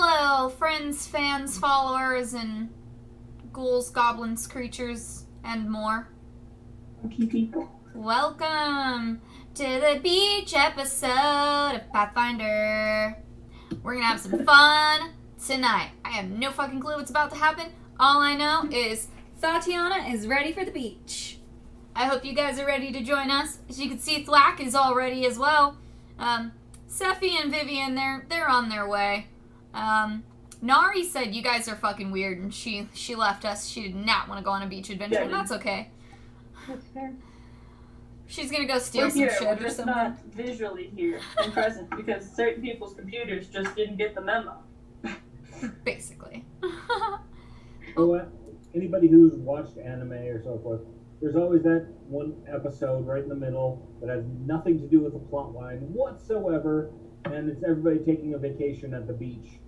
Hello, friends, fans, followers, and ghouls, goblins, creatures, and more. Okay, people. Welcome to the beach episode of Pathfinder. We're gonna have some fun tonight. I have no fucking clue what's about to happen. All I know is Tatiana is ready for the beach. I hope you guys are ready to join us. As you can see, Thwack is all ready as well. Sephi and Vivian, they're on their way. Nari said you guys are fucking weird and she left us. She did not want to go on a beach adventure, and that's okay. That's fair. She's gonna go steal some shit We're or just something. not visually here and present because certain people's computers just didn't get the memo. Basically. So, anybody who's watched anime or so forth, there's always that one episode right in the middle that has nothing to do with the plot line whatsoever, and it's everybody taking a vacation at the beach.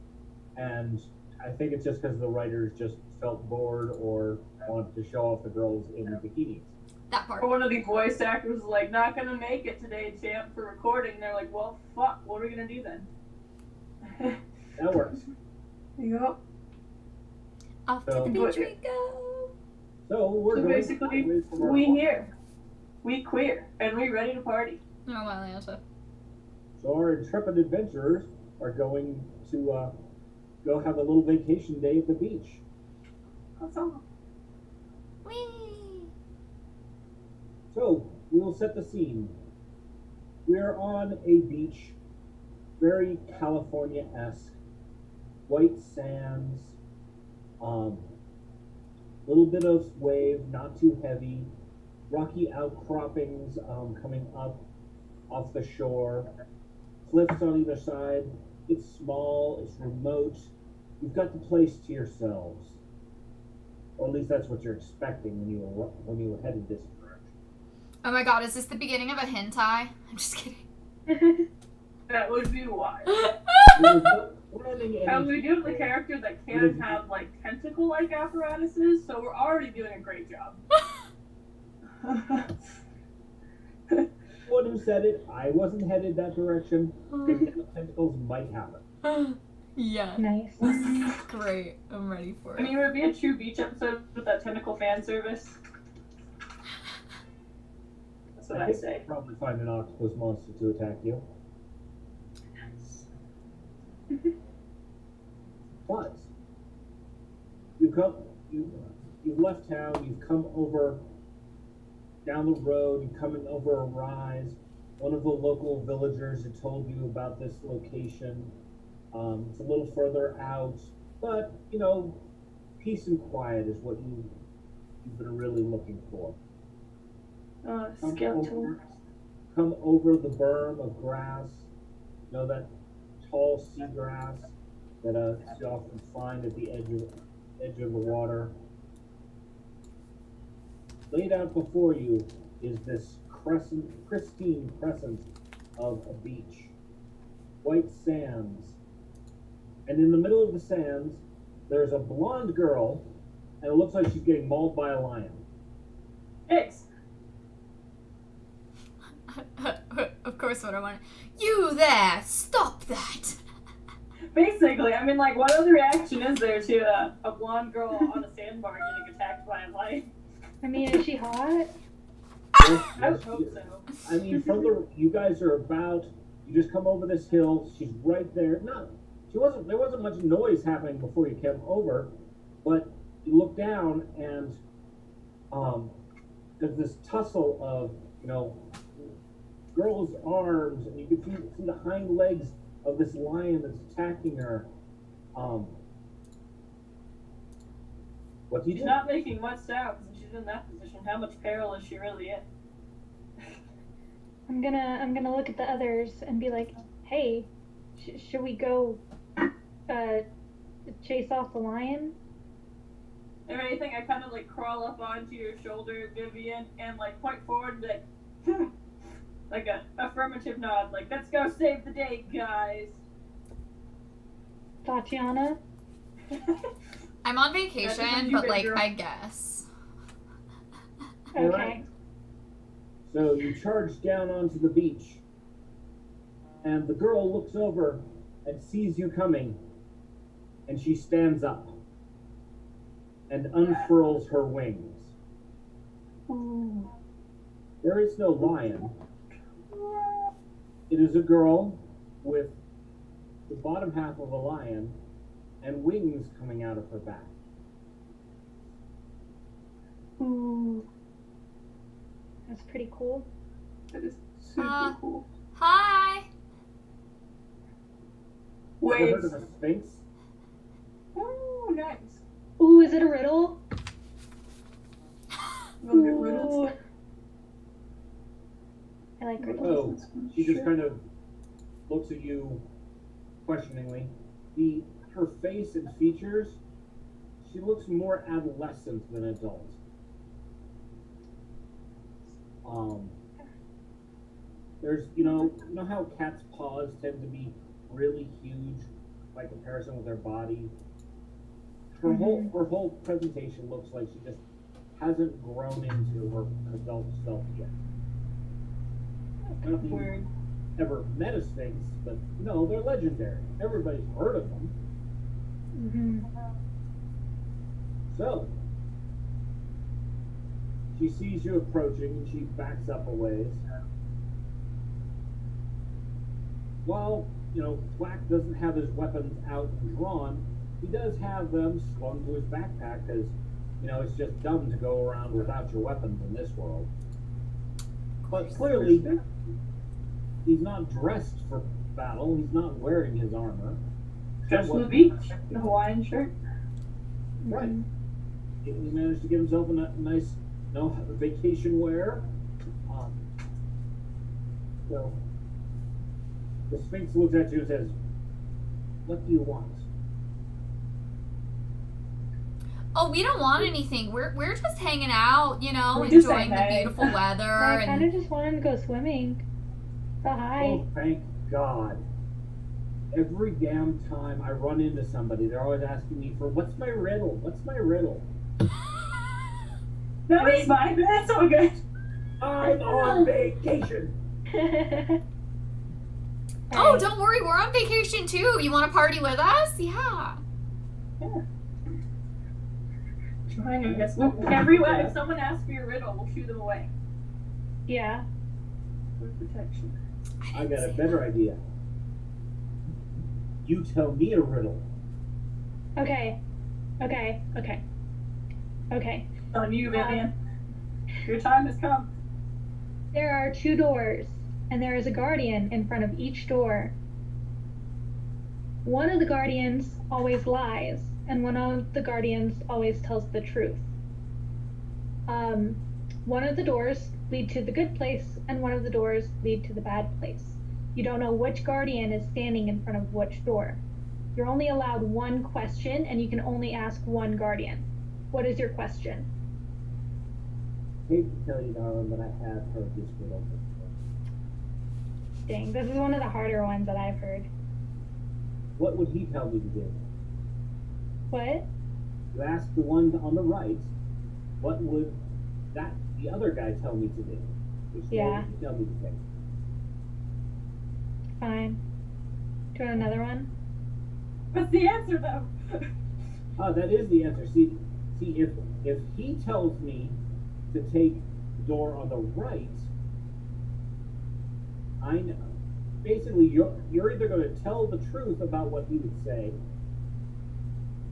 And I think it's just because the writers just felt bored or wanted to show off the girls in bikinis. That part. Or one of the voice actors was like, not gonna make it today, champ, for recording. And they're like, well, fuck, what are we gonna do then? That works. Yep. Off to the beach we go. So we're So going basically, from our we farm. here. We queer. And we ready to party. Oh, wow, Leota. So our intrepid adventurers are going to go have a little vacation day at the beach. That's all. Whee! So, we will set the scene. We're on a beach, very California-esque. White sands, little bit of wave, not too heavy. Rocky outcroppings coming up off the shore. Cliffs on either side. It's small, it's remote. You've got the place to yourselves. Or at least that's what you're expecting when you were headed this direction. Oh my god, is this the beginning of a hentai? I'm just kidding. That would be wild. There's no planning And any- we do have the character that can have, like, tentacle-like apparatuses, so we're already doing a great job. One who said it, I wasn't headed that direction. The tentacles might happen. Yeah. Nice. Great. I'm ready for I mean, it. it would be a true beach episode with that tentacle fan service. That's what I think say. you'll probably find an octopus monster to attack you. But you've left town. You've come over down the road. You're coming over a rise. One of the local villagers had told you about this location. It's a little further out, but peace and quiet is what you've been really looking for. Skeletal. Come over the berm of grass. That tall sea grass that you often find at the edge of the water. Laid out before you is this pristine crescent of a beach. White sands. And in the middle of the sands, there's a blonde girl, and it looks like she's getting mauled by a lion. Pigs. Of course, what I want. You there! Stop that! Basically, I mean, like, what other reaction is there to a blonde girl on a sandbar getting attacked by a lion? I mean, is she hot? I would hope so. I mean, you guys are you just come over this hill, she's right there. There wasn't much noise happening before you came over, but you look down and there's this tussle of, girls' arms, and you can see the hind legs of this lion that's attacking her. What do you She's do? not making much sound since she's in that position. How much peril is she really in? I'm gonna look at the others and be like, hey, should we go chase off the lion? If anything, I kind of like crawl up onto your shoulder, Vivian, and like point forward and be like, like a affirmative nod, like, let's go save the day, guys. Tatiana? I'm on That's vacation, what you but did, like, girl. I guess. Okay. Alright. So you charge down onto the beach, and the girl looks over and sees you coming, and she stands up and unfurls her wings. Ooh. There is no lion. It is a girl with the bottom half of a lion and wings coming out of her back. Ooh. That's pretty cool. That is super cool. Hi. Ever Wait. heard of a sphinx? Ooh, nice. Ooh, is it a riddle? We'll get riddles. Ooh. I like riddles. Oh, she just kind of looks at you questioningly. Her face and features, she looks more adolescent than adult. There's, you know how cats' paws tend to be really huge by comparison with their body? Her whole presentation looks like she just hasn't grown into her adult self yet. I don't know if you've Weird. ever met a sphinx, but no, they're legendary. Everybody's heard of them. Mm-hmm. So, she sees you approaching and she backs up a ways. While, Thwack doesn't have his weapons out and drawn, he does have them slung to his backpack because, it's just dumb to go around without your weapons in this world. But clearly, he's not dressed for battle. He's not wearing his armor. Just for the beach. The Hawaiian shirt. Right. He managed to get himself a nice, vacation wear. So, the Sphinx looks at you and says, "What do you want?" Oh, we don't want anything. We're just hanging out, We're just enjoying the saying hey. beautiful weather. I kind And of just wanted to go swimming. So hi. Oh, thank God. Every damn time I run into somebody, they're always asking me for, what's my riddle? What's my riddle? No, it's fine. That's all good. I'm on vacation. oh, don't worry, we're on vacation too. You want to party with us? Yeah. Yeah. Trying, I guess. Everywhere, if someone asks for your riddle, we'll shoo them away. Yeah. For protection. I got a better idea. You tell me a riddle. Okay. On you, Vivian. Your time has come. There are 2 doors, and there is a guardian in front of each door. One of the guardians always lies, and one of the guardians always tells the truth. One of the doors lead to the good place, and one of the doors lead to the bad place. You don't know which guardian is standing in front of which door. You're only allowed 1 question, and you can only ask 1 guardian. What is your question? Hate to tell you, darling, but I have heard this riddle before. Dang, this is one of the harder ones that I've heard. What would he tell me to do? What? You ask the one on the right, what would the other guy tell me to do? Which door Yeah. would he tell me to take? Fine. Do you want another one? What's the answer, though? That is the answer. See, if he tells me to take the door on the right, I know. Basically, you're either going to tell the truth about what he would say,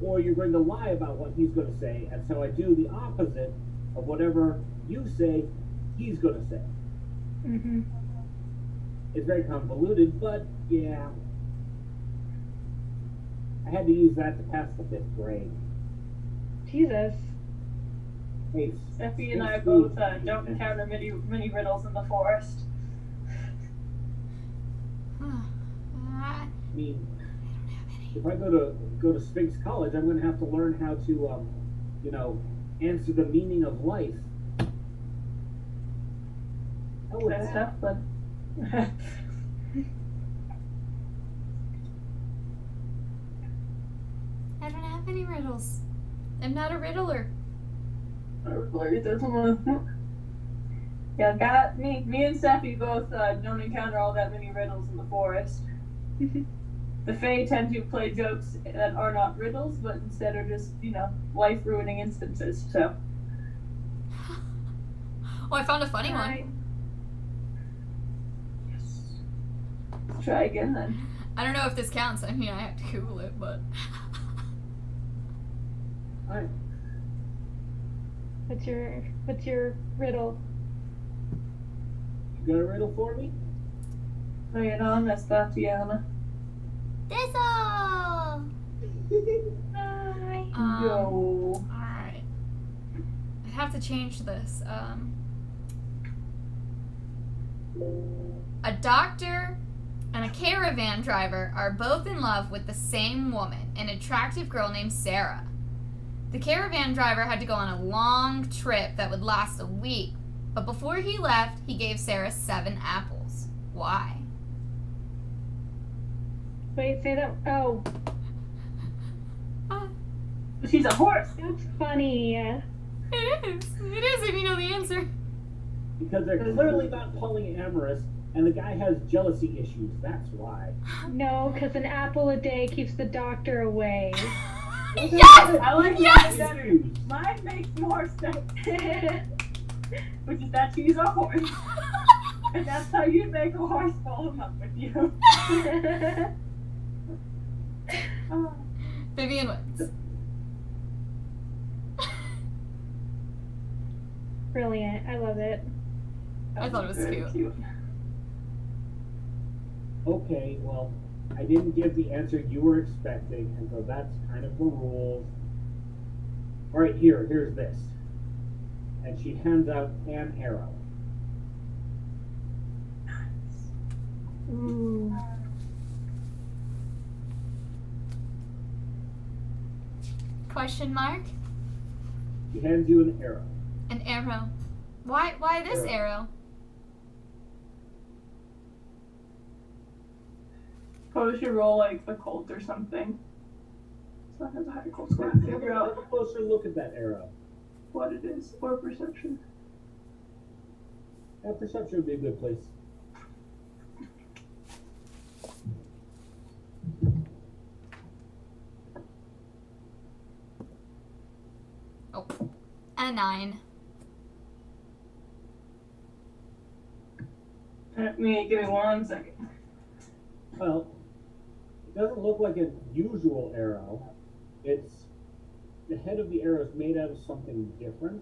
or you're going to lie about what he's going to say, and so I do the opposite of whatever you say he's going to say. Mm-hmm. It's very convoluted, but yeah. I had to use that to pass the 5th grade. Jesus. Hey, Effie and I both don't encounter many riddles in the forest. I mean, if I go to Sphinx College, I'm going to have to learn how to, answer the meaning of life. How would That's that? tough, but I don't have any riddles. I'm not a riddler. yeah, got me. Me and Steffi both don't encounter all that many riddles in the forest. the Fae tend to play jokes that are not riddles, but instead are just, life-ruining instances. So. Oh, I found a funny Right. one. Yes. Let's try again then. I don't know if this counts. I mean, I have to Google it, but. Alright. What's your riddle? You got a riddle for me? Bring it on, that's Tatiana. Thistle! Hi. Yo. Alright. I'd have to change this. A doctor and a caravan driver are both in love with the same woman, an attractive girl named Sarah. The caravan driver had to go on a long trip that would last a week, but before he left, he gave Sarah 7 apples. Why? Wait, say that. Oh, She's a horse. that's funny. It is. It is if you know the answer. Because they're clearly not polyamorous, and the guy has jealousy issues. That's why. No, because an apple a day keeps the doctor away. Yes! I like Yes! that better. Mine makes more sense. Which is that she's a horse. And that's how you'd make a horse fall in love with you. Oh. Vivian wins. Brilliant. I love it. I thought it was Very cute. Okay, well, I didn't give the answer you were expecting, and so that's kind of the rules. Alright, here's this. And she hands out an arrow. Ooh. Question mark? She hands you an arrow. An arrow. Why this arrow? Probably should roll like a cult or something. So I have a high cult score to figure Have out a closer look at that arrow. what it is, or perception. Yeah, perception would be a good place. Oh. A 9. Give me 1 second. Well, it doesn't look like a usual arrow. It's the head of the arrow is made out of something different.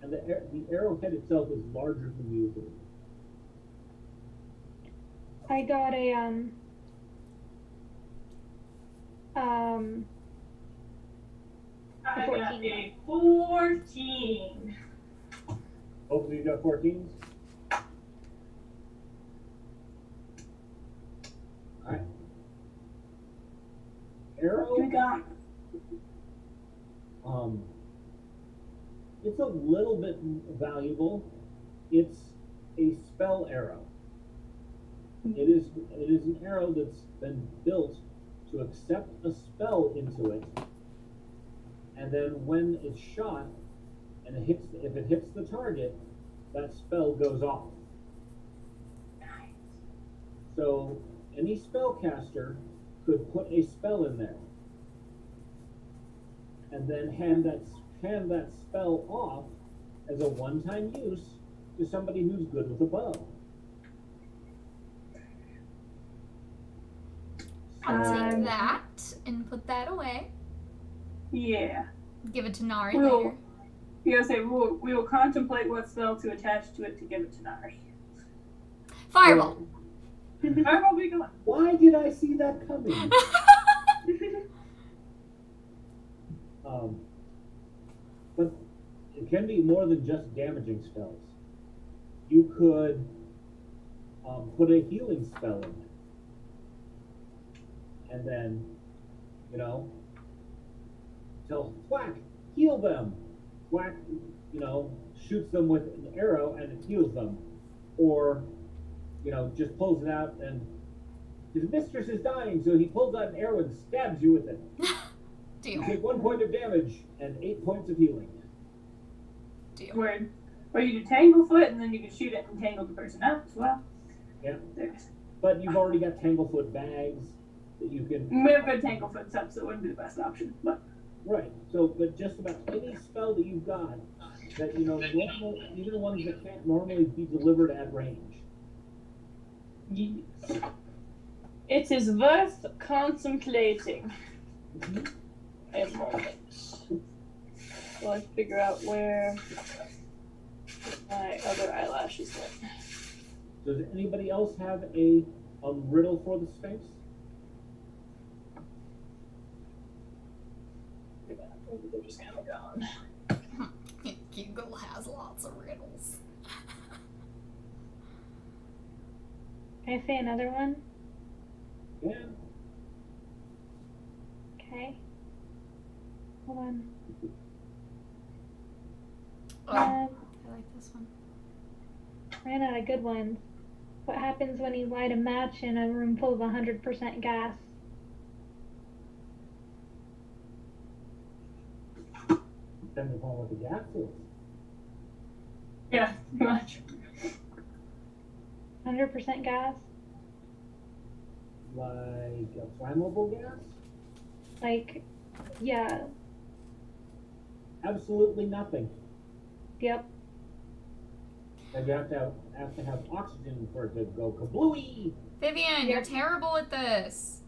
And the arrowhead itself is larger than usual. I got a I got 14. a 14. Hopefully you got 14s. Alright. Arrow, We got it's a little bit valuable. It's a spell arrow. It is an arrow that's been built to accept a spell into it, and then when it's shot and if it hits the target, that spell goes off. So any spellcaster could put a spell in there and then hand that spell off as a one-time use to somebody who's good with a bow. I'll take that and put that away. Yeah. Give it to Nari Well- later. You gotta say, we will contemplate what spell to attach to it to give it to Nari. Fireball. Fireball be gone. Why did I see that coming? But it can be more than just damaging spells. You could put a healing spell in it. And then, tell Thwack, heal them. Thwack, shoots them with an arrow and it heals them. Or, just pulls it out and his mistress is dying, so he pulls out an arrow and stabs you with it. Deal. You take 1 point of damage and 8 points of healing. Deal. Word. Or you do Tanglefoot, and then you can shoot it and tangle the person up as well. Yeah. There's. But you've already got Tanglefoot bags that you can. We have good Tanglefoot stuff, so it wouldn't be the best option. But Right. So, but just about any spell that you've got that normal, even the ones that can't normally be delivered at range. Yes. It is worth contemplating. A moment. While I figure out where my other eyelashes went. Does anybody else have a riddle for the Sphinx? Maybe they're just kind of gone. Google has lots of riddles. Can I say another one? Yeah. Okay. Hold on. Oh, I like this one. Ran out of good ones. What happens when you light a match in a room full of 100% gas? Depending upon what the gas is. yeah, much. 100% gas? Like a flammable gas? Like, yeah, Absolutely nothing. yep. And you have to have oxygen for it to go kablooey. Vivian, you're Yep. terrible at this.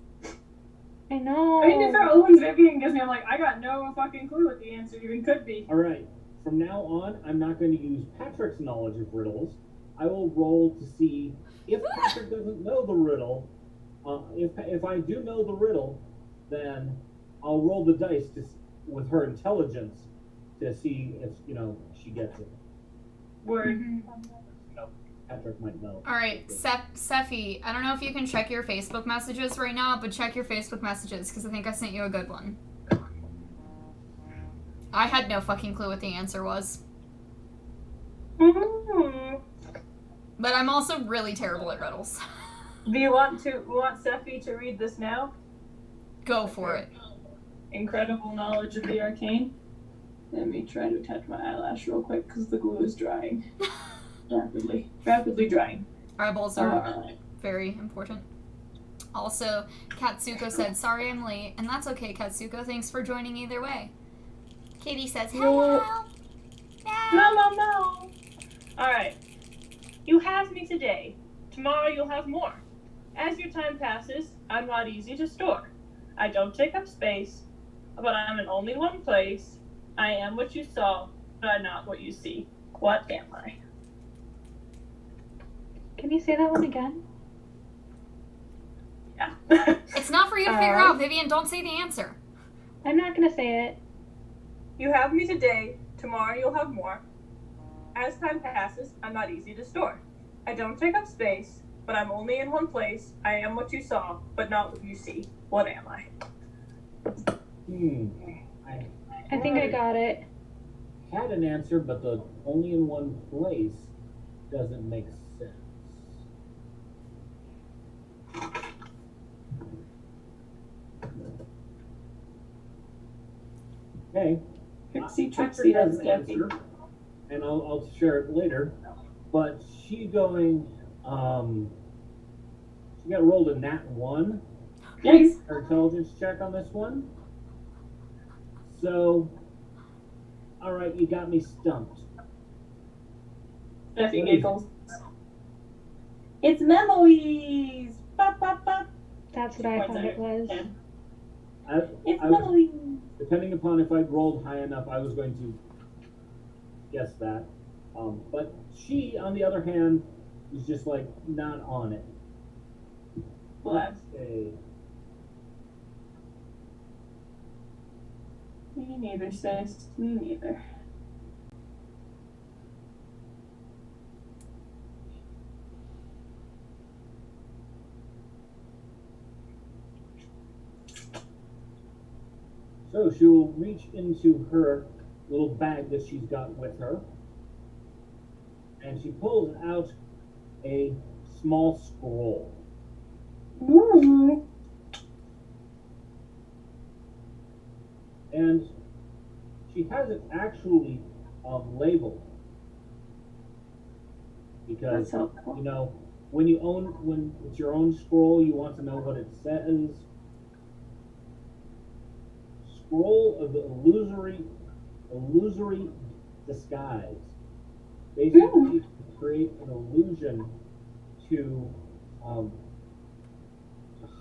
I know. I mean, if that Owen's Vivian gives me, I'm like, I got no fucking clue what the answer even could be. All right. From now on, I'm not going to use Patrick's knowledge of riddles. I will roll to see if Patrick doesn't know the riddle. If I do know the riddle, then I'll roll the dice with her intelligence to see if she gets it. Word. Mhm. Patrick might know. All right, Sephi, I don't know if you can check your Facebook messages right now, but check your Facebook messages because I think I sent you a good one. I had no fucking clue what the answer was. Mm-hmm. But I'm also really terrible at riddles. Do you want Sephi to read this now? Go for it. Incredible knowledge of the arcane. Let me try to attach my eyelash real quick because the glue is drying. Rapidly drying. Eyeballs are Alright. very important. Also, Katsuko said, sorry I'm late, and that's okay, Katsuko. Thanks for joining either way. Katie says, hello. No. Alright. You have me today. Tomorrow you'll have more. As your time passes, I'm not easy to store. I don't take up space, but I'm in only one place. I am what you saw, but I'm not what you see. What am I? Can you say that one again? Yeah. It's not for you to figure out, Vivian. Don't say the answer. I'm not gonna say it. You have me today. Tomorrow you'll have more. As time passes, I'm not easy to store. I don't take up space, but I'm only in one place. I am what you saw, but not what you see. What am I? I think I got it. Had an answer, but the only in one place doesn't make sense. Okay. Trixie, Patrick has that's an Debbie. answer, and I'll share it later. But she's going. She got rolled a nat 1. Yikes. Her intelligence check on this one. So, all right, you got me stumped. Debbie What is it? giggles. It's memories! Bop, bop, bop. That's what I thought it was. It's I was, memories! depending upon if I'd rolled high enough, I was going to guess that. But she, on the other hand, is just like not on it. Bless. Okay. Me neither, sis. Me neither. So she will reach into her little bag that she's got with her, and she pulls out a small scroll. Ooh. And she has it actually labeled. because That's helpful. you know when it's your own scroll, you want to know what it says. Scroll of the illusory disguise. Basically, create an illusion to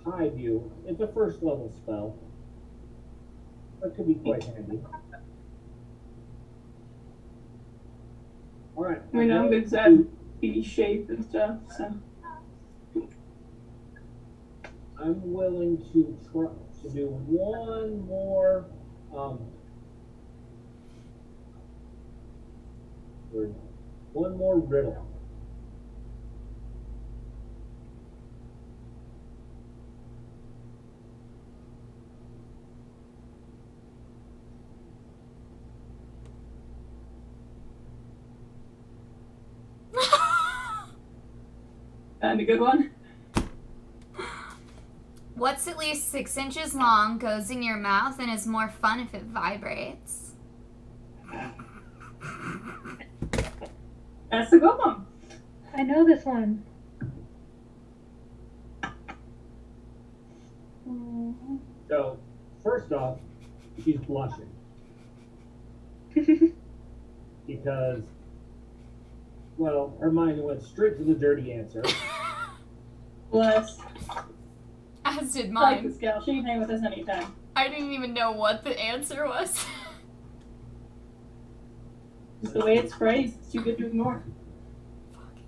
hide you. It's a first level spell. That could be quite handy. All right. I mean, I'm good at that be shape and stuff, so. I'm willing to try to do one more riddle. And a good one. What's at least 6 inches long, goes in your mouth, and is more fun if it vibrates? That's a good one. I know this one. So, first off, she's blushing because, well, her mind went straight to the dirty answer. Bless. As did Like mine. this gal. She can hang with us anytime. I didn't even know what the answer was. Just the way it's phrased, it's too good to ignore. Fucking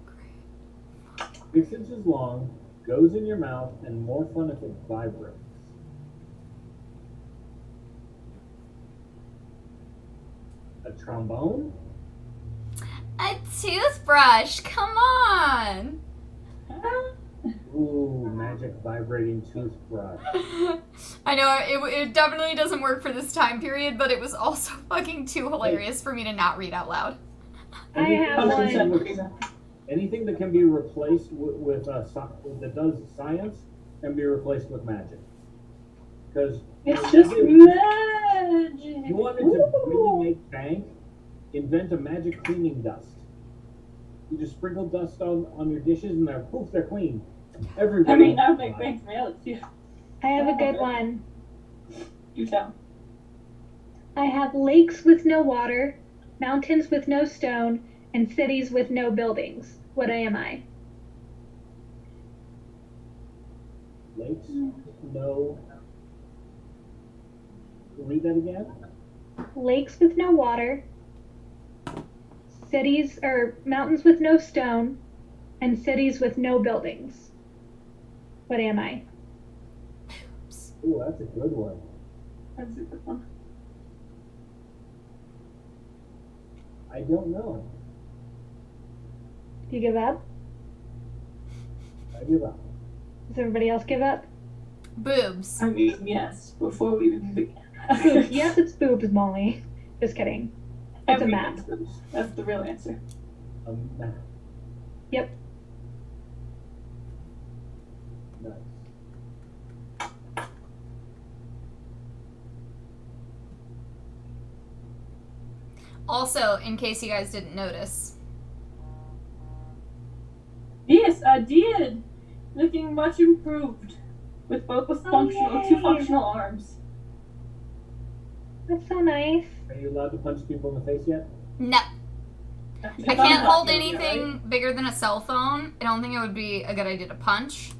great. 6 inches long, goes in your mouth, and more fun if it vibrates. A trombone? A toothbrush, come on! Ooh, magic vibrating toothbrush. I know, it definitely doesn't work for this time period, but it was also fucking too hilarious for me to not read out loud. I have Anything one. Anything that can be replaced with that does science can be replaced with magic. Because It's just magic. you wanted to really make bank, invent a magic cleaning dust. You just sprinkle dust on your dishes and they're clean. Everybody. I mean, I'll make bank mail too. I have a good one. You tell. I have lakes with no water, mountains with no stone, and cities with no buildings. What am I? Lakes, no. Read that again. Lakes with no water, cities or mountains with no stone, and cities with no buildings. What am I? Ooh, that's a good one. That's a good one. I don't know. Do you give up? I give up. Does everybody else give up? Boobs. I mean, yes, before we even began. Boobs. Yes, it's boobs, Molly. Just kidding. It's a map. Everything's boobs. That's the real answer. A map. Yep. Nice. Also, in case you guys didn't notice, Yes, I did. Looking much improved. With both Oh, two yay. functional arms. That's so nice. Are you allowed to punch people in the face yet? no. I can't hold anything Right? bigger than a cell phone. I don't think it would be a good idea to punch.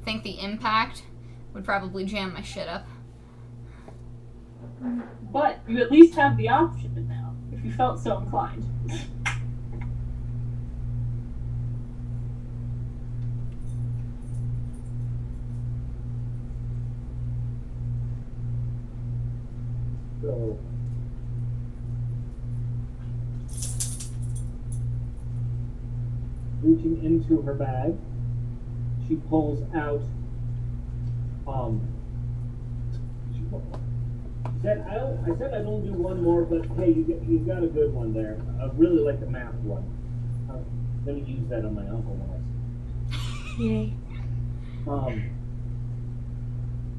I think the impact would probably jam my shit up. But you at least have the option now, if you felt so inclined. So. Reaching into her bag, she pulls out. I said I'd only do one more, but hey, you got a good one there. I really like the math one. I'm gonna use that on my uncle when Yay.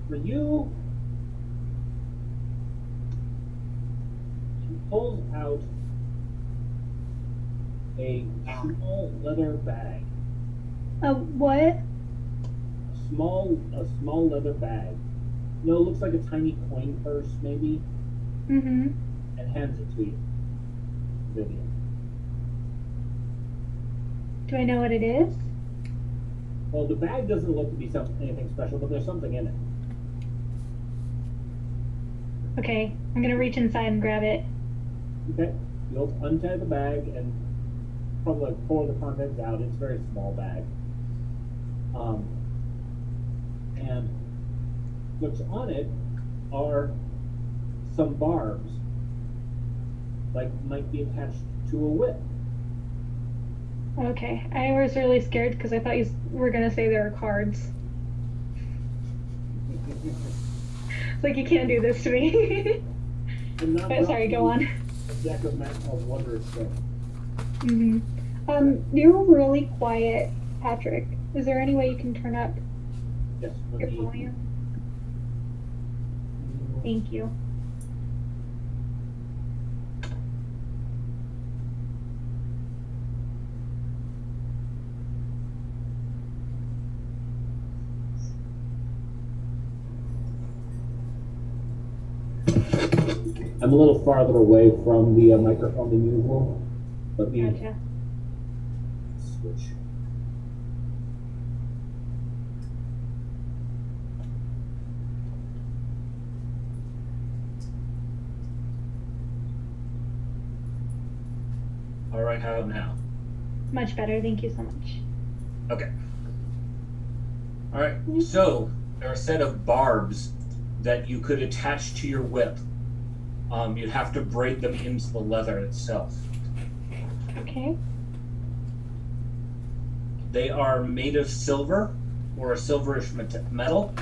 for you, she pulls out a small leather bag. What? A small leather bag. No, it looks like a tiny coin purse, maybe, Mm-hmm. and hands it to you, Vivian. Do I know what it is? Well, the bag doesn't look to be anything special, but there's something in it. Okay, I'm gonna reach inside and grab it. Okay, you'll untie the bag and probably like pour the contents out. It's a very small bag. And what's on it are some barbs, like might be attached to a whip. Okay, I was really scared because I thought you were gonna say there were cards. It's like, you can't do this to me. And not But sorry, go on. a deck of wondrous things. You're really quiet, Patrick. Is there any way you can turn up Yes, your volume? Thank you. I'm a little farther away from the microphone than usual. Let me Gotcha. switch. All right, how now? Much better, thank you so much. Okay. All right, so there are a set of barbs that you could attach to your whip. You'd have to braid them into the leather itself. Okay. They are made of silver or a silverish metal,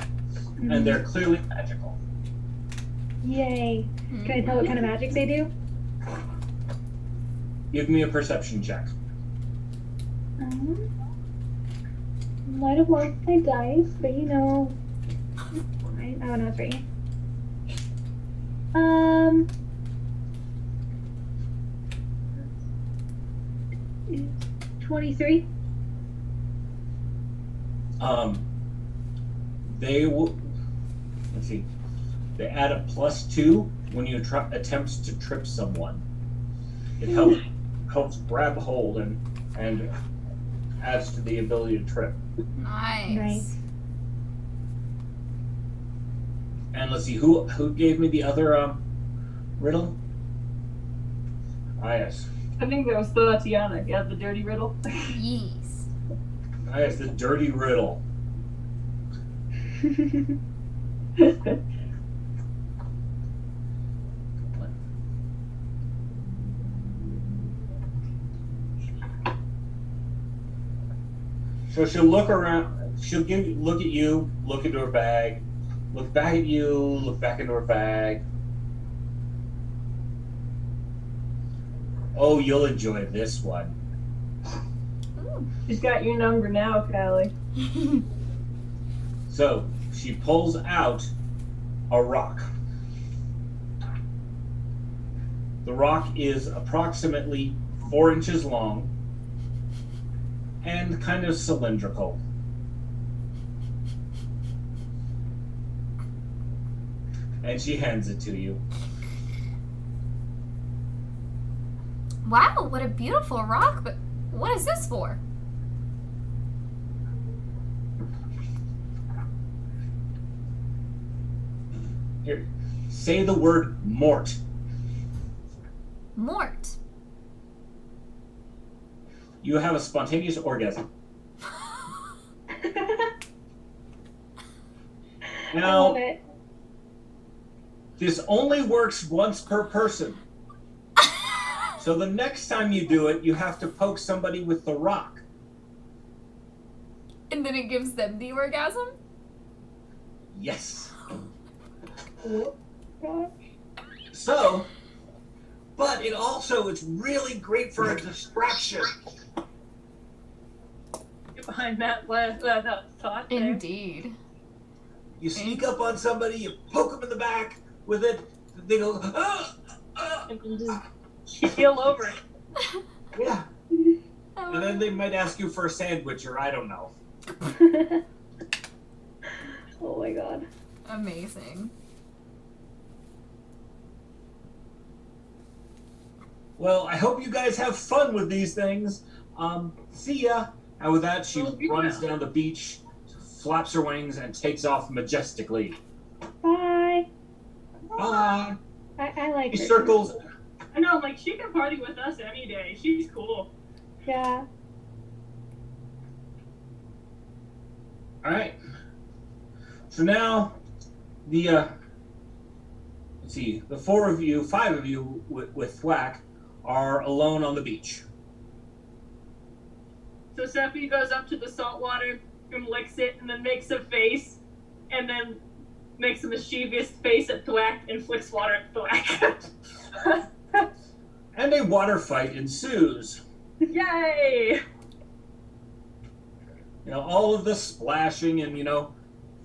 and they're clearly magical. Yay. Can I tell what kind of magic they do? Give me a perception check. Might have lost my dice, but you know. Right? Oh no, it's right here. 23. They will. Let's see. They add a +2 when you attempt to trip someone. It helps grab hold and adds to the ability to trip. Nice. And let's see, who gave me the other riddle? Ah, yes. I think that was Tatiana. Yeah, the dirty riddle. Yes. Ah, yes, the dirty riddle. So she'll look around. She'll look at you, look into her bag, look back at you, look back into her bag. Oh, you'll enjoy this one. She's got your number now, Callie. So she pulls out a rock. The rock is approximately 4 inches long and kind of cylindrical. And she hands it to you. Wow, what a beautiful rock, but what is this for? Here, say the word mort. Mort. You have a spontaneous orgasm. I Now, love it. this only works once per person. So the next time you do it, you have to poke somebody with the rock. And then it gives them the orgasm? Yes. Oh, gosh. So, but it's really great for a distraction. Get behind that thought there. Indeed. You sneak up on somebody, you poke them in the back with it, they go, And then just keel over it. yeah. And then they might ask you for a sandwich, or I don't know. Oh my god. Amazing. Well, I hope you guys have fun with these things. See ya. And with that, she runs down the beach, flaps her wings, and takes off majestically. Bye. Bye. I like She her. circles. I know, like, she can party with us any day. She's cool. Yeah. All right. So now, let's see, the 5 of you with Thwack are alone on the beach. So Seppi goes up to the salt water and licks it and then makes a face and then makes a mischievous face at Thwack and flicks water at Thwack. And a water fight ensues. Yay! All of the splashing and,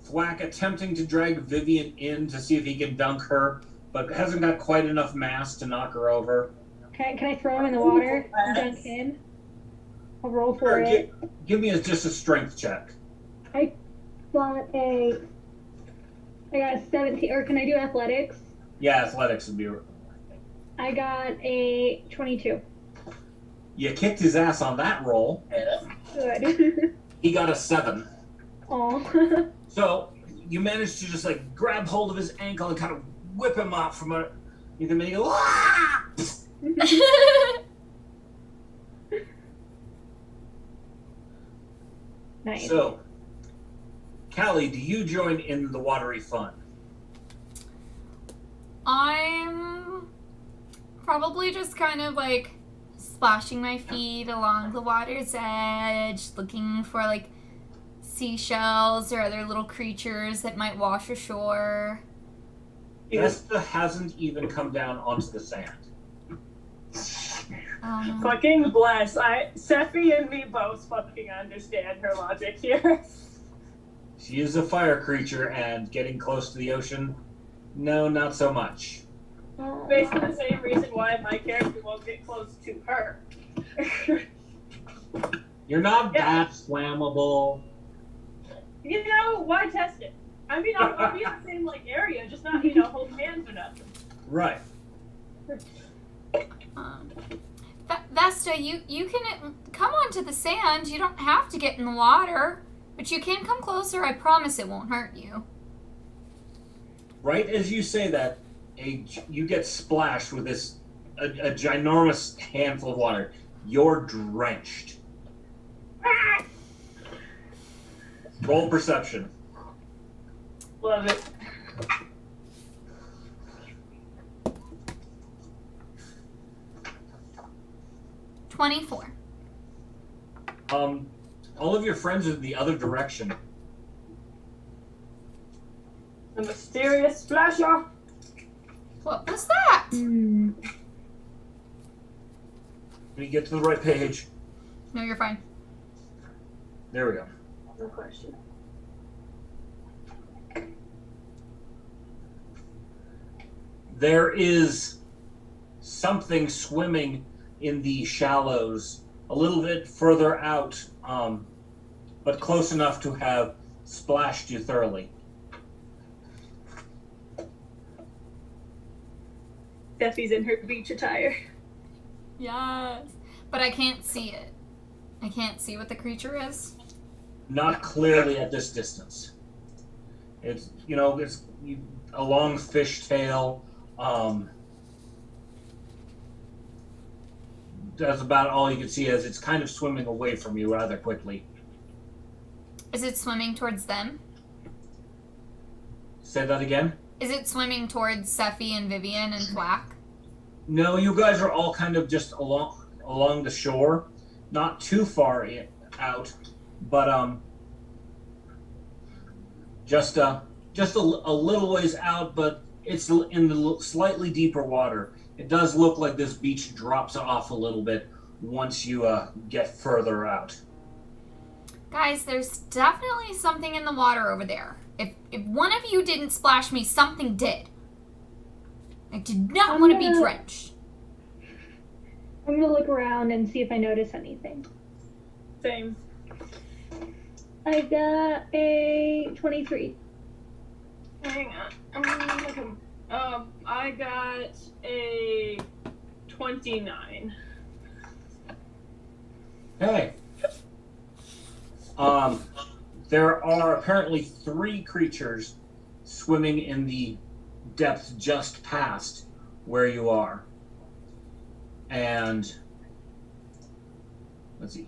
Thwack attempting to drag Vivian in to see if he can dunk her, but hasn't got quite enough mass to knock her over. Can I throw him in the water and dunk him? I'll roll for Sure, it. give me just a strength check. I got a 17, or can I do athletics? Yeah, athletics would be. I got a 22. You kicked his ass on that roll. Good. He got a 7. Oh. So you managed to just grab hold of his ankle and kind of whip him up from a. You can make it. "Wah!" Nice. So, Callie, do you join in the watery fun? I'm probably just kind of splashing my feet along the water's edge, looking for seashells or other little creatures that might wash ashore. Vesta hasn't even come down onto the sand. Fucking bless. Seppi and me both fucking understand her logic here. She is a fire creature, and getting close to the ocean, no, not so much. Basically the same reason why my character won't get close to her. You're not that flammable. Why test it? I mean, I'll be in the same area, just not, holding hands or nothing. Right. Vesta, you can come onto the sand. You don't have to get in the water, but you can come closer. I promise it won't hurt you. Right as you say that, you get splashed with a ginormous handful of water. You're drenched. Roll perception. Love it. $24. All of your friends are in the other direction. The mysterious splasher. What was that? Hmm. Let me get to the right page. No, you're fine. There we go. No question. There is something swimming in the shallows a little bit further out, but close enough to have splashed you thoroughly. Steffi's in her beach attire. Yes. But I can't see it. I can't see what the creature is. Not clearly at this distance. It's a long fishtail. That's about all you can see as it's kind of swimming away from you rather quickly. Is it swimming towards them? Say that again? Is it swimming towards Sephi and Vivian and Thwack? No, you guys are all kind of just along the shore, not too far out, but just a little ways out. But it's in the slightly deeper water. It does look like this beach drops off a little bit once you get further out. Guys, there's definitely something in the water over there. If one of you didn't splash me, something did. I did not want to be drenched. I'm gonna look around and see if I notice anything. Same. I got a 23. Hang on. I got a 29. Hey. There are apparently 3 creatures swimming in the depths just past where you are. And let's see.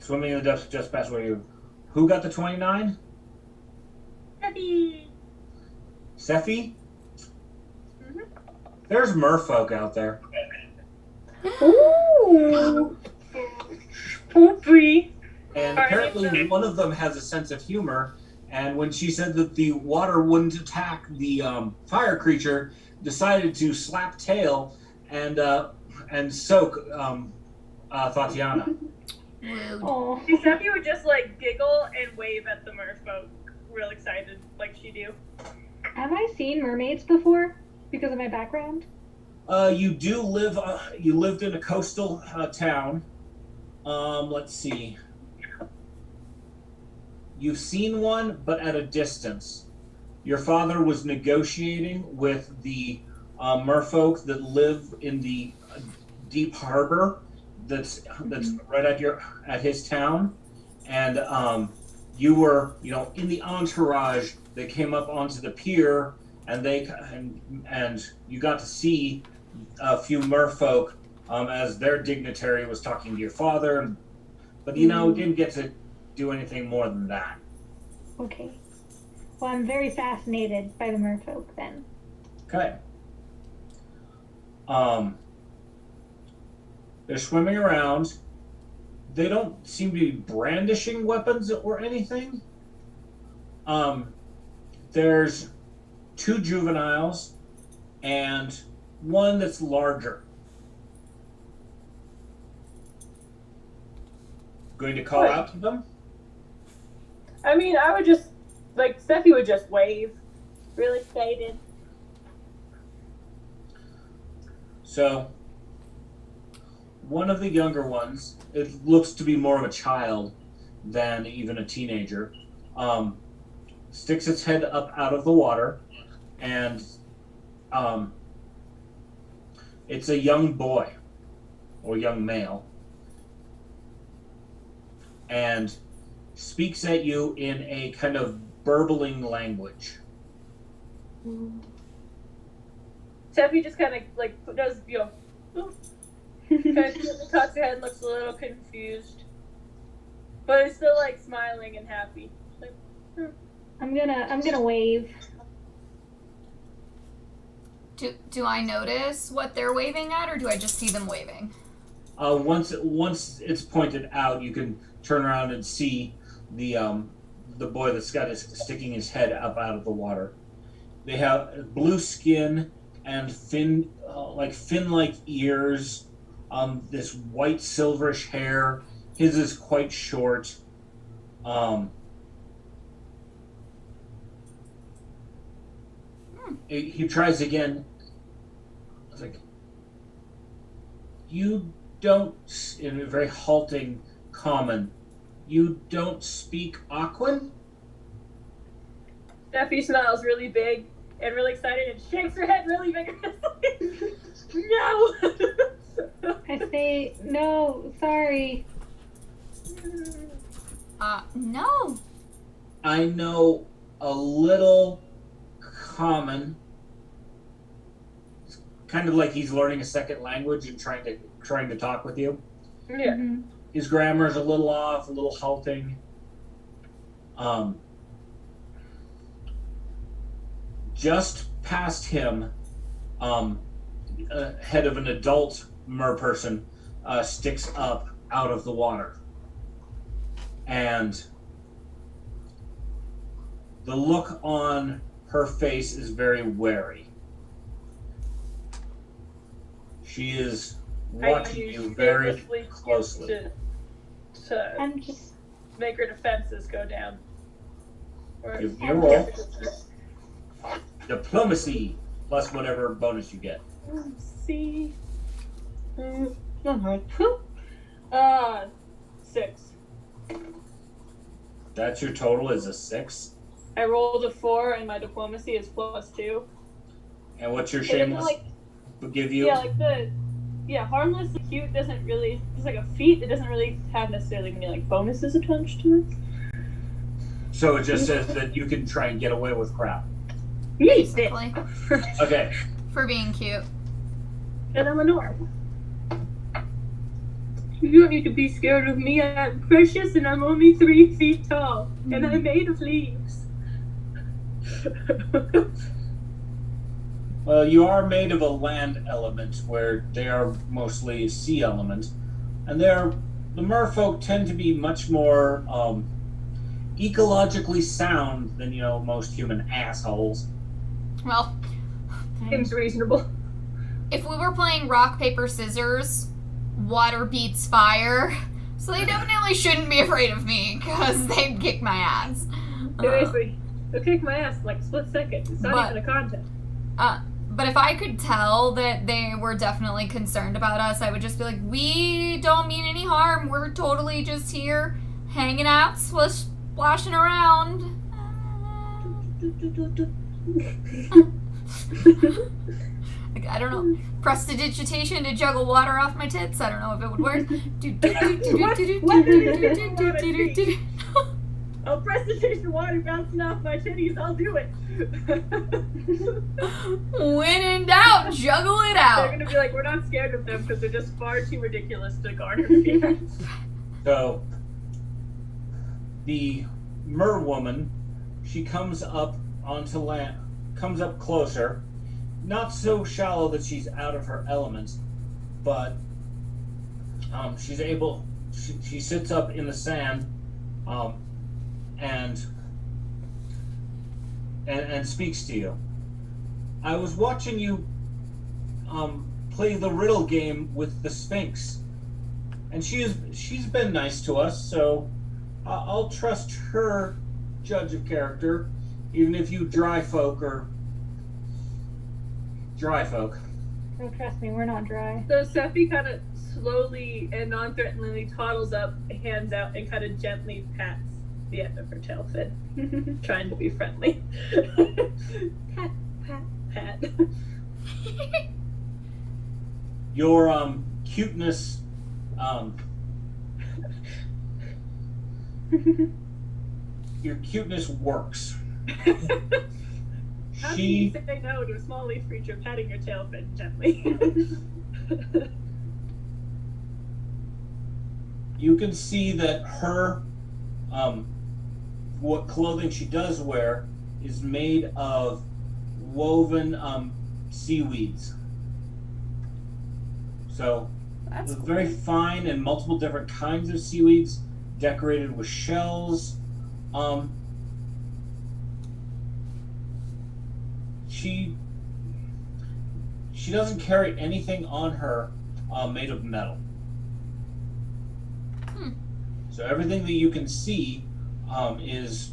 Swimming in the depths just past where you. Who got the 29? Happy. Sephi? There's merfolk out there. Ooh! Poopy. And apparently one of them has a sense of humor. And when she said that the water wouldn't attack the fire creature, decided to slap tail and soak Tatiana. Rude. Oh. Except you would just like giggle and wave at the merfolk, real excited, like she do. Have I seen mermaids before? Because of my background? You do live. You lived in a coastal town. Let's see. You've seen one, but at a distance. Your father was negotiating with the merfolk that live in the deep harbor that's right at his town, and you were in the entourage that came up onto the pier, and you got to see a few merfolk as their dignitary was talking to your father, but didn't get to do anything more than that. Okay. Well, I'm very fascinated by the merfolk then. Okay. They're swimming around. They don't seem to be brandishing weapons or anything. There's 2 juveniles and one that's larger. Going to call out to them? I mean, I would just, like, Steffi would just wave. Real excited. So, one of the younger ones, it looks to be more of a child than even a teenager, sticks its head up out of the water, and it's a young boy, or young male, and speaks at you in a kind of burbling language. Steffi just kind of, like, does, kind of cocks her head and looks a little confused. But it's still, like, smiling and happy. Like, I'm gonna wave. Do I notice what they're waving at, or do I just see them waving? Once it's pointed out, you can turn around and see the boy that's sticking his head up out of the water. They have blue skin and fin-like ears. This white silverish hair. His is quite short. He tries again. It's like, you don't, in a very halting common, you don't speak Aquan? Steffi smiles really big and really excited and shakes her head really vigorously. No! I say, no, sorry. No. I know a little common. It's kind of like he's learning a second language and trying to talk with you. Yeah. Mm-hmm. His grammar's a little off, a little halting. Just past him, head of an adult mer person sticks up out of the water. And the look on her face is very wary. She is watching you very closely. To I'm just make her defenses go down. Or Give me a roll. Diplomacy plus whatever bonus you get. see. Not hard. 6. That's your total is a 6. I rolled a 4, and my diplomacy is +2. And what's your It doesn't, shameless give you? harmless and cute doesn't really. It's like a feat. It doesn't really have necessarily any like bonuses attached to it. So it just says that you can try and get away with crap. Basically. Okay. For being cute. And I'm a norm. You don't need to be scared of me. I'm precious and I'm only 3 feet tall. And I'm made of leaves. Well, you are made of a land element, where they are mostly sea element, and the merfolk tend to be much more ecologically sound than most human assholes. Well, Seems reasonable. if we were playing rock, paper, scissors, water beats fire, so they definitely shouldn't be afraid of me, because they'd kick my ass. Seriously. They'll kick my ass in like a split second. It's not even a contest. But if I could tell that they were definitely concerned about us, I would just be like, we don't mean any harm. We're totally just here hanging out, splashing around. Like, I don't know. Prestidigitation to juggle water off my tits. I don't know if it would work. I'll prestidigitation water bouncing off my titties. I'll do it. When in doubt, juggle it They're out. gonna be like, we're not scared of them because they're just far too ridiculous to garner fear. So, the mer woman, she comes up onto land, comes up closer, not so shallow that she's out of her element, but she's able. She sits up in the sand, and speaks to you. I was watching you play the riddle game with the Sphinx, and she's been nice to us, so I'll trust her judge of character, even if you dry folk are dry folk. Don't trust me, we're not dry. So Sephi kind of slowly and non-threateningly toddles up, hands out, and kind of gently pats the end of her tail fin, trying to be friendly. Pat, pat, pat. Your cuteness, your cuteness works. How can you say no to a small leaf creature patting your tail fin gently? You can see that her, what clothing she does wear is made of woven seaweeds. So That's it's very fine and multiple different kinds of seaweeds decorated with shells. She doesn't carry anything on her made of metal. So everything that you can see is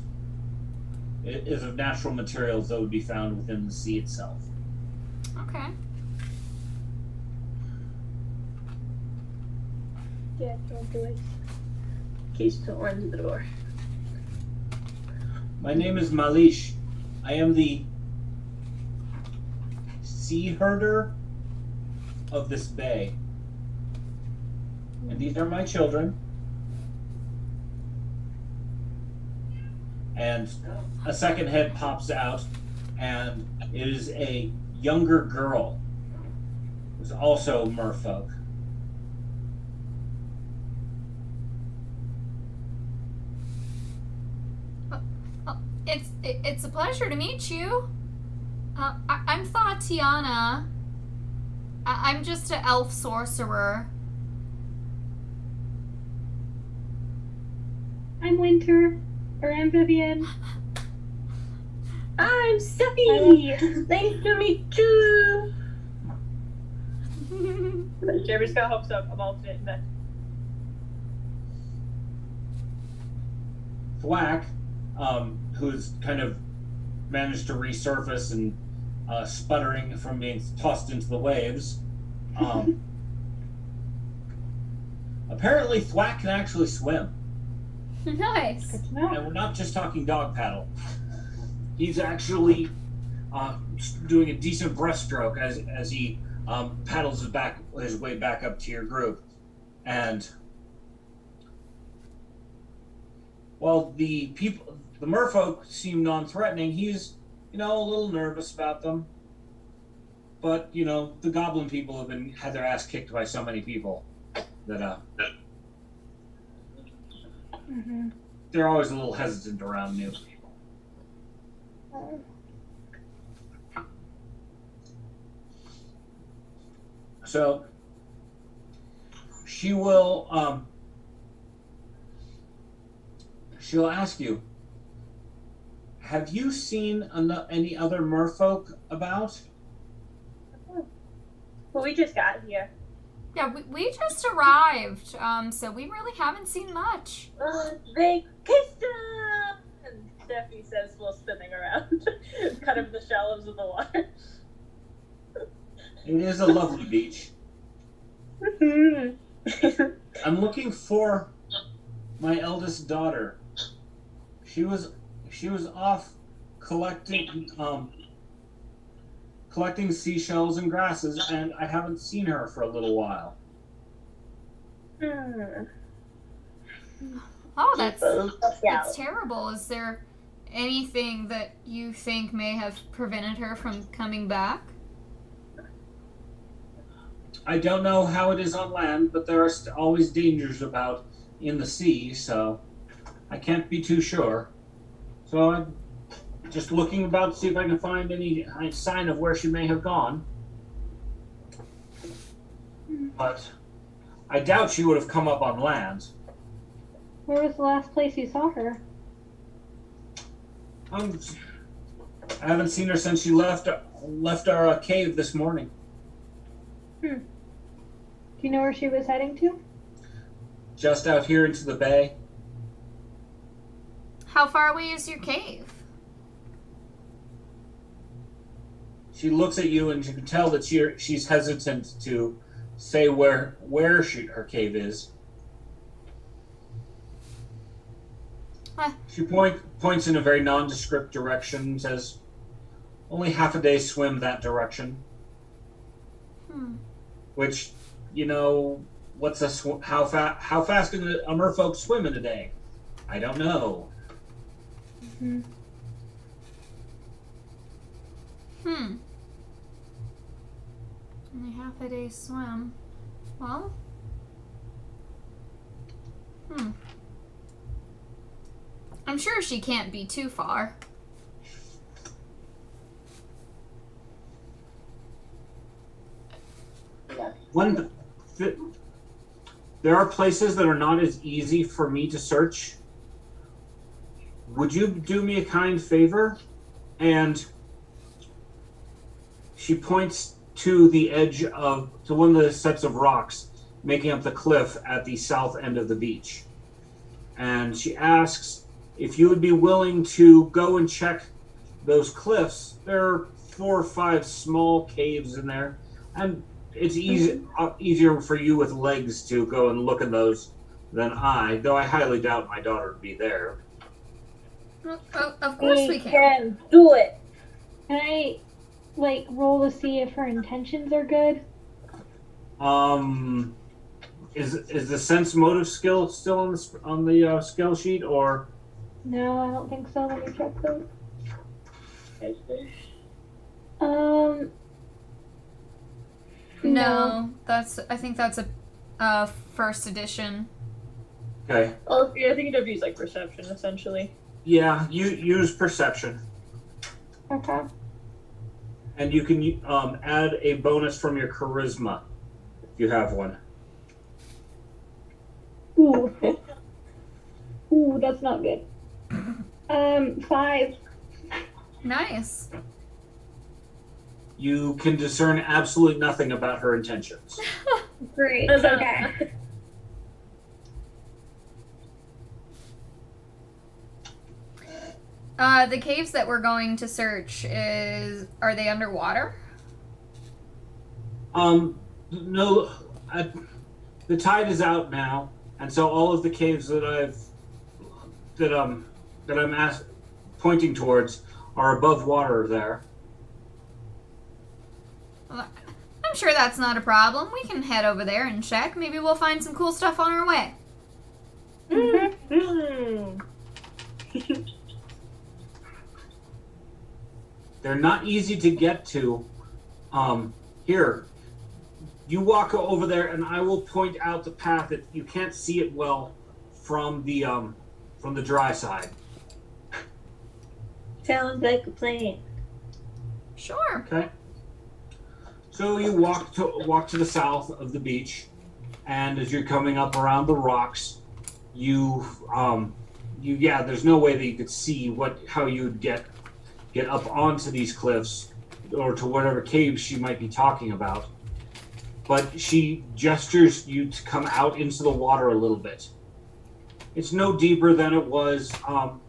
of natural materials that would be found within the sea itself. okay. Yeah, don't do it. Keys to run to the door. My name is Malish. I am the sea herder of this bay. And these are my children. And a second head pops out, and it is a younger girl who's also merfolk. It's a pleasure to meet you. I'm Tatiana. I'm just an elf sorcerer. I'm Winter, or I'm Vivian. I'm Sephi! Nice to meet you! Jeremy's got hopes up. I'm alternate that. Thwack, who's kind of managed to resurface and sputtering from being tossed into the waves, Apparently, Thwack can actually swim. Nice. Good to know. And we're not just talking dog paddle. He's actually doing a decent breaststroke as he paddles his way back up to your group. And while the merfolk seem non-threatening, he's, a little nervous about them. But, the goblin people have had their ass kicked by so many people that Mm-hmm. they're always a little hesitant around new people. So she will she'll ask you, have you seen any other merfolk about? Well, we just got here. Yeah, we just arrived, so we really haven't seen much. Vacation! Stephanie says while spinning around, kind of in the shallows of the water. It is a lovely beach. I'm looking for my eldest daughter. She was off collecting seashells and grasses, and I haven't seen her for a little while. Oh, that's terrible. Is there anything that you think may have prevented her from coming back? I don't know how it is on land, but there are always dangers about in the sea, so I can't be too sure. So I'm just looking about to see if I can find any sign of where she may have gone. But I doubt she would have come up on land. Where was the last place you saw her? I haven't seen her since she left our cave this morning. Do you know where she was heading to? Just out here into the bay. How far away is your cave? She looks at you, and you can tell that she's hesitant to say where her cave is. She points in a very nondescript direction, says, "Only half a day's swim that direction." Which, what's how fast can a merfolk swim in a day? I don't know. Only half a day's swim. Well. I'm sure she can't be too far. There are places that are not as easy for me to search. Would you do me a kind favor? And she points to the edge to one of the sets of rocks making up the cliff at the south end of the beach. And she asks if you would be willing to go and check those cliffs. There are 4 or 5 small caves in there, and it's easier for you with legs to go and look at those than I, though I highly doubt my daughter would be there. Of course we can. can do it. Can I, roll to see if her intentions are good? Is the sense motive skill still on the skill sheet, or? No, I don't think so. Let me check those. No, I think that's a first edition. Okay. Oh, yeah, I think it'd use perception essentially. Yeah, you use perception. Okay. And you can add a bonus from your charisma if you have one. Ooh. Ooh, that's not good. 5. Nice. You can discern absolutely nothing about her intentions. Great. Okay. The caves that we're going to search are they underwater? No, the tide is out now, and so all of the caves that I'm pointing towards are above water there. Well, I'm sure that's not a problem. We can head over there and check. Maybe we'll find some cool stuff on our way. Mm-hmm. They're not easy to get to. Here, you walk over there, and I will point out the path. That you can't see it well from the dry side. Sounds like a plan. Sure. Okay. So you walk to the south of the beach, and as you're coming up around the rocks, there's no way that you could see how you would get up onto these cliffs or to whatever caves she might be talking about. But she gestures you to come out into the water a little bit. It's no deeper than it was in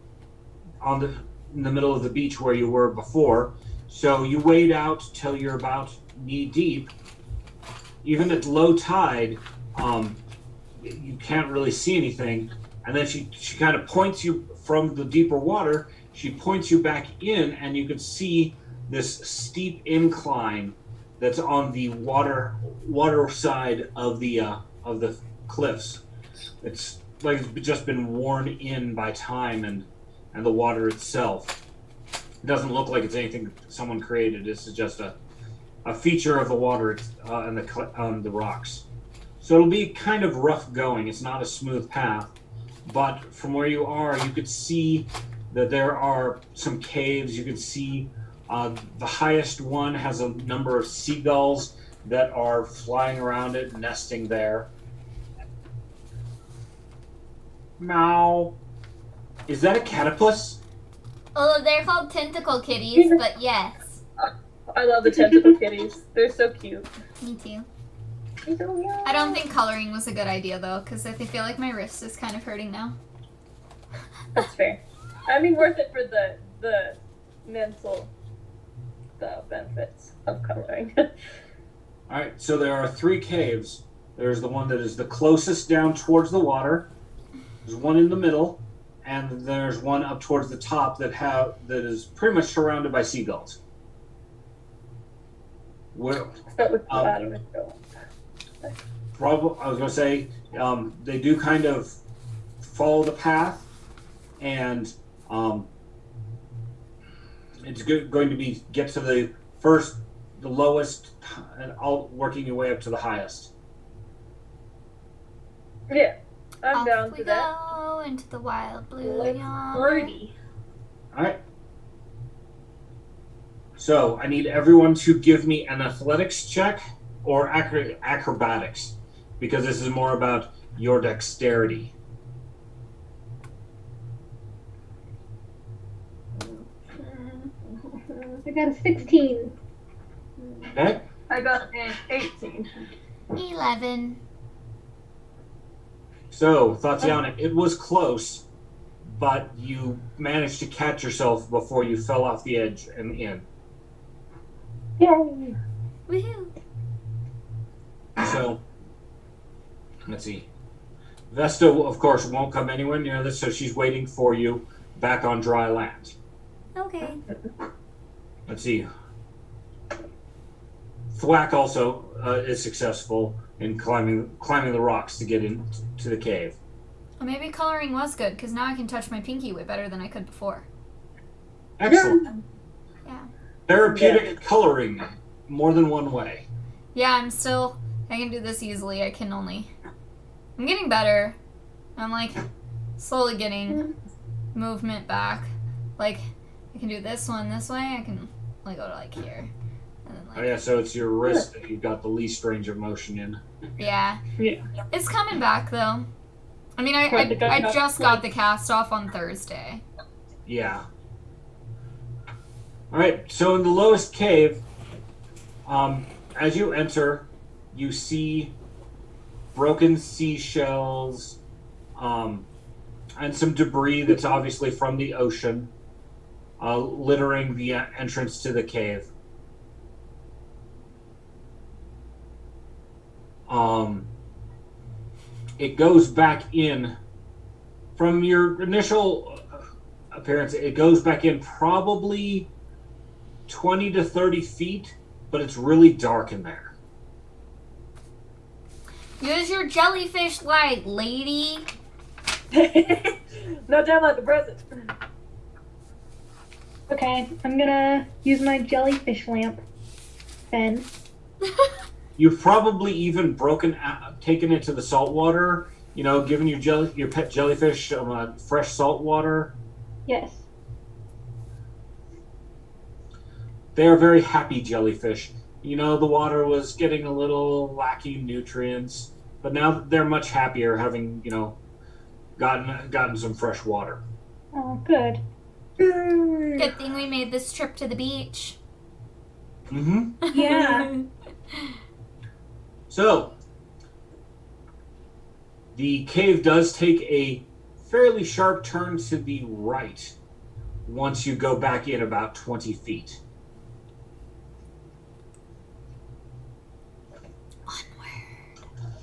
the middle of the beach where you were before. So you wade out till you're about knee deep. Even at low tide, you can't really see anything. And then she kind of points you from the deeper water. She points you back in, and you can see this steep incline that's on the water side of the cliffs. It's like it's just been worn in by time and the water itself. It doesn't look like it's anything someone created. This is just a feature of the water and the rocks. So it'll be kind of rough going. It's not a smooth path, but from where you are, you could see that there are some caves. You can see the highest one has a number of seagulls that are flying around it, nesting there. Meow. Is that a catapus? Oh, they're called tentacle kitties, but yes. I love the tentacle kitties. They're so cute. Me too. They're so cute. I don't think coloring was a good idea, though, because I feel like my wrist is kind of hurting now. That's fair. I mean, worth it for the mental benefits of coloring. All right, so there are 3 caves. There's the one that is the closest down towards the water. There's one in the middle, and there's one up towards the top that is pretty much surrounded by seagulls. Start with the bottom and go on. Probably, I was going to say, they do kind of follow the path, and it's going to be get to the lowest, and all working your way up to the highest. Yeah, I'm Off down we to that. go into the wild blue Let's yonder. party. All right. So I need everyone to give me an athletics check or acrobatics, because this is more about your dexterity. I got a 16. Okay. I got an 18. 11. So, Tatiana, it was close, but you managed to catch yourself before you fell off the edge and in. Yay! Woohoo. So, let's see. Vesta, of course, won't come anywhere near this, so she's waiting for you back on dry land. Okay. Let's see. Thwack also is successful in climbing the rocks to get into the cave. Well, maybe coloring was good, because now I can touch my pinky way better than I could before. Excellent. Yeah. Therapeutic coloring, more than one way. Yeah, I can do this easily. I'm getting better. I'm like slowly getting movement back. Like, I can do this one this way. I can like go to like here. And then, Oh yeah, so it's your wrist that you've got the least range of motion in. Yeah. Yeah. It's coming back though. I mean, I just got the cast off on Thursday. Yeah. All right. So in the lowest cave, as you enter, you see broken seashells, and some debris that's obviously from the ocean, littering the entrance to the cave. it goes back in. From your initial appearance, it goes back in probably 20 to 30 feet, but it's really dark in there. Use your jellyfish light, lady. No time like the present. Okay, I'm gonna use my jellyfish lamp. Then. You've probably even taken it to the salt water. You know, given your pet jellyfish fresh salt water. Yes. They are very happy jellyfish. You know, the water was getting a little lacking nutrients, but now they're much happier having, gotten some fresh water. Oh, good. Good thing we made this trip to the beach. Mm-hmm. Yeah. So, the cave does take a fairly sharp turn to the right once you go back in about 20 feet.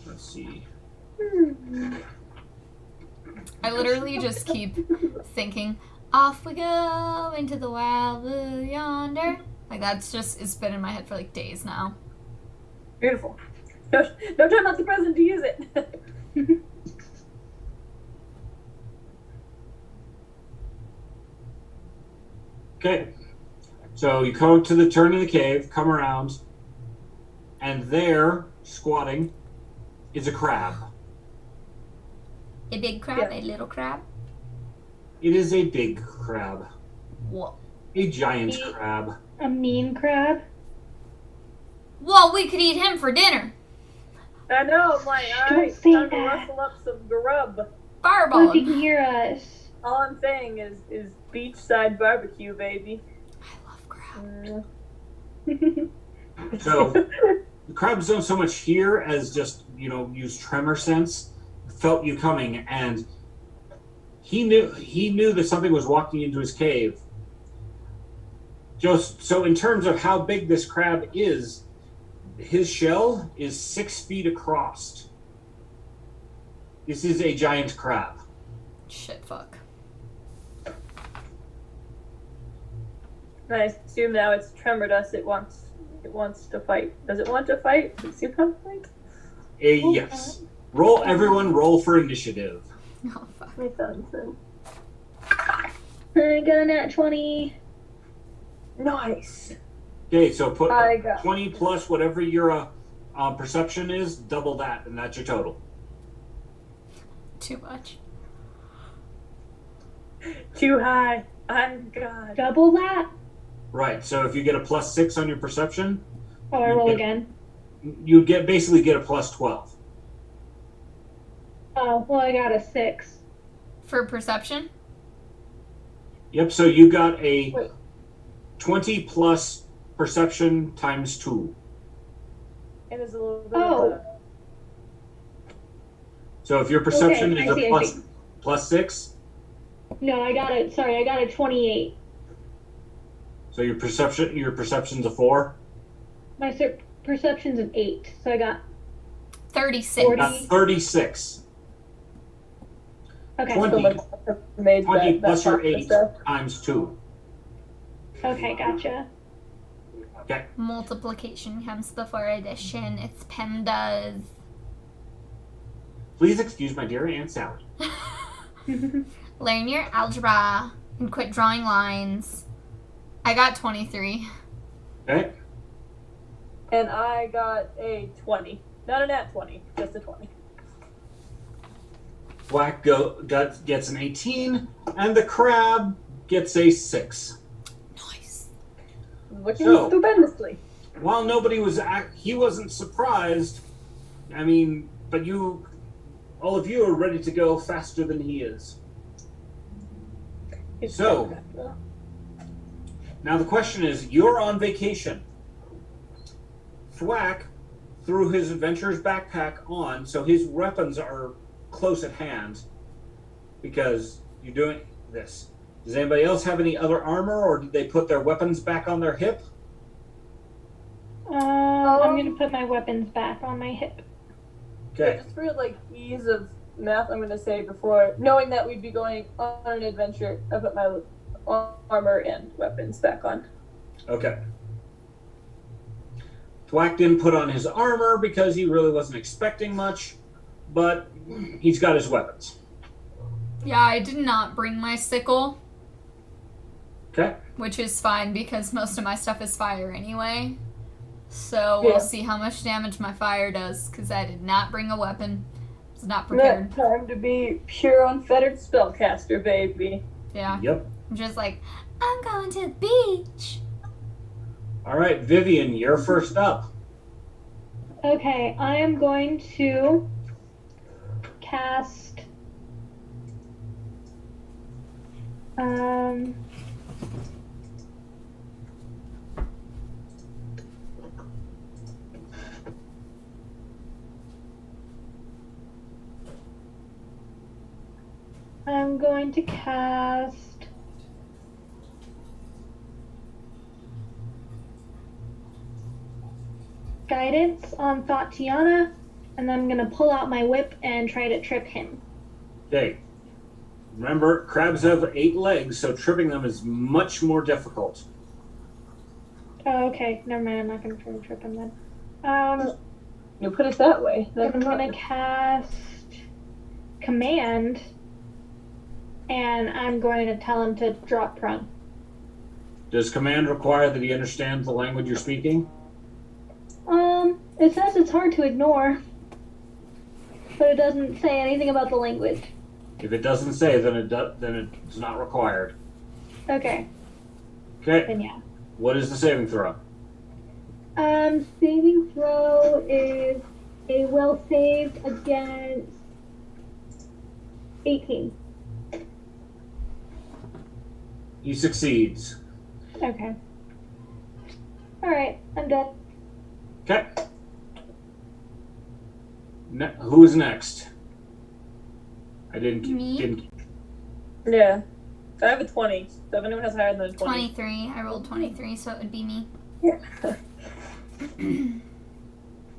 Let's see. I literally just keep thinking, off we go into the wild blue yonder. Like, it's been in my head for like days now. Beautiful. No time like the present to use it. Okay. So you come to the turn of the cave, come around, and there, squatting, is a crab. A big crab, a little crab. It is a big crab. Whoa. A giant crab. A mean crab. Well, we could eat him for dinner. I know, I'm like, Don't alright, say time to that. rustle up some grub. What Fireball if he him. can hear us? All I'm saying is beachside barbecue, baby. I love crab. So the crabs don't so much hear as just, use tremor sense. Felt you coming, and he knew that something was walking into his cave. Just so in terms of how big this crab is, his shell is 6 feet across. This is a giant crab. Shit, fuck. I assume now it's tremored us. It wants to fight. Does it want to fight? Does it seem to fight? Yes. Everyone roll for initiative. Oh, fuck. My son's I got a nat 20. nice. Okay, so put I got 20 plus whatever your perception is, double that, and that's your total. Too much. Too high. I'm God. Double that? Right, so if you get a plus 6 on your perception, Oh, I roll again. you basically get a plus 12. Oh, well, I got a 6. For perception? Yep, so you got a Wait. 20 plus perception times 2. And there's a little bit Oh. of So if your perception Okay, is I a see, I plus, see. plus 6, No, I got a 28. so your perception's a 4. My perception's an 8, so I got 36. 40. 36. Okay. 20. made 20 that plus your pasta 8 stuff. times 2. Okay, gotcha. Okay. Multiplication comes before addition. It's PEMDAS. Please excuse my dear Aunt Sally. Learn your algebra and quit drawing lines. I got 23. Okay. And I got a 20. Not a nat 20, just a 20. Black gets an 18, and the crab gets a 6. Nice. Working So- stupendously. While nobody was, he wasn't surprised. I mean, but all of you are ready to go faster than he is. So- Now the question is, you're on vacation. Thwack threw his adventurer's backpack on, so his weapons are close at hand because you're doing this. Does anybody else have any other armor, or did they put their weapons back on their hip? I'm gonna put my weapons back on my hip. Okay. Just for like ease of math, I'm gonna say before knowing that we'd be going on an adventure, I put my armor and weapons back on. Okay. Thwack didn't put on his armor because he really wasn't expecting much, but he's got his weapons. Yeah, I did not bring my sickle, Okay. which is fine because most of my stuff is fire anyway. So Yeah. we'll see how much damage my fire does, because I did not bring a weapon. I was not prepared. Time to be pure unfettered spellcaster, baby. Yeah. Yep. I'm just like, I'm going to the beach. All right, Vivian, you're first up. Okay, I am going to cast guidance on Thotiana, and I'm gonna pull out my whip and try to trip him. Okay. Remember, crabs have 8 legs, so tripping them is much more difficult. Oh, okay, never mind. I'm not gonna try to trip him then. You put it that way. I'm gonna cast command, and I'm going to tell him to drop prone. Does command require that he understands the language you're speaking? It says it's hard to ignore, but it doesn't say anything about the language. If it doesn't say, then it's not required. Okay, Okay. then yeah. What is the saving throw? Saving throw is a will save against 18. He succeeds. Okay. Alright, I'm done. Okay. Who's next? I didn't. Me? Yeah. I have a 20. So if anyone has higher than a 20. 23. I rolled 23, so it would be me. Yeah.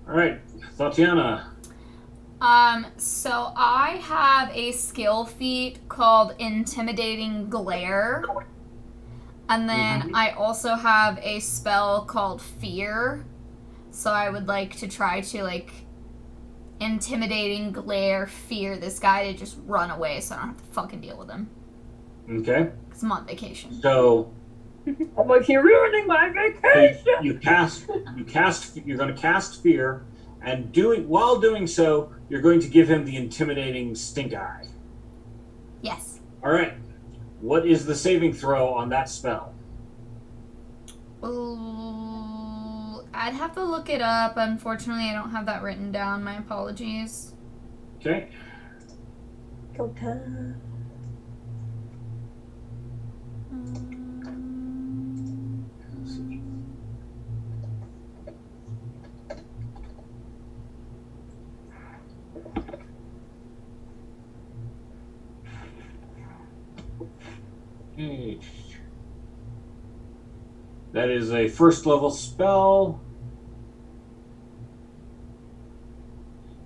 All right, Tatiana. So I have a skill feat called Intimidating Glare. And then I also have a spell called Fear. So I would like to try to, like, Intimidating Glare, fear this guy to just run away so I don't have to fucking deal with him. Okay. Because I'm on vacation. So I'm like, you're ruining my vacation! you're going to cast fear, and while doing so, you're going to give him the intimidating stink eye. Yes. All right. What is the saving throw on that spell? Ooh, I'd have to look it up. Unfortunately, I don't have that written down. My apologies. Okay. Go time. Let's see. That is a first level spell.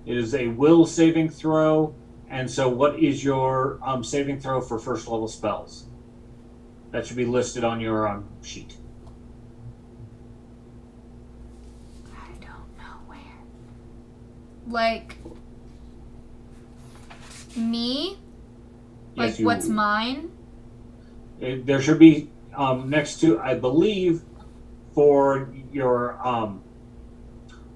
It is a will saving throw. And so what is your saving throw for first level spells? That should be listed on your sheet. I don't know where. Like, me? Like, Yes, what's mine? There should be next to, I believe, for your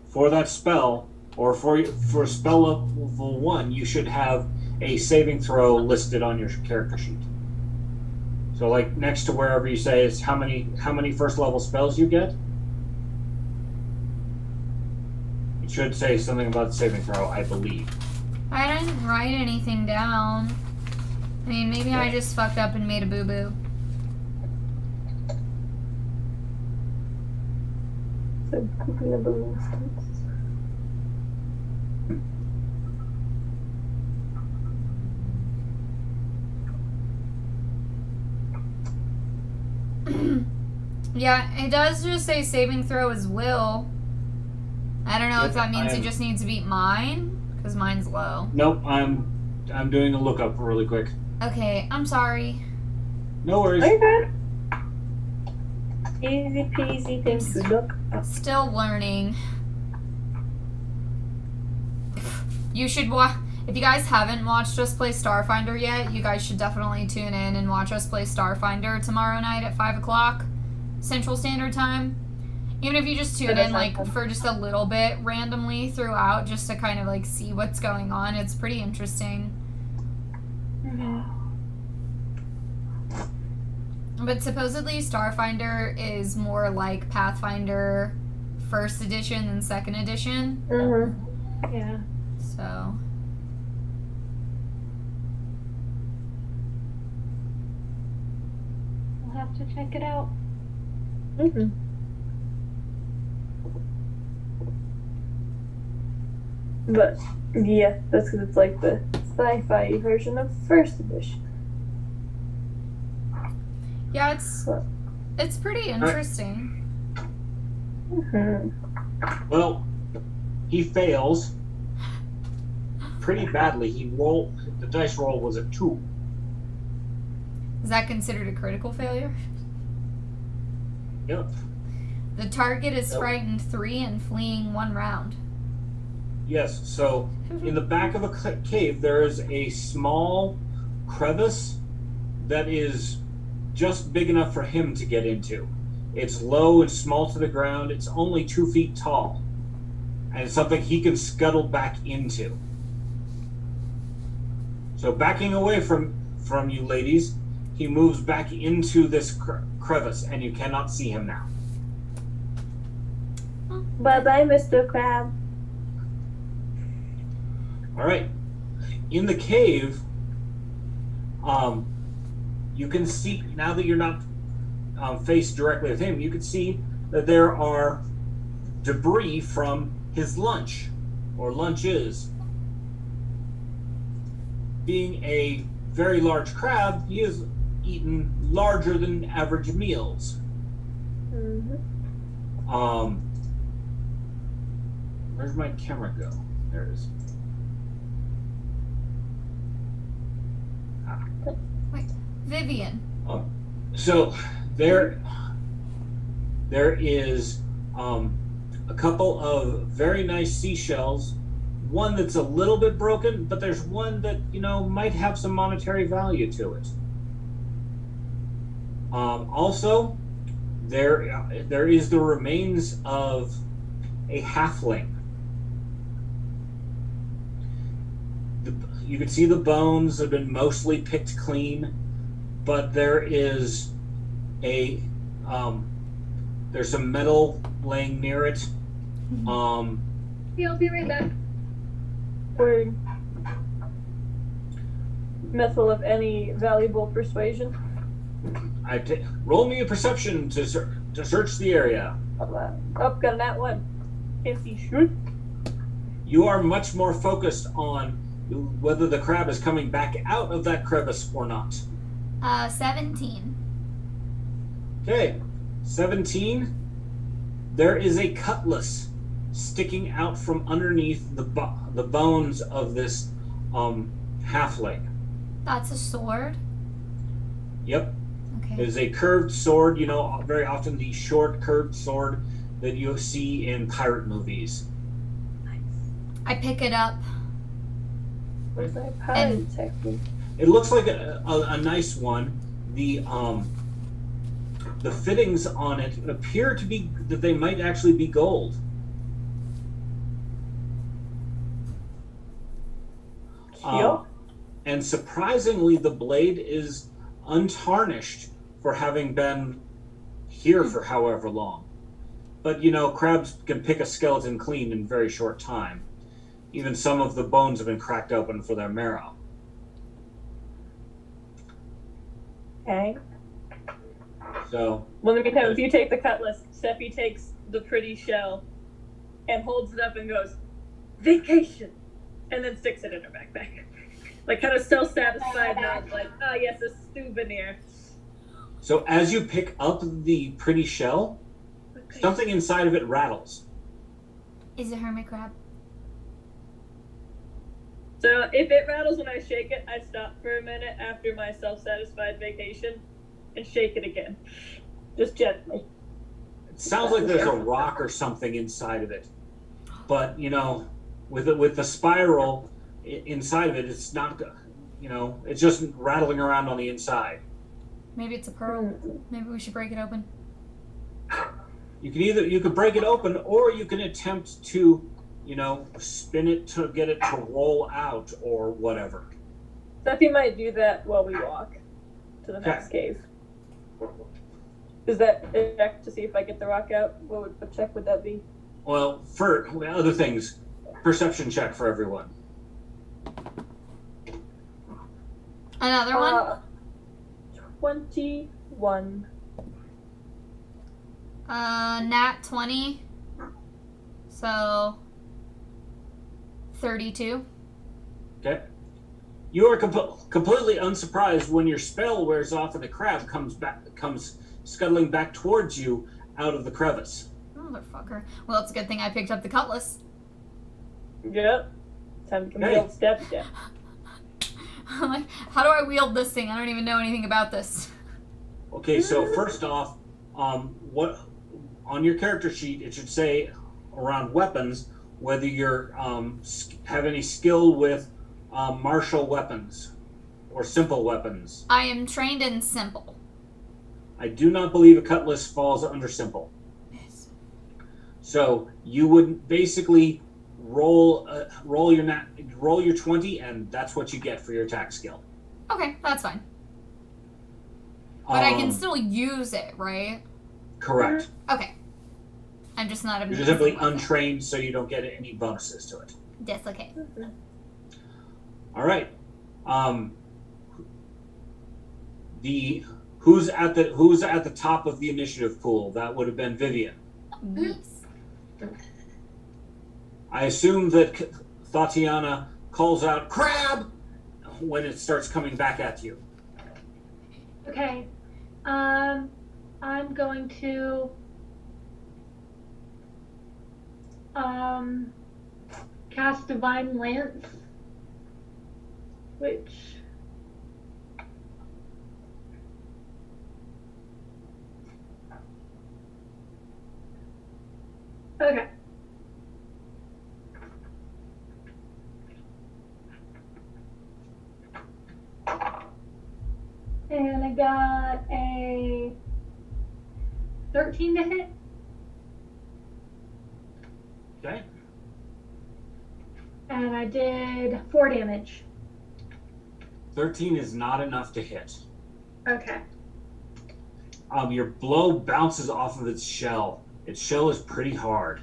for that spell, or for spell level 1, you should have a saving throw listed on your character sheet. So, like, next to wherever you say is how many first level spells you get, it should say something about the saving throw, I believe. I didn't write anything down. I mean, maybe I just fucked up and made a boo-boo. So, cooking the balloons. Yeah, it does just say saving throw is will. I don't know if that means he just needs to beat mine, Because mine's low. Nope, I'm doing a lookup really quick. Okay, I'm sorry. No worries. Are you good? Easy peasy things to look up. Still learning. You should watch. If you guys haven't watched us play Starfinder yet, you guys should definitely tune in and watch us play Starfinder tomorrow night at 5 o'clock Central Standard Time. Even if you just tune in like for just a little bit randomly throughout, just to kind of like see what's going on. It's pretty interesting. But supposedly Starfinder is more like Pathfinder first edition than second edition. Yeah. So We'll have to check it out. But yeah, that's because it's like the sci-fi version of first edition. yeah, it's pretty interesting. Well, he fails pretty badly. The dice roll was a 2. Is that considered a critical failure? Yep. The target is Nope. frightened 3 and fleeing 1 round. Yes, so in the back of a cave, there is a small crevice that is just big enough for him to get into. It's low and small to the ground. It's only 2 feet tall. And it's something he can scuttle back into. So backing away from you ladies, he moves back into this crevice, and you cannot see him now. Bye-bye, Mr. Crab. All right. In the cave, you can see, now that you're not faced directly with him, you can see that there are debris from his lunch, or lunches. Being a very large crab, he has eaten larger than average meals. Where's my camera go? There it is. Vivian. So there is a couple of very nice seashells. One that's a little bit broken, but there's one that, might have some monetary value to it. Also, there is the remains of a halfling. You can see the bones have been mostly picked clean, but there is there's some metal laying near it. Yeah, I'll be right back. Or metal of any valuable persuasion. Roll me a perception to search the area. Got that one. Can't see shit. You are much more focused on whether the crab is coming back out of that crevice or not. 17. Okay, 17. There is a cutlass sticking out from underneath the bones of this halfling. That's a sword? Yep. Okay. It is a curved sword, very often the short curved sword that you see in pirate movies. I pick it up. Where's that pirate technique? It looks like a nice one. The fittings on it appear to be that they might actually be gold. And surprisingly, the blade is untarnished for having been here for however long. But, crabs can pick a skeleton clean in a very short time. Even some of the bones have been cracked open for their marrow. Okay. So... Well, in the meantime, if you take the cutlass, Steffi takes the pretty shell and holds it up and goes, "Vacation!" and then sticks it in her backpack. Like, kind of still satisfied, not like, yes, a souvenir. So as you pick up the pretty shell, something inside of it rattles. Is it hermit crab? So if it rattles when I shake it, I stop for a minute after my self-satisfied vacation and shake it again. Just gently. It sounds like there's a rock or something inside of it. But, with the spiral inside of it, it's not, it's just rattling around on the inside. Maybe it's a pearl. Maybe we should break it open. You could break it open, or you can attempt to, spin it to get it to roll out or whatever. Steffi might do that while we walk to the next cave. Is that a check to see if I get the rock out? What check would that be? Well, for other things, perception check for everyone. Another one? 21. Nat 20. So 32. Okay. You are completely unsurprised when your spell wears off and the crab comes scuttling back towards you out of the crevice. Motherfucker. Well, it's a good thing I picked up the cutlass. Yep. Time to wield step. I'm like, how do I wield this thing? I don't even know anything about this. Okay, so first off, what on your character sheet it should say around weapons whether you're have any skill with martial weapons or simple weapons. I am trained in simple. I do not believe a cutlass falls under simple. Yes. So you would basically roll your 20, and that's what you get for your attack skill. Okay, that's fine. But I can still use it, right? Correct. Okay. I'm just not You're simply untrained, so you don't get any bonuses to it. That's okay. All right. Who's at the top of the initiative pool? That would have been Vivian. Yes. I assume that Tatiana calls out "crab" when it starts coming back at you. Okay. I'm going to cast Divine Lance, which okay. And I got a 13 to hit. Okay. And I did 4 damage. 13 is not enough to hit. Okay. Your blow bounces off of its shell. Its shell is pretty hard.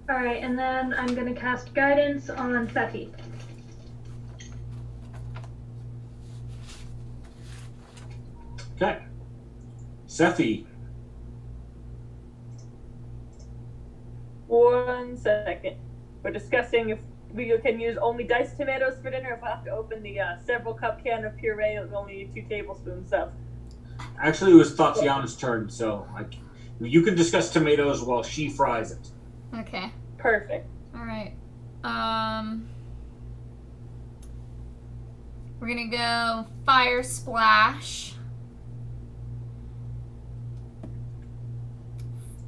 Alright, and then I'm going to cast Guidance on Seti. Okay. Sephi. 1 second. We're discussing if we can use only diced tomatoes for dinner, if I have to open the several cup can of puree with only 2 tablespoons of. Actually, it was Tatiana's turn, so you can discuss tomatoes while she fries it. Okay. Perfect. All right. We're gonna go Fire Splash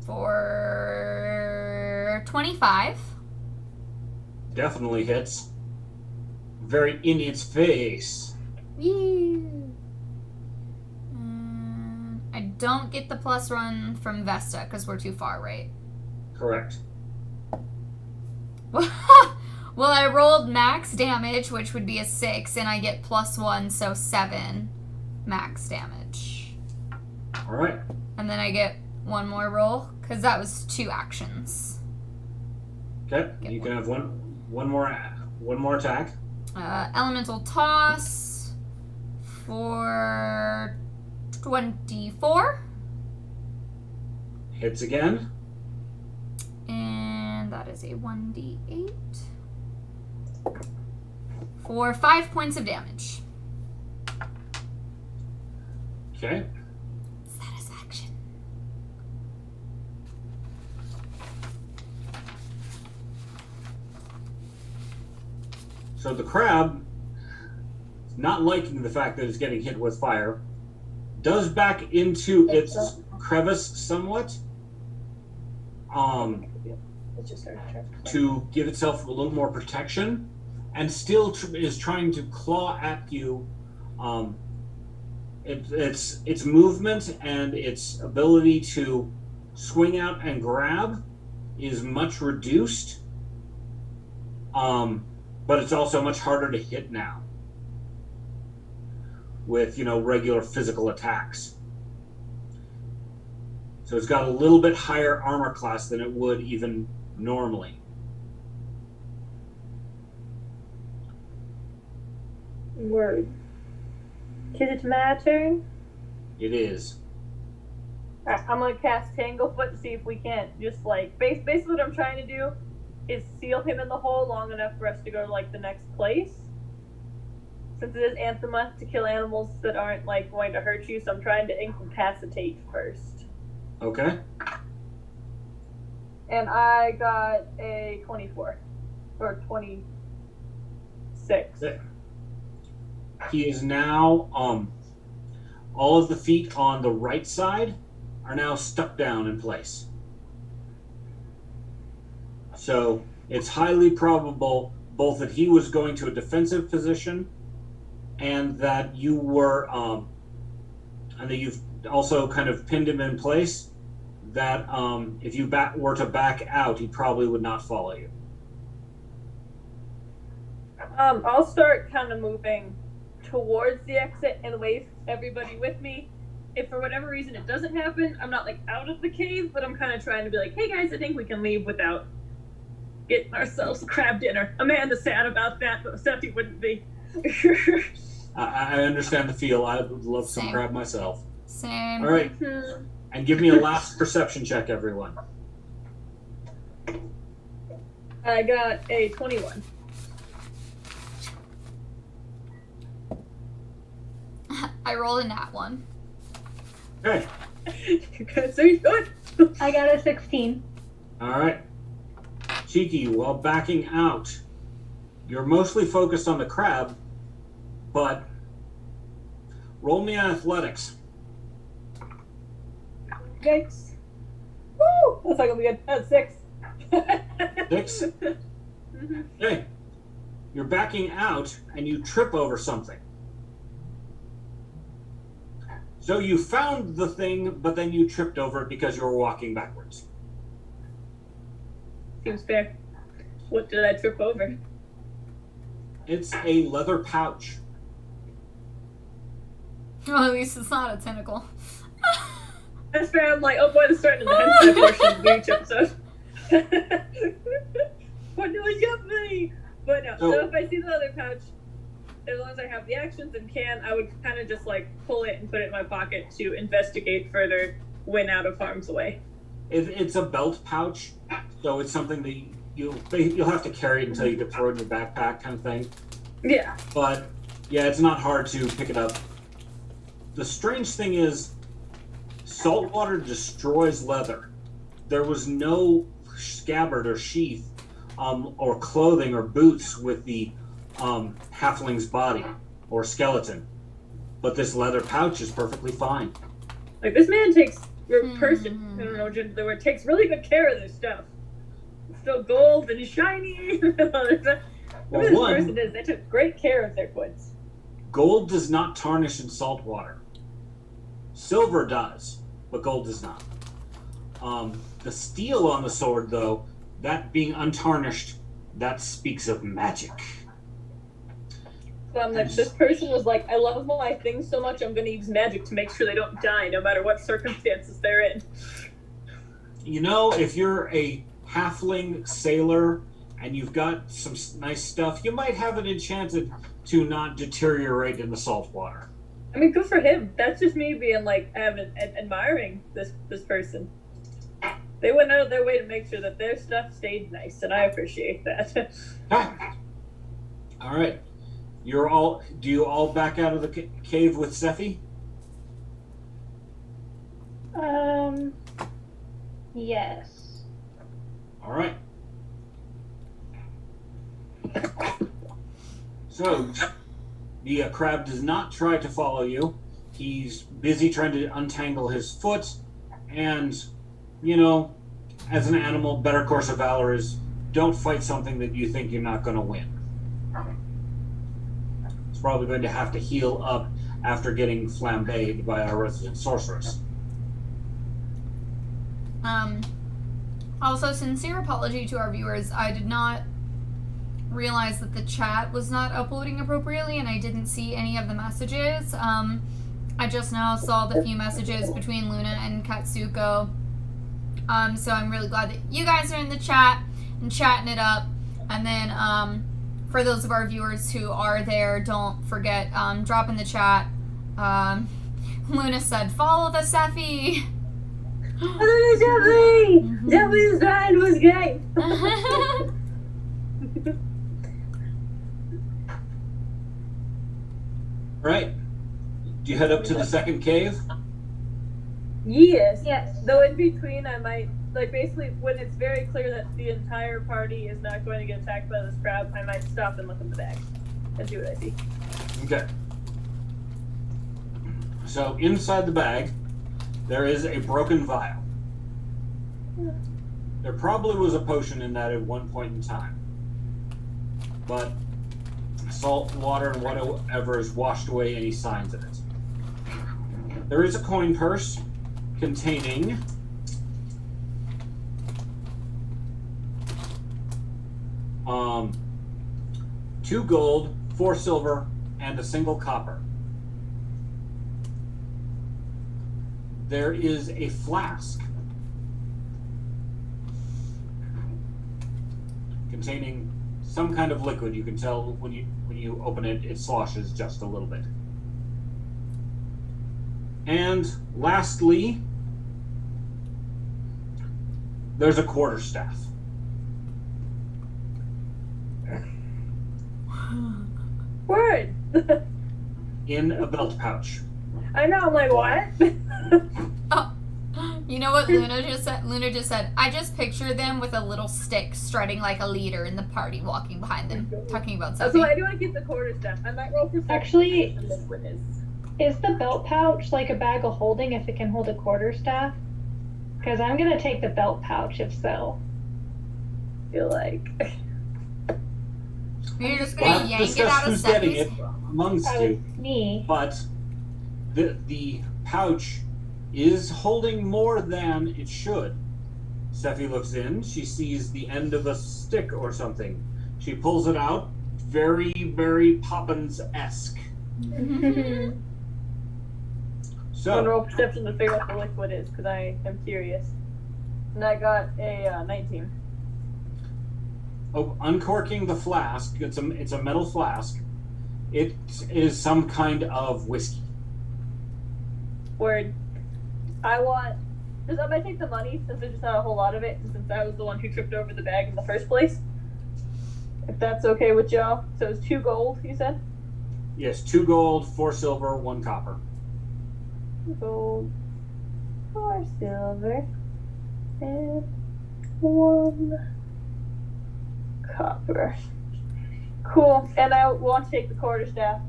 for 25. Definitely hits. Very in its face. Woo. I don't get the +1 from Vesta because we're too far, right? Correct. Well, I rolled max damage, which would be a 6, and I get +1, so 7 max damage. All right. And then I get one more roll, because that was 2 actions. Okay. You can have one more attack. Elemental Toss for 24. Hits again. And that is a 1d8 for 5 points of damage. Okay. Satisfaction. So the crab, not liking the fact that it's getting hit with fire, does back into its crevice somewhat. Let's just start trying. To give itself a little more protection, and still is trying to claw at you. Its movement and its ability to swing out and grab is much reduced, but it's also much harder to hit now with regular physical attacks. So it's got a little bit higher armor class than it would even normally. Word. Is it my turn? It is. Alright, I'm gonna cast Tanglefoot to see if we can't just like basically what I'm trying to do is seal him in the hole long enough for us to go to like the next place. Since it is anthema to kill animals that aren't like going to hurt you, so I'm trying to incapacitate first. Okay. And I got a 24 or 26. He is now all of the feet on the right side are now stuck down in place. So it's highly probable both that he was going to a defensive position and that you were and that you've also kind of pinned him in place, that if you were to back out, he probably would not follow you. I'll start kind of moving towards the exit and wave everybody with me. If for whatever reason it doesn't happen, I'm not like out of the cave, but I'm kind of trying to be like, hey guys, I think we can leave without getting ourselves crab dinner. Amanda's sad about that, but Steffi wouldn't be. I understand the feel. I would love some Same. crab myself. Same. All right. And give me a last perception check, everyone. I got a 21. I rolled a nat one. Okay. So you're good. I got a 16. All right. Cheeky, while backing out, you're mostly focused on the crab, but roll me on athletics. Yikes. Woo! That's not gonna be good. That's 6. 6? Okay. You're backing out and you trip over something. So you found the thing, but then you tripped over it because you were walking backwards. Seems fair. What did I trip over? It's a leather pouch. Well, at least it's not a tentacle. That's fair. I'm like, oh boy, this is starting to the hentai portion of each episode. What do I get me? But no, so if I see the other pouch, as long as I have the actions and can, I would kind of just like pull it and put it in my pocket to investigate further when out of harm's way. It's a belt pouch, so it's something that you'll have to carry it until you can throw it in your backpack kind of thing. Yeah. But yeah, it's not hard to pick it up. The strange thing is, salt water destroys leather. There was no scabbard or sheath or clothing or boots with the halfling's body or skeleton, but this leather pouch is perfectly fine. Like this man takes, or person, I don't know the word, takes really good care of this stuff. It's still gold and shiny. Whoever this person is, they took great care of their goods. Gold does not tarnish in salt water. Silver does, but gold does not. The steel on the sword, though, that being untarnished, that speaks of magic. So I'm like, this person was like, I love my things so much, I'm going to use magic to make sure they don't die, no matter what circumstances they're in. You know, if you're a halfling sailor and you've got some nice stuff, you might have it enchanted to not deteriorate in the salt water. I mean, good for him. That's just me being like, admiring this person. They went out of their way to make sure that their stuff stayed nice, and I appreciate that. All right. Do you all back out of the cave with Sephi? Yes. All right. So, the crab does not try to follow you. He's busy trying to untangle his foot, and, you know, as an animal, better course of valor is don't fight something that you think you're not going to win. It's probably going to have to heal up after getting flambéed by our resident sorceress. Also, sincere apology to our viewers. I did not realize that the chat was not uploading appropriately, and I didn't see any of the messages. I just now saw the few messages between Luna and Katsuko. So I'm really glad that you guys are in the chat and chatting it up. And then, for those of our viewers who are there, don't forget, drop in the chat. Luna said, follow the Sephi! Jeffy's ride was great. Right. Do you head up to the second cave? Yes. Yes. Though in between, I might basically when it's very clear that the entire party is not going to get attacked by this crab, I might stop and look in the bag and see what I see. Okay. So inside the bag, there is a broken vial. There probably was a potion in that at one point in time. But salt, water, and whatever has washed away any signs of it. There is a coin purse containing $2 gold, 4 silver, and a single copper. There is a flask containing some kind of liquid. You can tell when you open it, it sloshes just a little bit. And lastly, there's a quarterstaff. Word. In a belt pouch. I know. I'm like, what? Oh, you know what Luna just said? Luna just said, I just picture them with a little stick strutting like a leader in the party, walking behind them, talking about That's something. why I do want to keep the quarterstaff. I might roll for Actually, witness. is the belt pouch like a bag of holding if it can hold a quarterstaff? Because I'm gonna take the belt pouch if so. Feel like. You're just We'll gonna have to yank it discuss out of who's getting it Sephi's. amongst Oh, you. it's me. But the pouch is holding more than it should. Sephi looks in. She sees the end of a stick or something. She pulls it out. Very, very Poppins-esque. I'm gonna So, roll perception to figure out what the liquid is because I am curious. And I got a 19. uncorking the flask, it's a metal flask. It is some kind of whiskey. Word. I might take the money since there's just not a whole lot of it, and since I was the one who tripped over the bag in the first place. If that's okay with y'all. So it's 2 gold, you said? Yes, 2 gold, 4 silver, 1 copper. 2 gold, 4 silver, and 1 copper. Cool. And I want to take the quarterstaff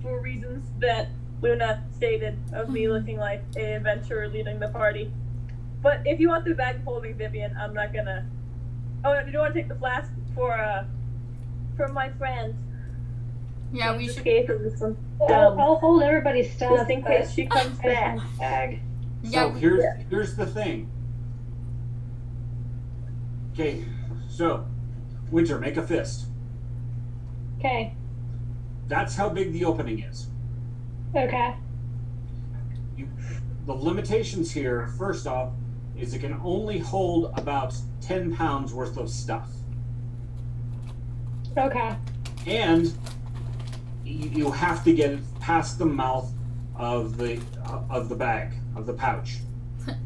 for reasons that Luna stated of me looking like a adventurer leading the party. But if you want the bag holding Vivian, I'm not gonna. Oh, you don't want to take the flask for my friend. Yeah, we She's should. escaped from this one. I'll hold everybody's stuff. Just in case she comes back. Bag. Yeah, So here's the thing. Okay, so Winter, make a fist. Okay. That's how big the opening is. Okay. The limitations here, first off, is it can only hold about 10 pounds worth of stuff. Okay. And you have to get it past the mouth of the bag, of the pouch.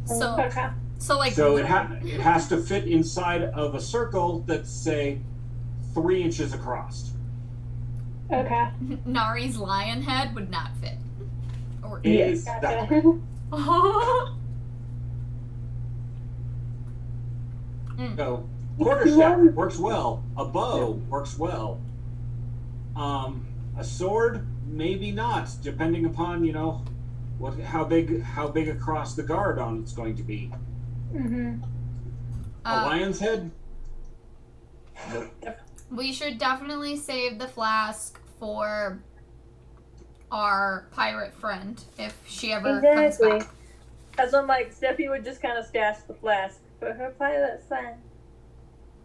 so Okay. like So it has to fit inside of a circle that's, say, 3 inches across. Okay. Nari's lion head would not fit. Or Is Gotcha. that so? Quarterstaff works well. A bow works well. A sword, maybe not, depending upon how big across the guard on it's going to be. Mm-hmm. A lion's head. Nope. We should definitely save the flask for our pirate friend if she ever comes back. As I'm like, Steffi would just kind of stash the flask for her pirate friend.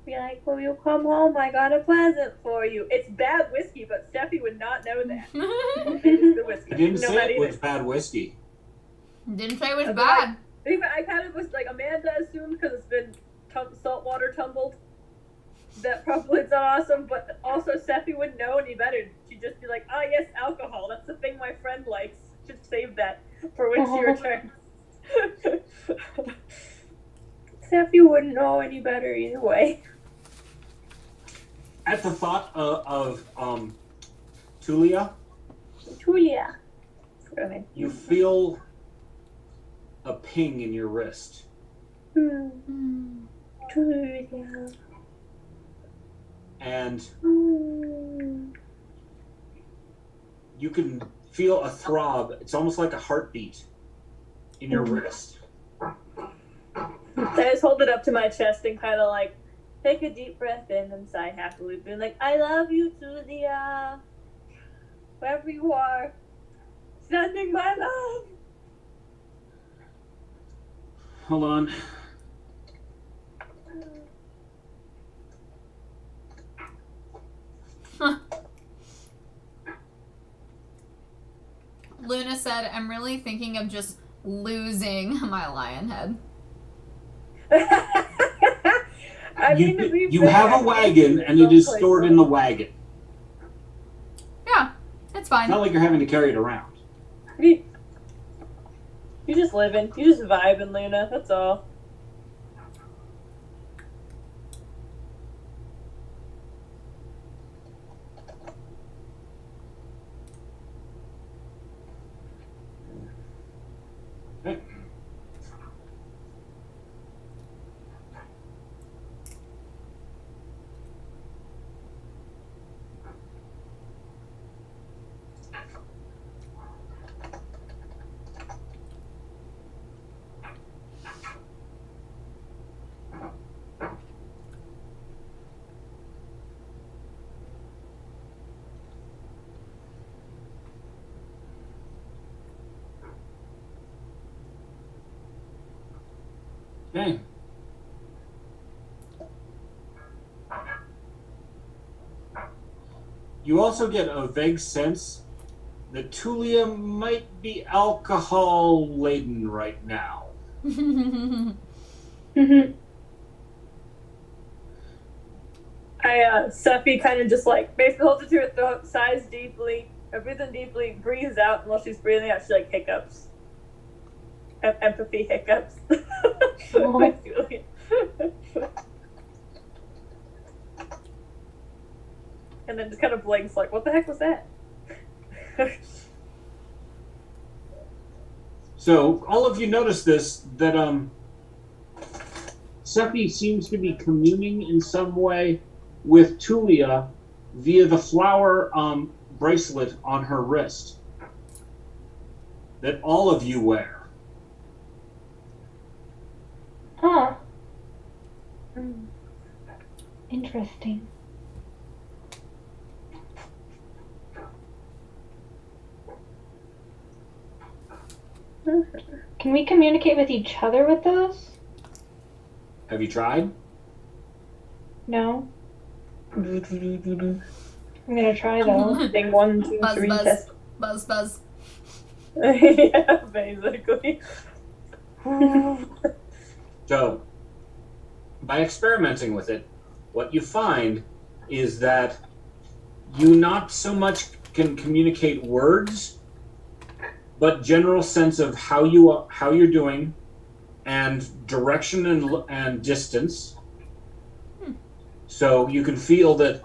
Be like, will you come home? I got a present for you. It's bad whiskey, but Steffi would not know that. It's the whiskey. I didn't say it was bad whiskey. Didn't say it was bad. I kind of was like, Amanda assumed because it's been saltwater tumbled. That probably is awesome, but also Steffi wouldn't know any better. She'd just be like, oh yes, alcohol. That's the thing my friend likes. Should save that for when she returns. Steffi wouldn't know any better either way. At the thought of Tulia, you feel a ping in your wrist. Tulia. And you can feel a throb. It's almost like a heartbeat in your wrist. I just hold it up to my chest and kind of like take a deep breath in and sigh happily, being like, I love you, Tulia. Wherever you are, sending my love. Hold on. Luna said, I'm really thinking of just losing my lion head. You have a wagon, and it is stored in the wagon. Yeah, it's fine. It's not like you're having to carry it around. You just living. You just vibing, Luna. That's all. Okay. Okay. You also get a vague sense that Tulia might be alcohol laden right now. Steffi kind of just like basically holds it to her throat, sighs deeply, breathing deeply, breathes out, and while she's breathing out, she like hiccups. Empathy hiccups. And then just kind of blinks like, what the heck was that? So all of you notice this, that Seppi seems to be communing in some way with Tulia via the flower bracelet on her wrist that all of you wear. Huh. Interesting. Can we communicate with each other with those? Have you tried? No. I'm gonna try though. Thing 1, 2, Buzz, 3, buzz. test. Buzz, buzz. Yeah, basically. So, by experimenting with it, what you find is that you not so much can communicate words, but general sense of how you're doing, and direction and distance. So you can feel that.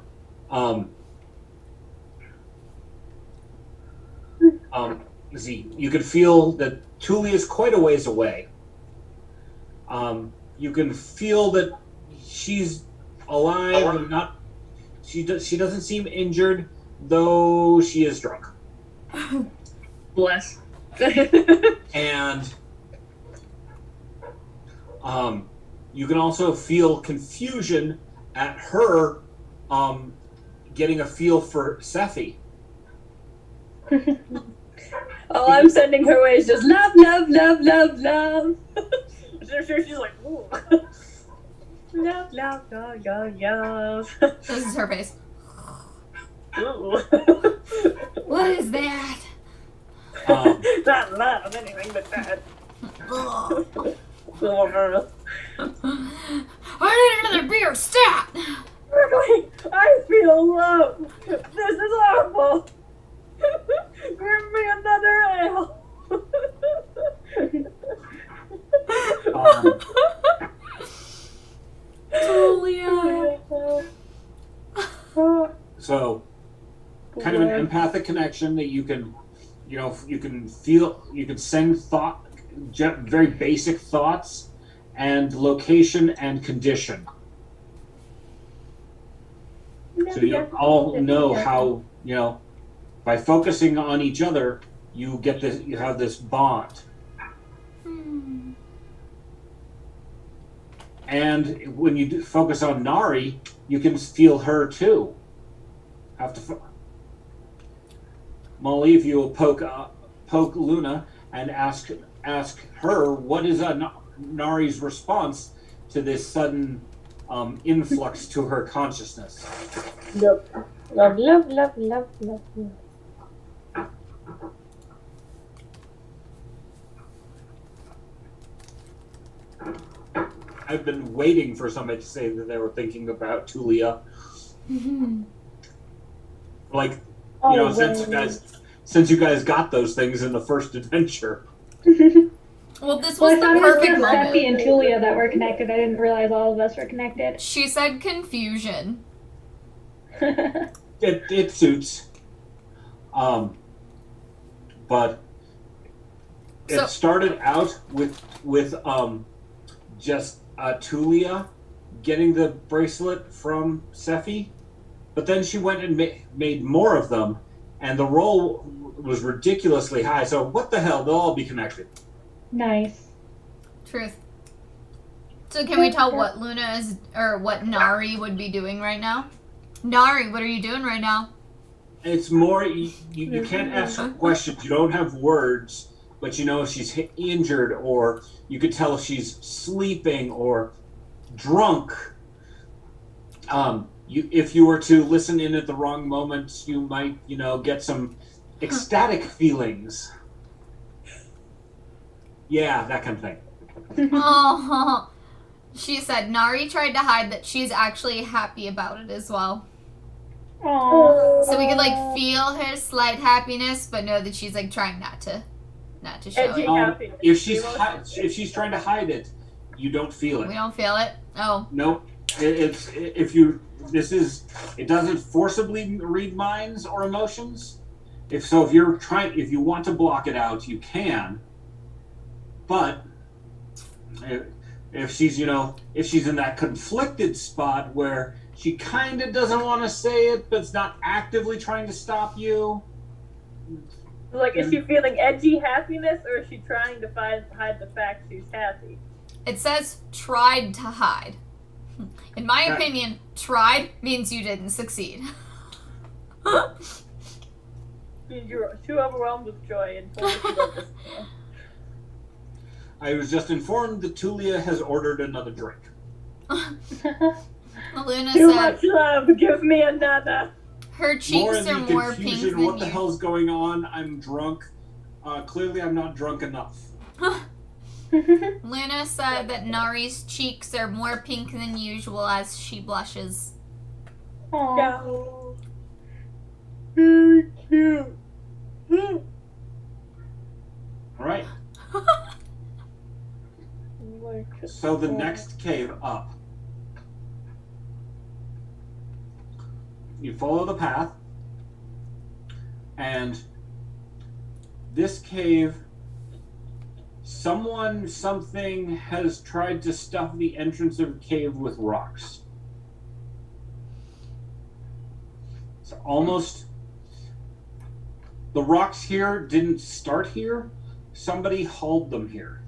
You can feel that Tuli is quite a ways away. You can feel that she's alive and not. She doesn't seem injured. though she is drunk. Bless. And you can also feel confusion at her getting a feel for Sephi. All I'm sending her way is just love, love, love, love, love. I'm sure she's like, ooh. Love, love, love, love, love. This is her face. Ooh. What is that? Not love, anything but that. Ugh. Oh, I need another beer, stat! Berkeley, I feel love. This is awful. Give me another ale. Julia. So, kind of an empathic connection that you can, you can feel, you can send thought, very basic thoughts, and location and condition. So you all know how, by focusing on each other, you get this, you have this bond. And when you focus on Nari, you can feel her too. Molly, if you will poke Luna and ask her what is Nari's response to this sudden influx to her consciousness. Love, love, love, love, love, love, love. I've been waiting for somebody to say that they were thinking about Tulia. Like, since you guys got those things in the first adventure. Well, this was the I thought perfect it was just Sephi moment. and Tulia that were connected. I didn't realize all of us were connected. She said confusion. It suits. But it started out with just Tulia getting the bracelet from Sephi, but then she went and made more of them, and the roll was ridiculously high. So what the hell? They'll all be connected. Nice. Truth. So can we tell what Luna is, or what Nari would be doing right now? Nari, what are you doing right now? It's more, you can't ask her questions. You don't have words, but you know if she's injured, or you could tell if she's sleeping or drunk. If you were to listen in at the wrong moment, you might, get some ecstatic feelings. Yeah, that kind of thing. Oh, she said Nari tried to hide that she's actually happy about it as well. Aww. So we could feel her slight happiness, but know that she's trying not to show Edgy it. happiness. If she's trying to hide it, you don't feel it. We don't feel it. Oh. Nope. It doesn't forcibly read minds or emotions. If you want to block it out, you can. But if she's in that conflicted spot where she kind of doesn't want to say it, but it's not actively trying to stop you. Is she feeling edgy happiness, or is she trying to hide the fact she's happy? It says tried to hide. In my opinion, tried means you didn't succeed. You're too overwhelmed with joy and told us about this. I was just informed that Tulia has ordered another drink. Luna Too said much love, give me another. her cheeks are more pink than What the you. hell's going on? I'm drunk. Clearly I'm not drunk enough. Luna said that Nari's cheeks are more pink than usual as she blushes. Aww. No. Very cute. Alright. So the next cave up. You follow the path, and this cave, something has tried to stuff the entrance of the cave with rocks. It's almost The rocks here didn't start here. Somebody hauled them here.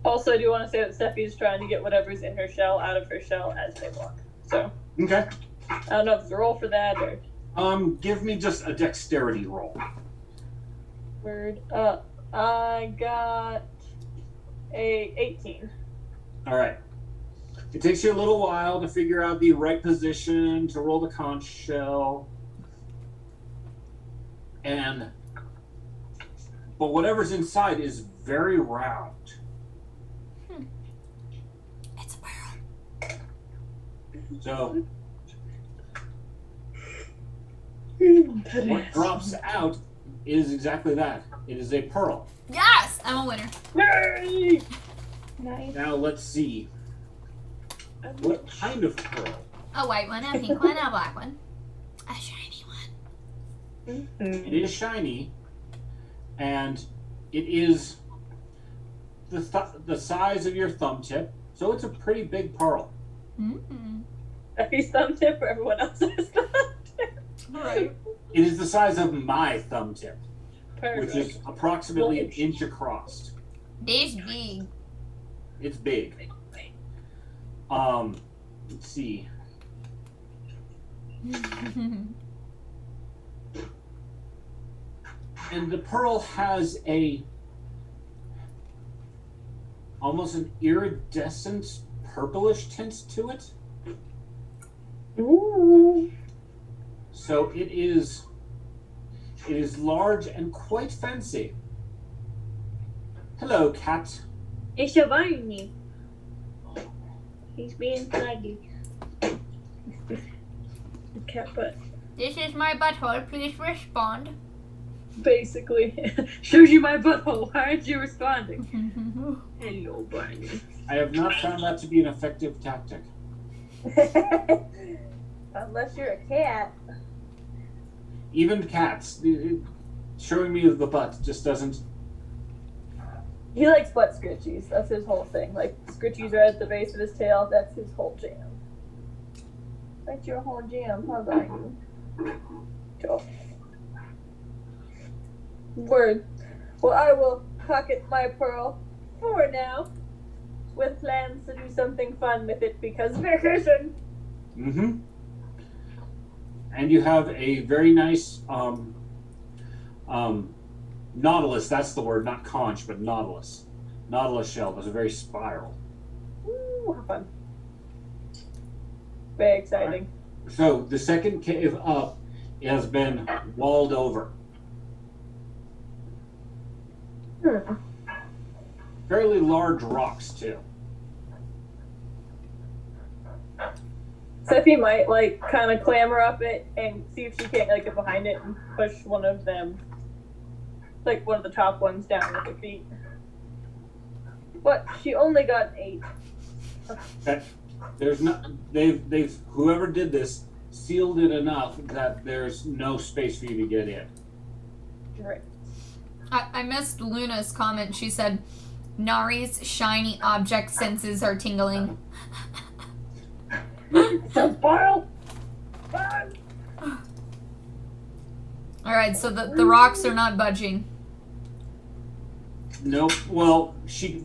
Also, I do want to say that Steffi's trying to get whatever's in her shell out of her shell as they walk. So, Okay. I don't know if there's a roll for that or... Give me just a dexterity roll. Word. I got a 18. All right. It takes you a little while to figure out the right position to roll the conch shell. But whatever's inside is very round. It's a pearl. So what drops out is exactly that. It is a pearl. Yes! I'm a winner. Yay! Nice. Now let's see. What kind of pearl? A white one, a pink one, a black one. A shiny one. It is shiny, and it is the size of your thumb tip, so it's a pretty big pearl. Mm-hmm. Steffi's thumb tip or everyone else's thumb tip? Right. It is the size of my thumb tip, Perfect. which is approximately an inch across. This big. It's big. Let's see. And the pearl has almost an iridescent purplish tint to it. Ooh. So it is large and quite fancy. Hello, cat. It's Giovanni. He's being flaggy. Cat butt. This is my butthole. Please respond. Basically. Shows you my butthole. Why aren't you responding? Hello, Barney. I have not found that to be an effective tactic. Unless you're a cat. Even cats, showing me the butt just doesn't. He likes butt scritchies. That's his whole thing. Like, scritchies are at the base of his tail. That's his whole jam. That's your whole jam, huh, Barney? Go. Word. Well, I will pocket my pearl for now, with plans to do something fun with it because vacation. Mm-hmm. And you have a very nice nautilus. That's the word, not conch, but nautilus. Nautilus shell. That's a very spiral. Ooh, how fun. Very exciting. So the second cave up has been walled over. Fairly large rocks too. Steffi might, like, kind of clamber up it and see if she can't, like, get behind it and push one of them, like, one of the top ones down with her feet. But she only got 8. Okay. There's not. They've whoever did this sealed it enough that there's no space for you to get in. Right. I missed Luna's comment. She said, Nari's shiny object senses are tingling. So spoiled. Fun. Alright, so the rocks are not budging. Nope. Well, she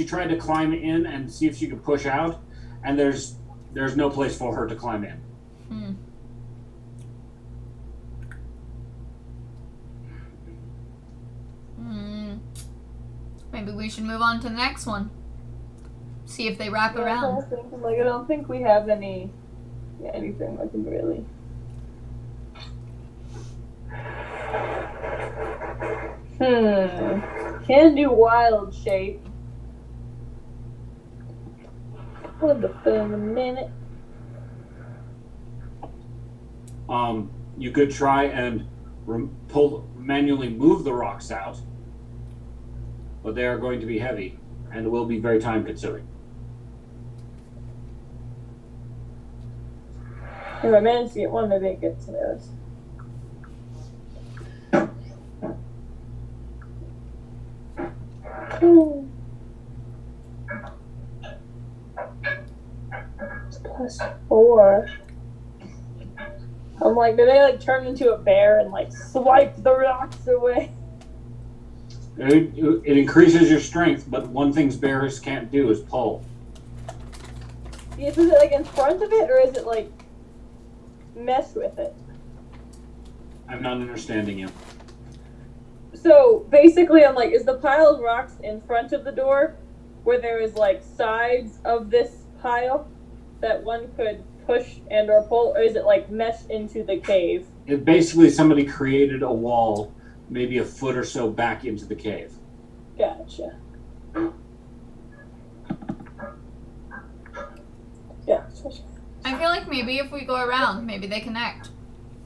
tried to climb in and see if she could push out, and there's no place for her to climb in. Maybe we should move on to the next one. See if they wrap Yeah, around. I don't think we have anything like really. Can do wild shape. Hold the phone a minute. You could try and manually move the rocks out, but they are going to be heavy and will be very time consuming. If I manage to get one, maybe I get some of those. It's +4. I'm like, do they like turn into a bear and like swipe the rocks away? It increases your strength, but one thing bears can't do is pull. Is it like in front of it, or is it like mess with it? I'm not understanding you. So basically, I'm like, is the pile of rocks in front of the door, where there is like sides of this pile that one could push and or pull, or is it like meshed into the cave? It basically somebody created a wall, maybe a foot or so back into the cave. Gotcha. Yeah. I feel like maybe if we go around, maybe they connect.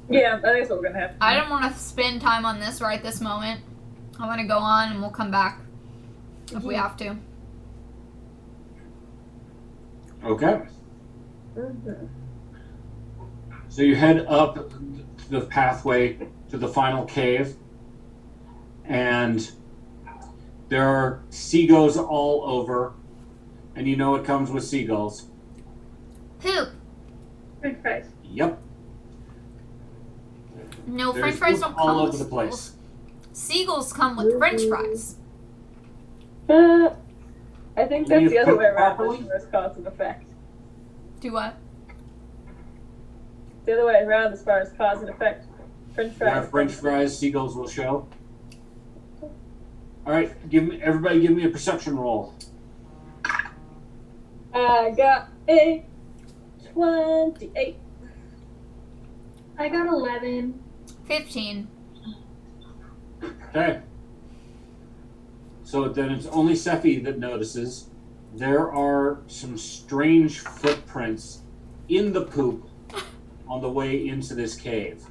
Yeah, I think that's what we're gonna have to do. I don't want to spend time on this right this moment. I want to go on and we'll come back if we have to. Okay. Mm-hmm. So you head up the pathway to the final cave, and there are seagulls all over, and you know what comes with seagulls. Poop. French fries. Yep. No, There's French fries poop don't all come over with the place. Seagulls come with French fries. I think When that's you the other cook way around properly? as far as cause and effect. Do what? The other way around as far as cause and effect. French You fries. have French fries, seagulls will show. All right, everybody give me a perception roll. I got a 28. I got 11. 15. Okay. So then it's only Sephi that notices there are some strange footprints in the poop on the way into this cave.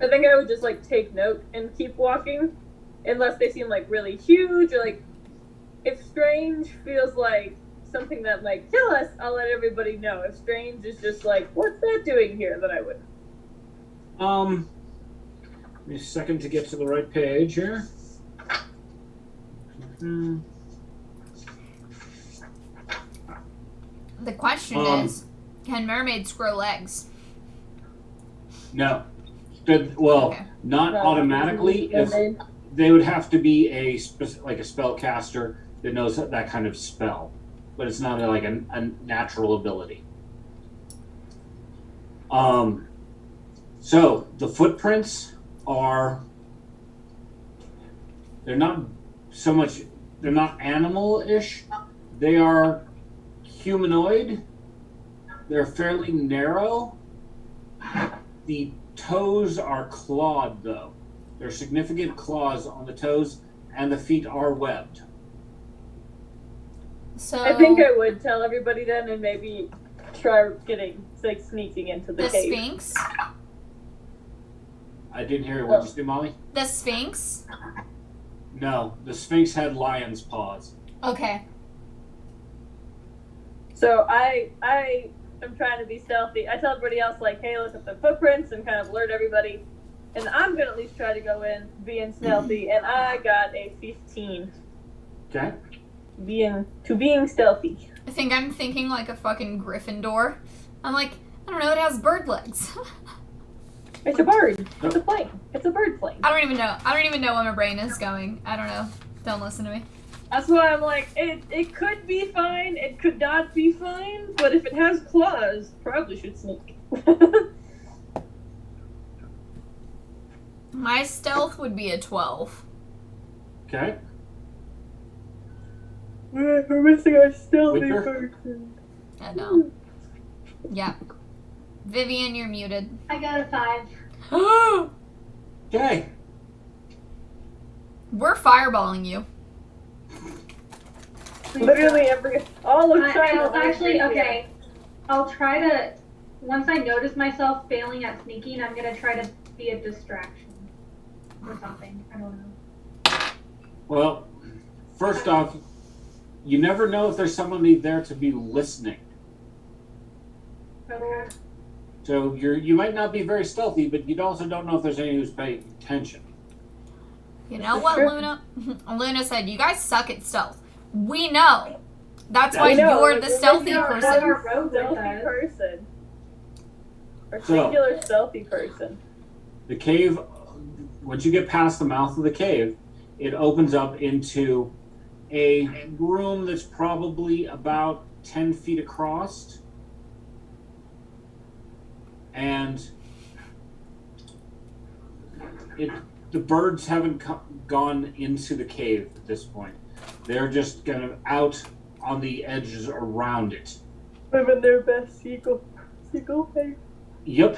I think I would just like take note and keep walking, unless they seem like really huge or like if strange feels like something that might kill us, I'll let everybody know. If strange is just like, what's that doing here, then I wouldn't. Give me a second to get to the right page here. The question is, can mermaids grow legs? No. Well, Okay. not automatically. If they would have to be a spellcaster that knows that kind of spell, but it's not like a natural ability. So the footprints are, they're not animal-ish, they are humanoid, they're fairly narrow. The toes are clawed though. There are significant claws on the toes, and the feet are webbed. So I think I would tell everybody then and maybe try sneaking into the the cave. Sphinx. I didn't hear it. What did you say, Molly? The Sphinx. No, the Sphinx had lion's paws. Okay. So I am trying to be stealthy. I tell everybody else like, hey, look at the footprints and kind of alert everybody. And I'm gonna at least try to go in being stealthy, and I got a 15. Okay. Being stealthy. I think I'm thinking like a fucking Gryffindor. I'm like, I don't know, it has bird legs. It's a bird. It's a plane. It's a bird plane. I don't even know where my brain is going. I don't know. Don't listen to me. That's why I'm like, it could be fine, it could not be fine, but if it has claws, probably should sneak. My stealth would be a 12. Okay. We're missing our stealthy Whipper? person. I know. Yeah. Vivian, you're muted. I got a 5. Okay. We're fireballing you. Literally all of China. I'll actually, okay. I'll try to, once I notice myself failing at sneaking, I'm going to try to be a distraction. Or something. I don't know. Well, first off, you never know if there's somebody there to be listening. Okay. So you might not be very stealthy, but you also don't know if there's anyone who's paying attention. You know what, Luna? Luna said, you guys suck at stealth. We know. That's why you're the stealthy person. Our road with Stealthy us. person. Or So- singular stealthy person. The cave, once you get past the mouth of the cave, it opens up into a room that's probably about 10 feet across. And the birds haven't gone into the cave at this point. They're just kind of out on the edges around it. Living their best seagull life. Yep.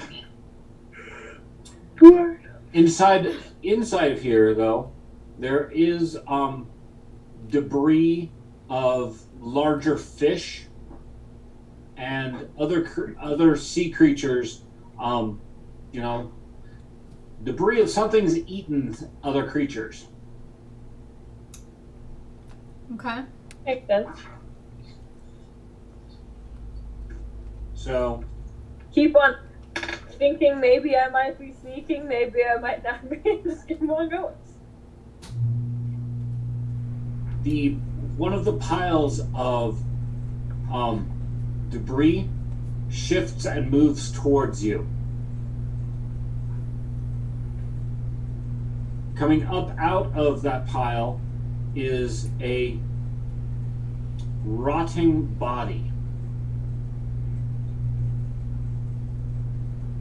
Word. Inside of here, though, there is debris of larger fish and other sea creatures. Debris of something's eaten other creatures. Okay. Makes sense. So Keep on thinking maybe I might be sneaking, maybe I might not be. Just keep on going. one of the piles of debris shifts and moves towards you. Coming up out of that pile is a rotting body.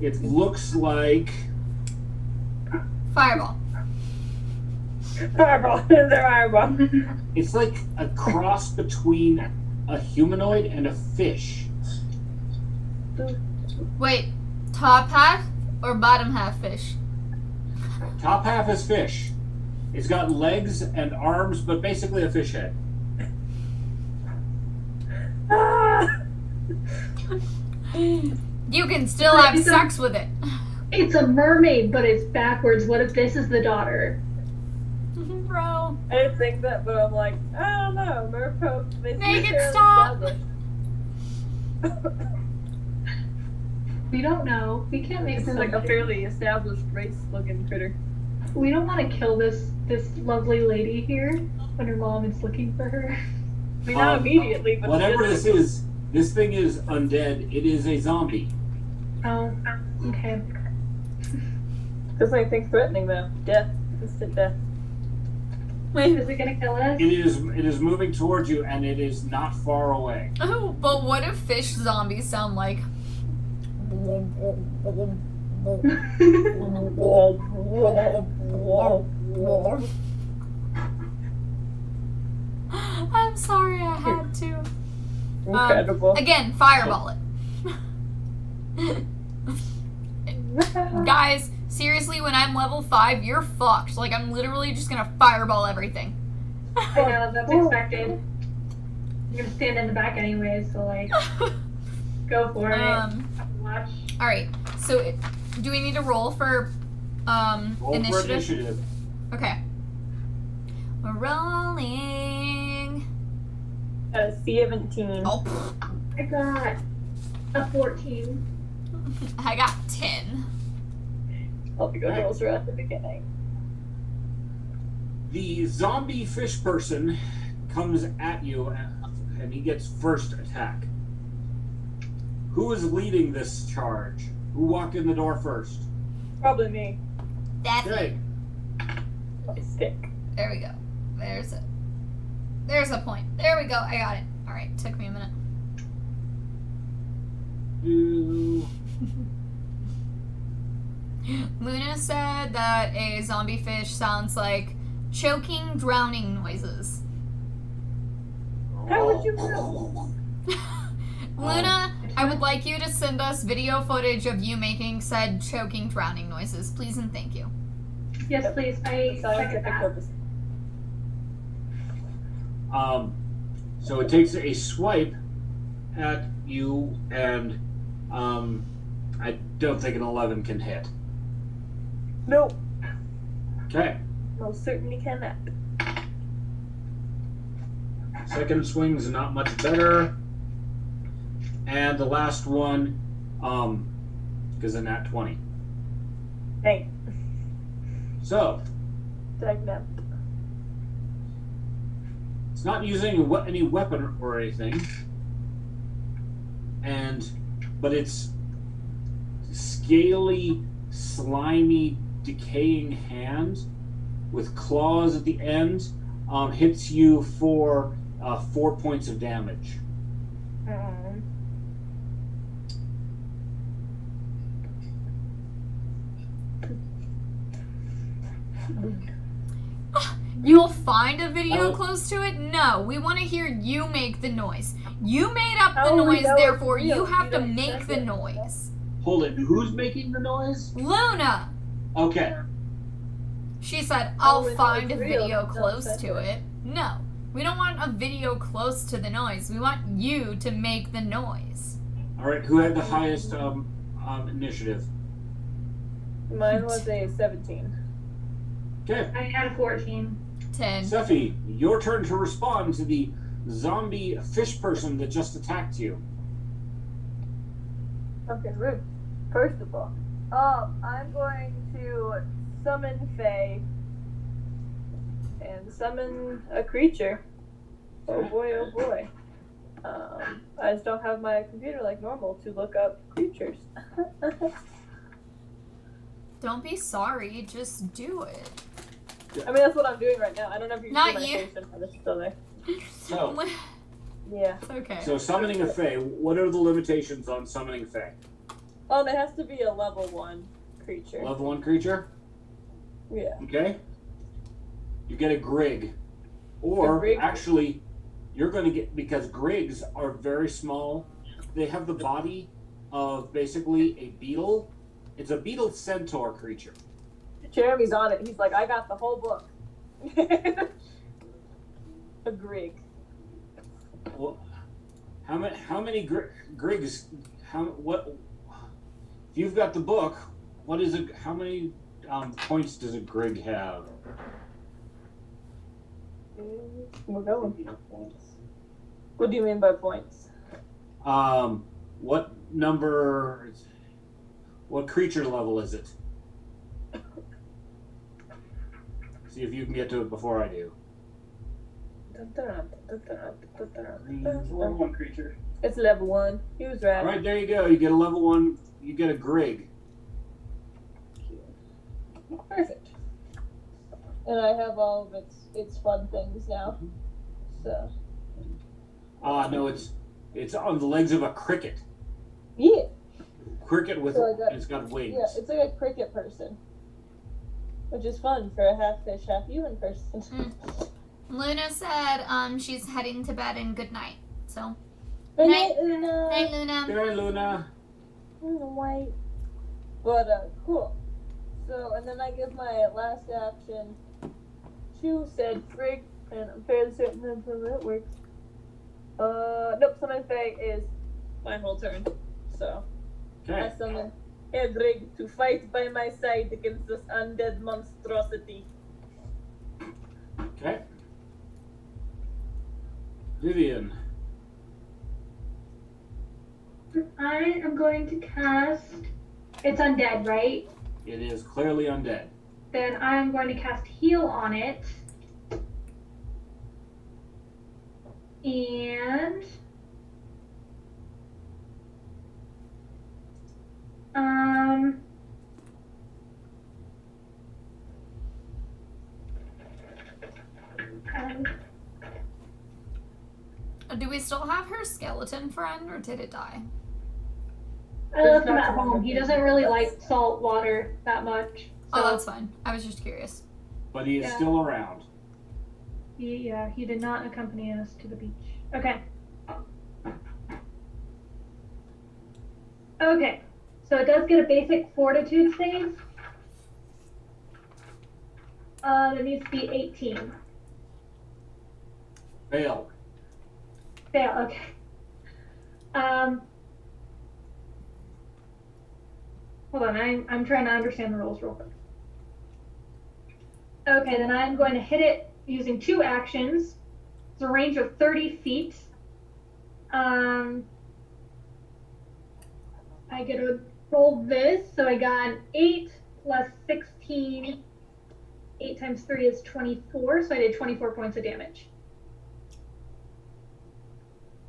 It looks like Fireball. Fireball. They're fireball. it's like a cross between a humanoid and a fish. Wait, top half or bottom half fish? Top half is fish. It's got legs and arms, but basically a fish head. Ah! You can still have sex with it. It's a mermaid, but it's backwards. What if this is the daughter? Bro. I didn't think that, but I'm like, I don't know. Merfolk, they Make seem it fairly stop. established. We don't know. We can't make This this is like a fairly established race-looking critter. We don't want to kill this lovely lady here when her mom is looking for her. I mean, not immediately, but Whatever just- this is, this thing is undead. It is a zombie. Oh, okay. Doesn't anything threatening though. Death. Instant death. Wait, is it gonna kill us? It is moving towards you, and it is not far away. Oh, but what if fish zombies sound like? I'm sorry, I had to. Incredible. Again, fireball it. Guys, seriously, when I'm level 5, you're fucked. Like, I'm literally just gonna fireball everything. I know, that's expected. I'm gonna stand in the back anyway, so like, go for it. Watch. Alright, so do we need to roll for Roll for initiative? initiative. Okay. We're rolling. Got a 17. Oh, I got a 14. I got 10. All the good rolls are at the beginning. The zombie fish person comes at you, and he gets first attack. Who is leading this charge? Who walked in the door first? Probably me. That's it. Okay. My stick. There we go. There's it. There's a point. There we go. I got it. Alright, took me a minute. Luna said that a zombie fish sounds like choking, drowning noises. How would you know? Luna, I would like you to send us video footage of you making said choking, drowning noises. Please and thank you. Yes, please. I second Scientific that. purpose. So it takes a swipe at you, and I don't think an 11 can hit. Nope. Okay. Most certainly cannot. Second swing's not much better. And the last one, is a nat 20. Dang. So, Dagnabbit. It's not using any weapon or anything. But it's scaly, slimy, decaying hand with claws at the end hits you for 4 points of damage. You'll find a video close to it? No, we want to hear you make the noise. You made up the noise, therefore you have to make the noise. Hold it. Who's making the noise? Luna! Okay. She said, I'll find a video close to it. No, we don't want a video close to the noise. We want you to make the noise. All right. Who had the highest initiative? Mine was a 17. Okay. I had a 14. 10. Sephi, your turn to respond to the zombie fish person that just attacked you. Okay, rude. First of all, I'm going to summon Faye and summon a creature. Oh boy, oh boy. I just don't have my computer like normal to look up creatures. Don't be sorry, just do it. I mean, that's what I'm doing right now. I don't know if you Not see my you. face or not. It's still there. So, Yeah. It's okay. so summoning a Fae, what are the limitations on summoning Fae? Oh, it has to be a level 1 creature. Level 1 creature? Yeah. Okay. You get a Grig. Or, A Grig? actually, you're going to get, because Grigs are very small, they have the body of basically a beetle. It's a beetle centaur creature. Jeremy's on it. He's like, I got the whole book. A Grig. Well, how many Grigs? What? If you've got the book, what is it? How many points does a Grig have? We're going. What do you mean by points? What number? What creature level is it? See if you can get to it before I do. It's a level 1 creature. It's level 1. He was right. All right, there you go. You get a level 1. You get a Grig. Perfect. And I have all of its fun things now. So. No, it's on the legs of a cricket. Yeah. Cricket with So it's got wings. Yeah, it's like a cricket person. Which is fun for a half fish, half human person. Luna said she's heading to bed and good night. So, Good Night. night, Luna. night, Luna. There, Luna. White. But, cool. So, and then I give my last action to said Frig, and I'm fairly certain that's how that works. Nope, summon Faye is my whole turn. So, Okay. I summon Edrig to fight by my side against this undead monstrosity. Okay. Vivian. I am going to cast. It's undead, right? It is clearly undead. Then I'm going to cast heal on it. And Do we still have her skeleton friend, or did it die? I left him at home. He doesn't really like salt water that much. So Oh, that's fine. I was just curious. But he is Yeah. still around. he did not accompany us to the beach. Okay. Okay. So it does get a basic fortitude save. That needs to be 18. Fail. Fail, okay. Hold on, I'm trying to understand the rules real quick. Okay, then I'm going to hit it using 2 actions. It's a range of 30 feet. I get to roll this, so I got an 8 plus 16. 8 times 3 is 24, so I did 24 points of damage.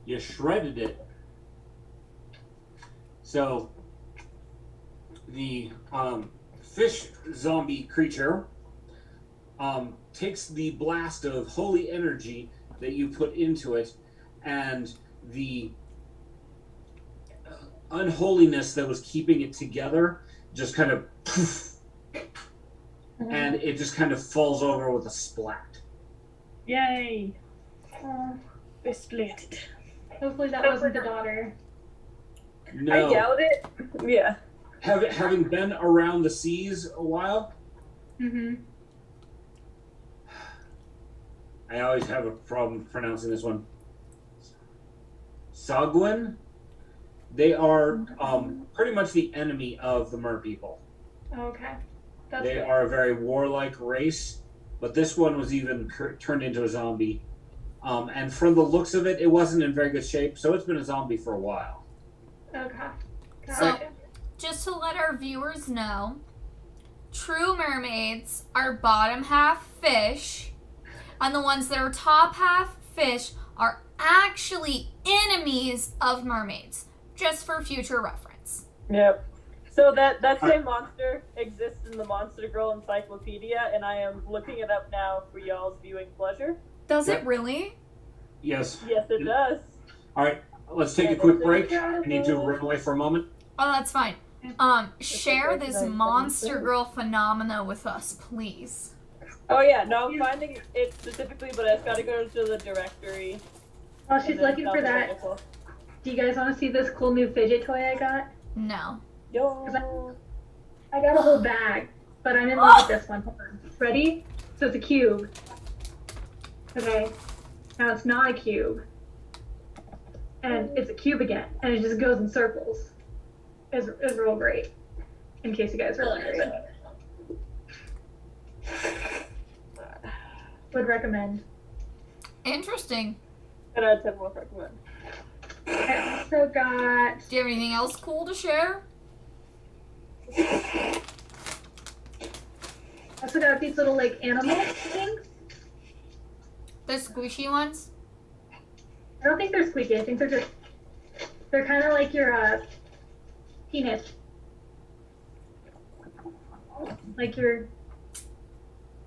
You shredded it. So the fish zombie creature takes the blast of holy energy that you put into it, and the unholiness that was keeping it together just kind of poof, and it just kind of falls over with a splat. Yay! Oh, They split it. hopefully that wasn't the daughter. No. I doubt it. Yeah. Having been around the seas a while, Mm-hmm. I always have a problem pronouncing this one. Sagwin, they are pretty much the enemy of the mer people. Okay. That's They good. are a very warlike race, but this one was even turned into a zombie. And from the looks of it, it wasn't in very good shape, so it's been a zombie for a while. Okay. So- Gotcha. Just to let our viewers know, true mermaids are bottom half fish, and the ones that are top half fish are actually enemies of mermaids, just for future reference. Yep. So that same monster exists in the Monster Girl Encyclopedia, and I am looking it up now for y'all's viewing pleasure. Does Yep. it really? Yes. Yes, it does. All right, let's take a quick break. I need to run away for a moment. Oh, that's fine. Share this Monster Girl phenomena with us, please. Oh yeah, no, I'm finding it specifically, but I've got to go to the directory. While she's and then looking found for the that, article. do you guys want to see this cool new fidget toy I got? No. Yo. I got a whole bag, but I'm in love with this one. Hold on. Ready? So it's a cube. Okay. Now it's not a cube. And it's a cube again. And it just goes in circles. It's real great. In case you guys are wondering. Would recommend. Interesting. And I'd 10 more recommend. I also got Do you have anything else cool to share? these little like animal things. The squishy ones? I don't think they're squeaky. I think they're kind of like your penis. Like your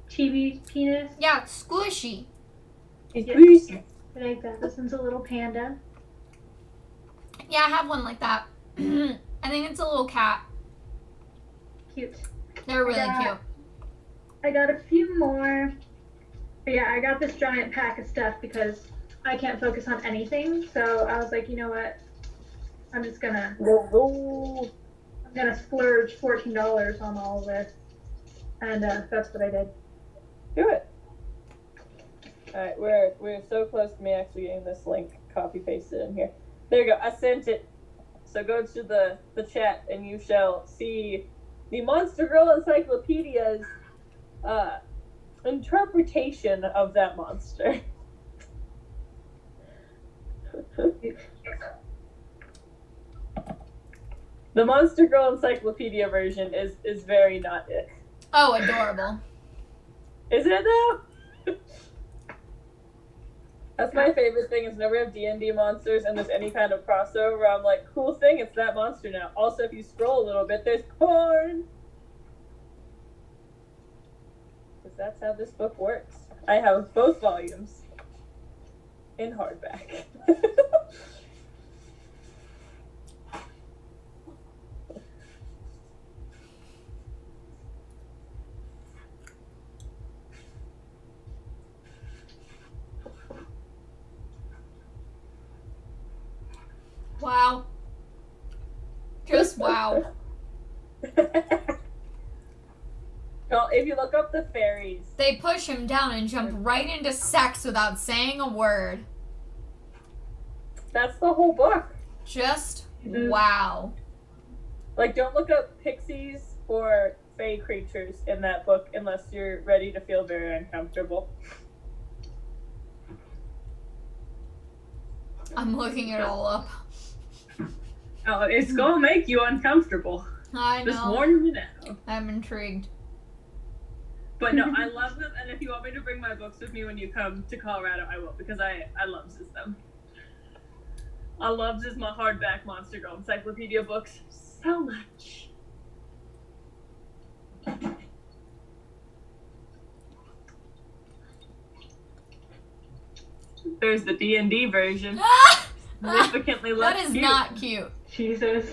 chibi penis. Yeah, squishy. Yeah. Like that. This one's a little panda. Yeah, I have one like that. I think it's a little cat. Cute. They're really Yeah. cute. I got a few more. But yeah, I got this giant pack of stuff because I can't focus on anything. So I was like, you know what? I'm just gonna splurge $14 on all of this. And that's what I did. Do it. Alright, we're so close to me actually getting this link copy pasted in here. There you go, I sent it. So go to the chat and you shall see the Monster Girl Encyclopedia's interpretation of that monster. The Monster Girl Encyclopedia version is very not it. Oh, adorable. Is it though? That's my favorite thing is whenever we have D&D monsters and there's any kind of crossover, I'm like, cool thing, it's that monster now. Also, if you scroll a little bit, there's corn! Because that's how this book works. I have both volumes in hardback. Wow. Just wow. Well, if you look up the fairies, They push him down and jump right into sex without saying a word. that's the whole book. Just Mhm. wow. Like, don't look up pixies or fae creatures in that book unless you're ready to feel very uncomfortable. I'm looking it all up. Oh, it's gonna make you uncomfortable. I Just know. warning you now. I'm intrigued. But no, I love them, and if you want me to bring my books with me when you come to Colorado, I will, because I love them. I love this my hardback Monster Girl encyclopedia books so much. There's the D&D version. Significantly less That is cute. not cute. Jesus.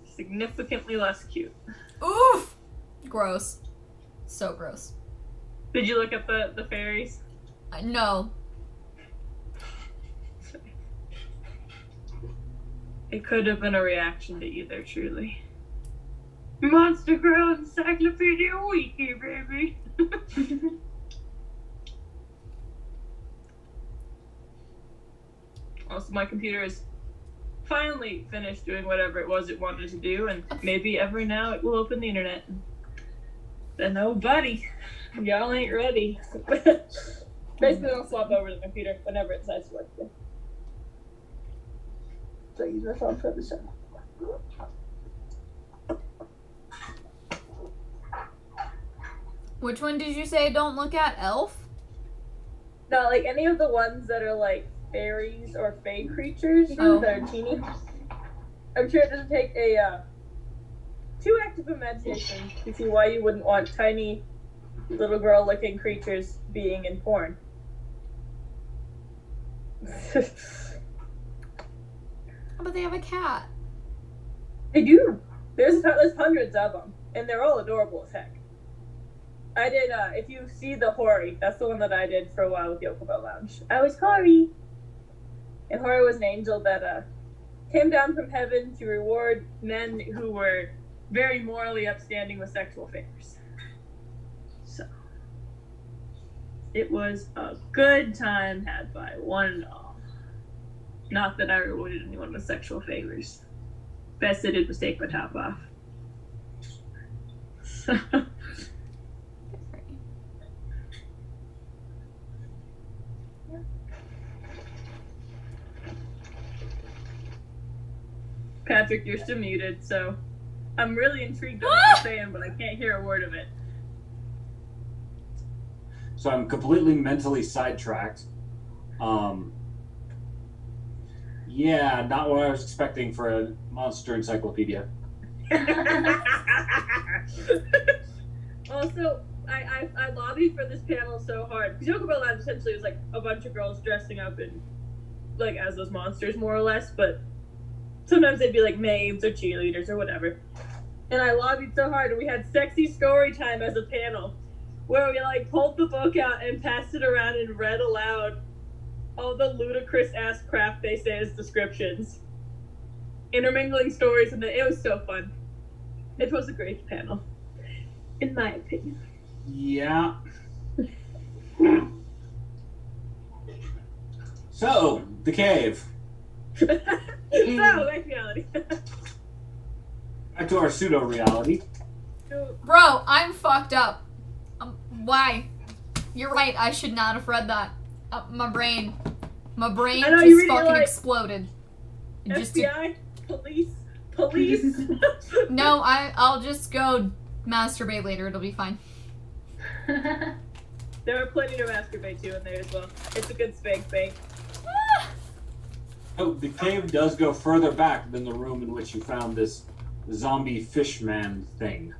Significantly less cute. Oof! Gross. So gross. Did you look at the fairies? No. It could have been a reaction to either, truly. Monster Girl Encyclopedia Wiki, baby! Also, my computer is finally finished doing whatever it was it wanted to do, and maybe every now it will open the internet. Then, oh, buddy, y'all ain't ready. Basically, I'll swap over to the computer whenever it decides to work again. So I use my phone for the show. Which one did you say don't look at? Elf? No, like any of the ones that are like fairies or fae creatures Oh. that are teeny. I'm sure it doesn't take a too active imagination to see why you wouldn't want tiny little girl-looking creatures being in porn. But they have a cat. They do. There's hundreds of them, and they're all adorable as heck. I did. If you see the Hori, that's the one that I did for a while with Yokobo Lounge. I was Hori, and Hori was an angel that came down from heaven to reward men who were very morally upstanding with sexual favors. So it was a good time had by one and all. Not that I rewarded anyone with sexual favors. Best I did was take my top off. So. Patrick, you're still muted, so I'm really intrigued on what you're saying, but I can't hear a word of it. So I'm completely mentally sidetracked. Yeah, not what I was expecting for a monster encyclopedia. Also, I lobbied for this panel so hard because Yokobo Lounge essentially was like a bunch of girls dressing up in like as those monsters more or less, but sometimes they'd be like maids or cheerleaders or whatever. And I lobbied so hard, and we had sexy story time as a panel where we like pulled the book out and passed it around and read aloud all the ludicrous ass crap they say as descriptions, intermingling stories, and it was so fun. It was a great panel, in my opinion. Yeah. So, the cave. So, back reality. Back to our pseudo-reality. Bro, I'm fucked up. Why? You're right, I should not have read that. My brain I know, just you read it fucking like, exploded. It just FBI, police. No, I'll just go masturbate later. It'll be fine. There are plenty to masturbate to in there as well. It's a good spank bank. Oh, the cave does go further back than the room in which you found this zombie fishman thing.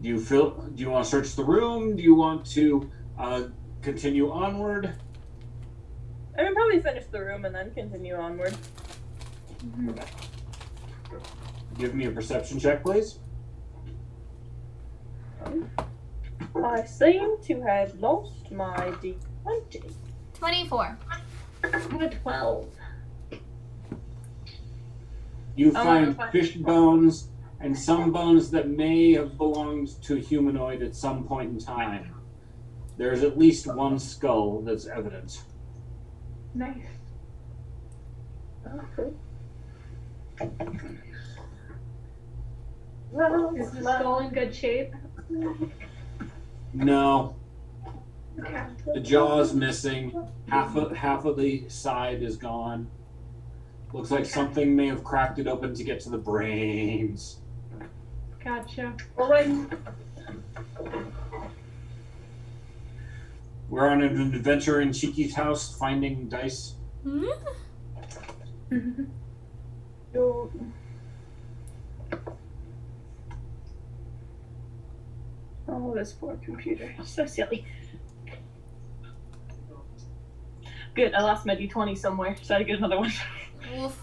Do you want to search the room? Do you want to continue onward? I can probably finish the room and then continue onward. Okay. Give me a perception check, please. I seem to have lost my D20. 24. I'm a 12. You I find wanna fish bones and some bones that may have belonged to a humanoid at some point in time. There's at least one skull that's evident. Nice. Okay. Is the skull in good shape? No, Okay. the jaw's missing. Half of the side is gone. Looks like something may have cracked it open to get to the brains. Gotcha. Alright. We're on an adventure in Cheeky's house, finding dice. Yo. Oh, this poor computer. So silly. Good, I lost my D20 somewhere, so I get another one. Oof.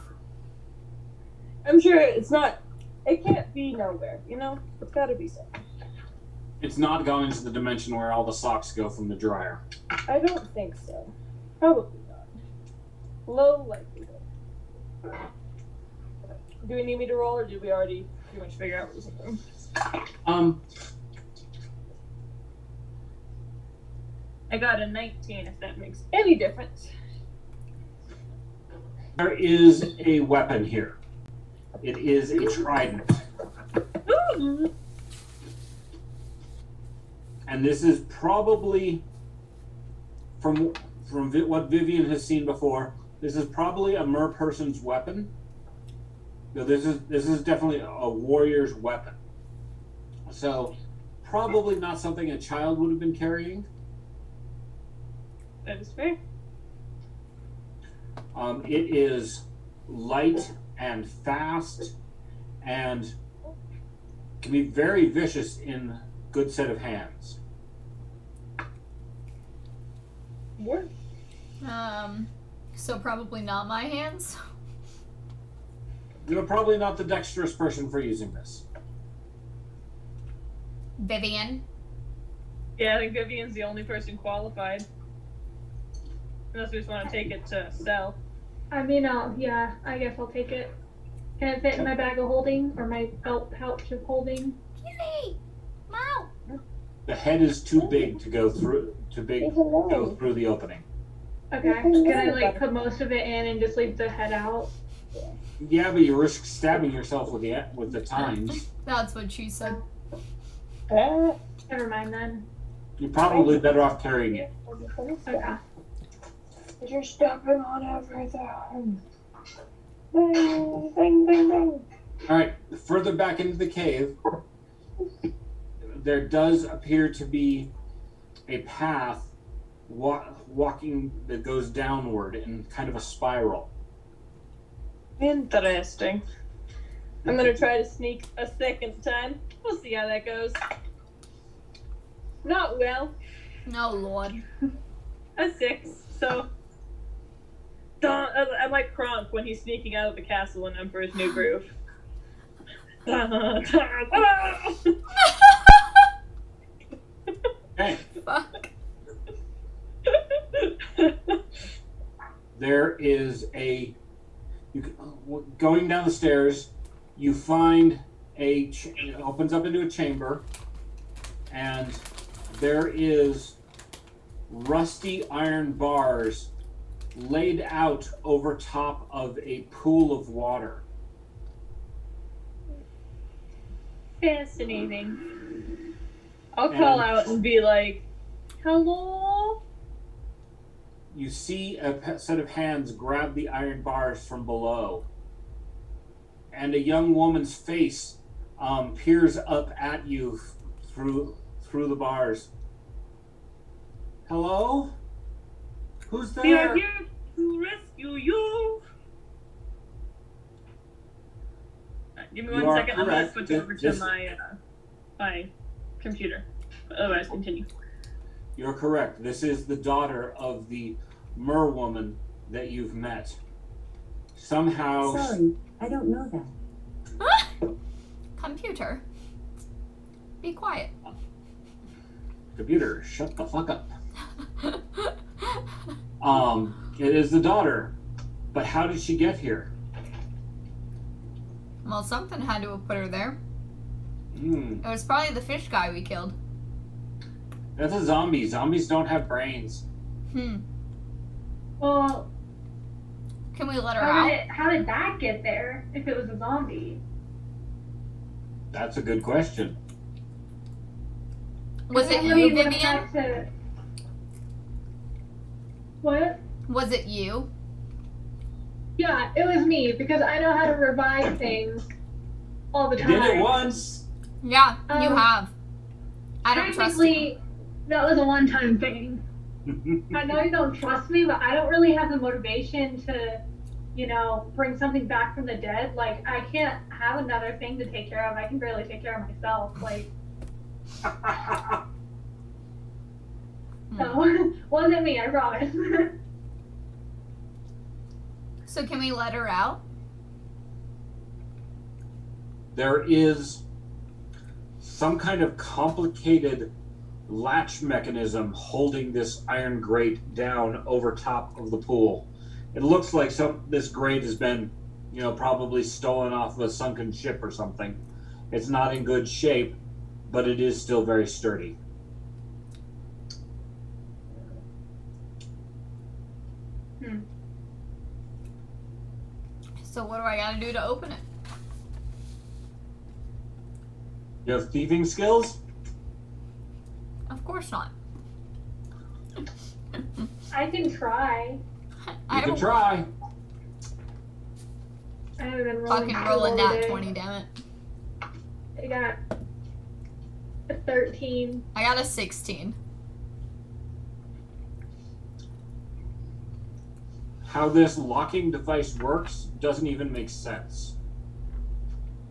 I'm sure it's not. It can't be nowhere, you know? It's gotta be somewhere. It's not going to the dimension where all the socks go from the dryer. I don't think so. Probably not. Low likelihood. Do we need me to roll, or did we already pretty much figure out what was in the room? I got a 19, if that makes any difference. There is a weapon here. It is a trident. Ooh. And this is probably, from what Vivian has seen before, this is probably a mer person's weapon. So this is definitely a warrior's weapon. So probably not something a child would have been carrying. That is fair. It is light and fast and can be very vicious in good set of hands. Work. So probably not my hands. You're probably not the dexterous person for using this. Vivian. Yeah, I think Vivian's the only person qualified. Unless we just want to take it to sell. I mean, yeah, I guess I'll take it. Can it fit in my bag of holding or my belt pouch of holding? Kitty! Meow! The head is too big to go through. Go through the opening. Okay. Can I like put most of it in and just leave the head out? Yeah, but you risk stabbing yourself with the tines. That's what she said. Never mind then. You're probably better off carrying it. Okay. You're stepping on everything. Bang, bang, bang, bang. All right, further back into the cave, there does appear to be a path walking that goes downward in kind of a spiral. Interesting. I'm gonna try to sneak a second time. We'll see how that goes. Not well. No, Lord. A 6, so... I'm like Kronk when he's sneaking out of the castle in Emperor's New Groove. Okay. Fuck. There is going down the stairs, you find it opens up into a chamber, and there is rusty iron bars laid out over top of a pool of water. Fascinating. I'll call out and be like, hello? You see a set of hands grab the iron bars from below, and a young woman's face peers up at you through the bars. Hello? Who's there? We are here to rescue you. Give me You 1 are second. I'm gonna correct. switch over to my computer. Otherwise, continue. You're correct. This is the daughter of the mer woman that you've met. Somehow. Sorry, I don't know that. Computer. Be quiet. Computer, shut the fuck up. It is the daughter, but how did she get here? Well, something had to have put her there. Hmm. It was probably the fish guy we killed. That's a zombie. Zombies don't have brains. Well, Can we let her out? how did that get there if it was a zombie? That's a good question. Was it Well, you, would've Vivian? had to- What? Was it you? Yeah, it was me because I know how to revive things all the You time. did it once. Yeah, you Um, have. I don't trust you. Technically, that was a one-time thing. I know you don't trust me, but I don't really have the motivation to, bring something back from the dead. Like, I can't have another thing to take care of. I can barely take care of myself. Like, so, wasn't me, I promise. So can we let her out? There is some kind of complicated latch mechanism holding this iron grate down over top of the pool. It looks like this grate has been, probably stolen off of a sunken ship or something. It's not in good shape, but it is still very sturdy. So what do I gotta do to open it? You have thieving skills? Of course not. I can try. You can try. I haven't been rolling. Fucking rolling that today. 20, damn it. I got a 13. I got a 16. How this locking device works doesn't even make sense,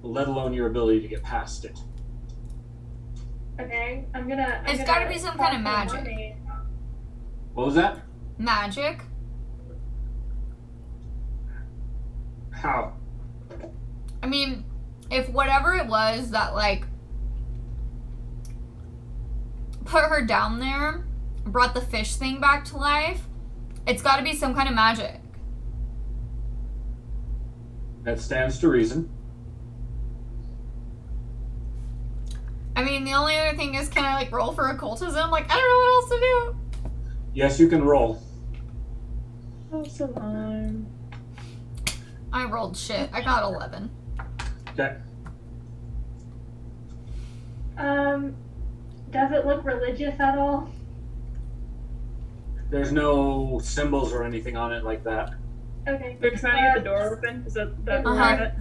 let alone your ability to get past it. Okay, It's gotta be some kind of magic. What was that? Magic? How? I mean, if whatever it was that, like, put her down there, brought the fish thing back to life, it's gotta be some kind of magic. That stands to reason. I mean, the only other thing is, can I, like, roll for occultism? Like, I don't know what else to do. Yes, you can roll. I rolled shit. I got 11. Okay. Does it look religious at all? There's no symbols or anything on it like that. Okay. We're trying to get the door open. Is that part of it?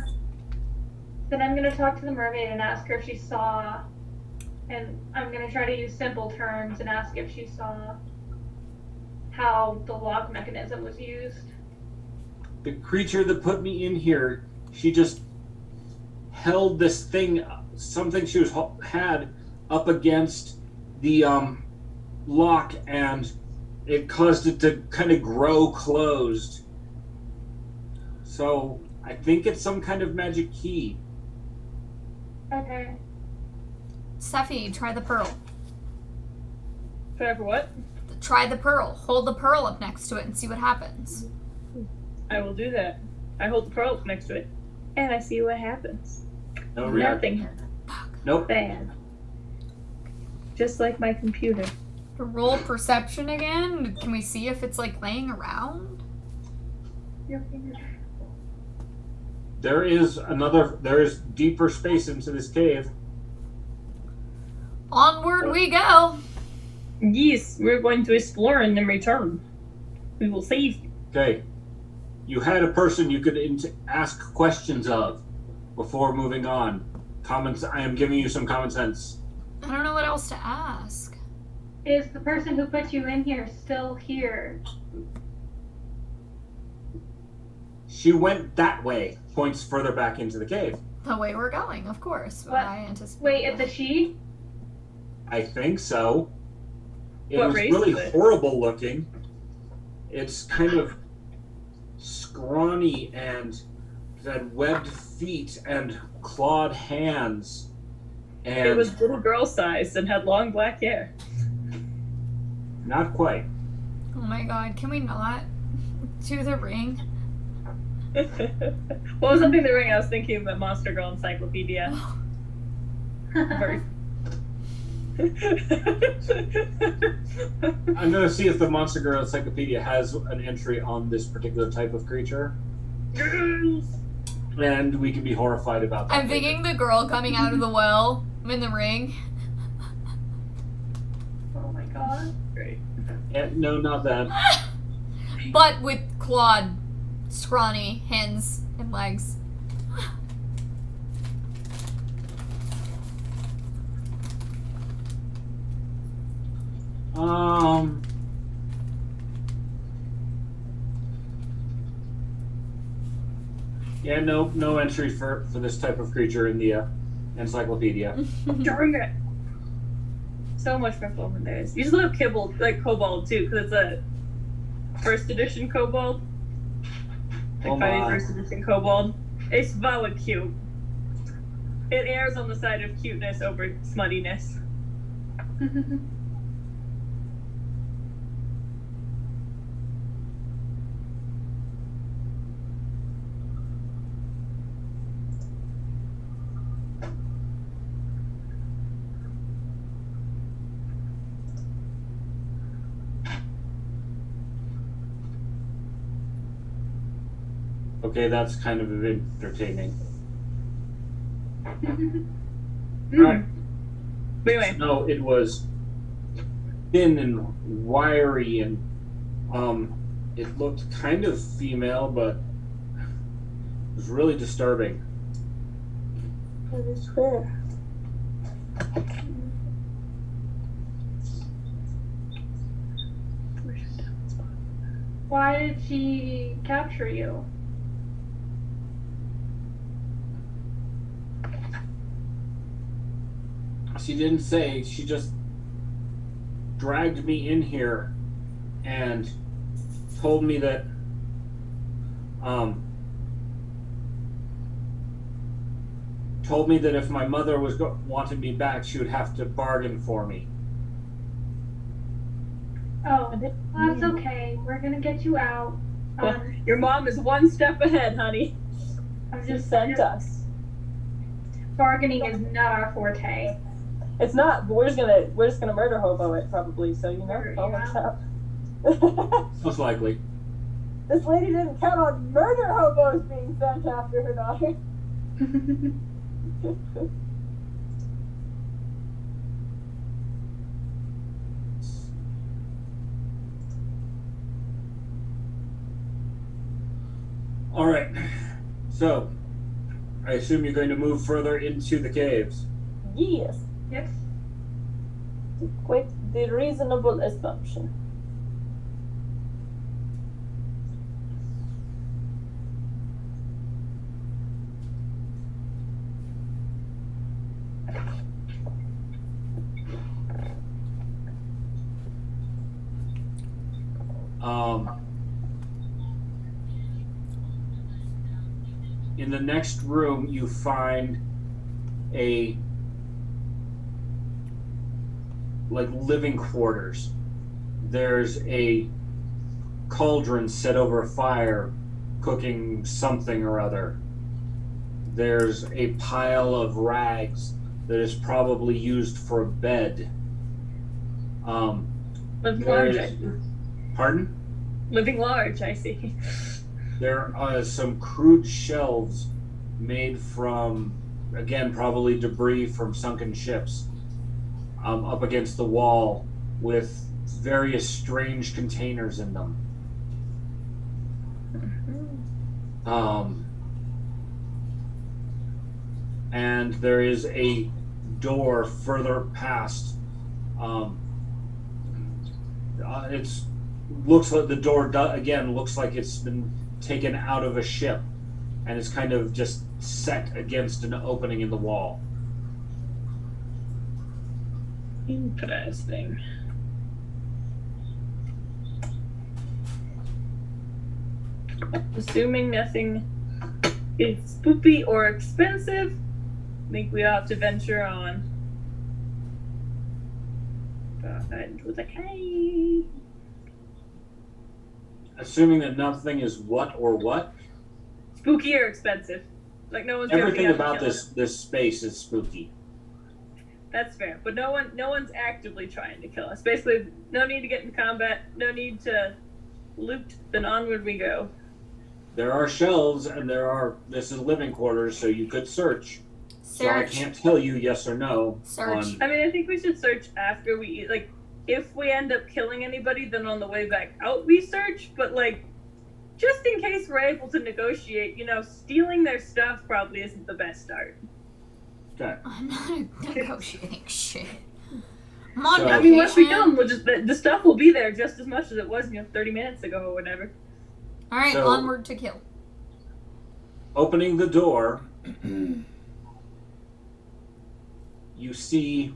Then I'm gonna talk to the mermaid and ask her if she saw, and I'm gonna try to use simple terms and ask if she saw how the lock mechanism was used. The creature that put me in here, she just held this thing, something she had up against the lock, and it caused it to kind of grow closed. So I think it's some kind of magic key. Okay. Steffi, try the pearl. Try for what? Try the pearl. Hold the pearl up next to it and see what happens. I will do that. I hold the pearl next to it, and I see what happens. No reaction. Nothing happens. Nope. Bad. Just like my computer. Roll perception again. Can we see if it's, like, laying around? There is deeper space into this cave. Onward we go. Yes, we're going to explore and then return. We will save you. Okay. You had a person you could ask questions of before moving on. I am giving you some common sense. I don't know what else to ask. Is the person who put you in here still here? She went that way, points further back into the cave. The way we're going, of course. What? I anticipate. Wait, it's a she? I think so. It What was race really is it? horrible looking. It's kind of scrawny and had webbed feet and clawed hands. And It was little girl sized and had long black hair. not quite. Oh my god, can we not do the ring? What was something in the ring? I was thinking of the Monster Girl Encyclopedia. Very. I'm gonna see if the Monster Girl Encyclopedia has an entry on this particular type of creature, and we can be horrified about that. I'm thinking the girl coming out of the well in the ring. Oh my god. Great. No, not that. But with clawed, scrawny hands and legs. Yeah, no entry for this type of creature in the encyclopedia. Darn it. So much more fun than theirs. You just love Kibble, like Kobold too, because it's a first edition Kobold. Like fighting first edition Kobold. It's valid cute. It errs on the side of cuteness over smuttiness. Okay, that's kind of entertaining. Alright. Anyway. No, it was thin and wiry, and it looked kind of female, but it was really disturbing. That is fair. Why did she capture you? She didn't say. She just dragged me in here and told me that if my mother wanted me back, she would have to bargain for me. Oh, that's okay. We're gonna get you out. Your mom is one step ahead, honey. I'm Just sent us. Bargaining is not our forte. It's not, but we're just gonna murder hobo it probably, so you know, all works out. Most likely. This lady didn't count on murder hobos being sent after her daughter. All right. So, I assume you're going to move further into the caves. Yes, Yes. quite the reasonable assumption. In the next room, you find a living quarters. There's a cauldron set over a fire, cooking something or other. There's a pile of rags that is probably used for a bed. Living large, I see. Pardon? Living large, I see. There are some crude shelves made from, again, probably debris from sunken ships, up against the wall with various strange containers in them. And there is a door further past. It's looks like the door again looks like it's been taken out of a ship, and it's kind of just set against an opening in the wall. Interesting. Assuming nothing is spoopy or expensive, I think we ought to venture on. And with a K. Assuming that nothing is what or what? Spooky or expensive. Like no one's Everything jumping out about to kill us. this space is spooky. That's fair, but no one's actively trying to kill us. Basically, no need to get in combat, no need to loot, then onward we go. There are shelves, and this is living quarters, so you could search. So I can't tell you yes or no. Search. I mean, I think we should search after we eat. Like, if we end up killing anybody, then on the way back out we search. But, like, just in case we're able to negotiate, stealing their stuff probably isn't the best start. Okay. I'm not negotiating shit. I'm on So- I mean, once we vacation. kill them, we'll just, the stuff will be there just as much as it was, 30 minutes ago or whatever. All right, So- onward to kill. Opening the door, you see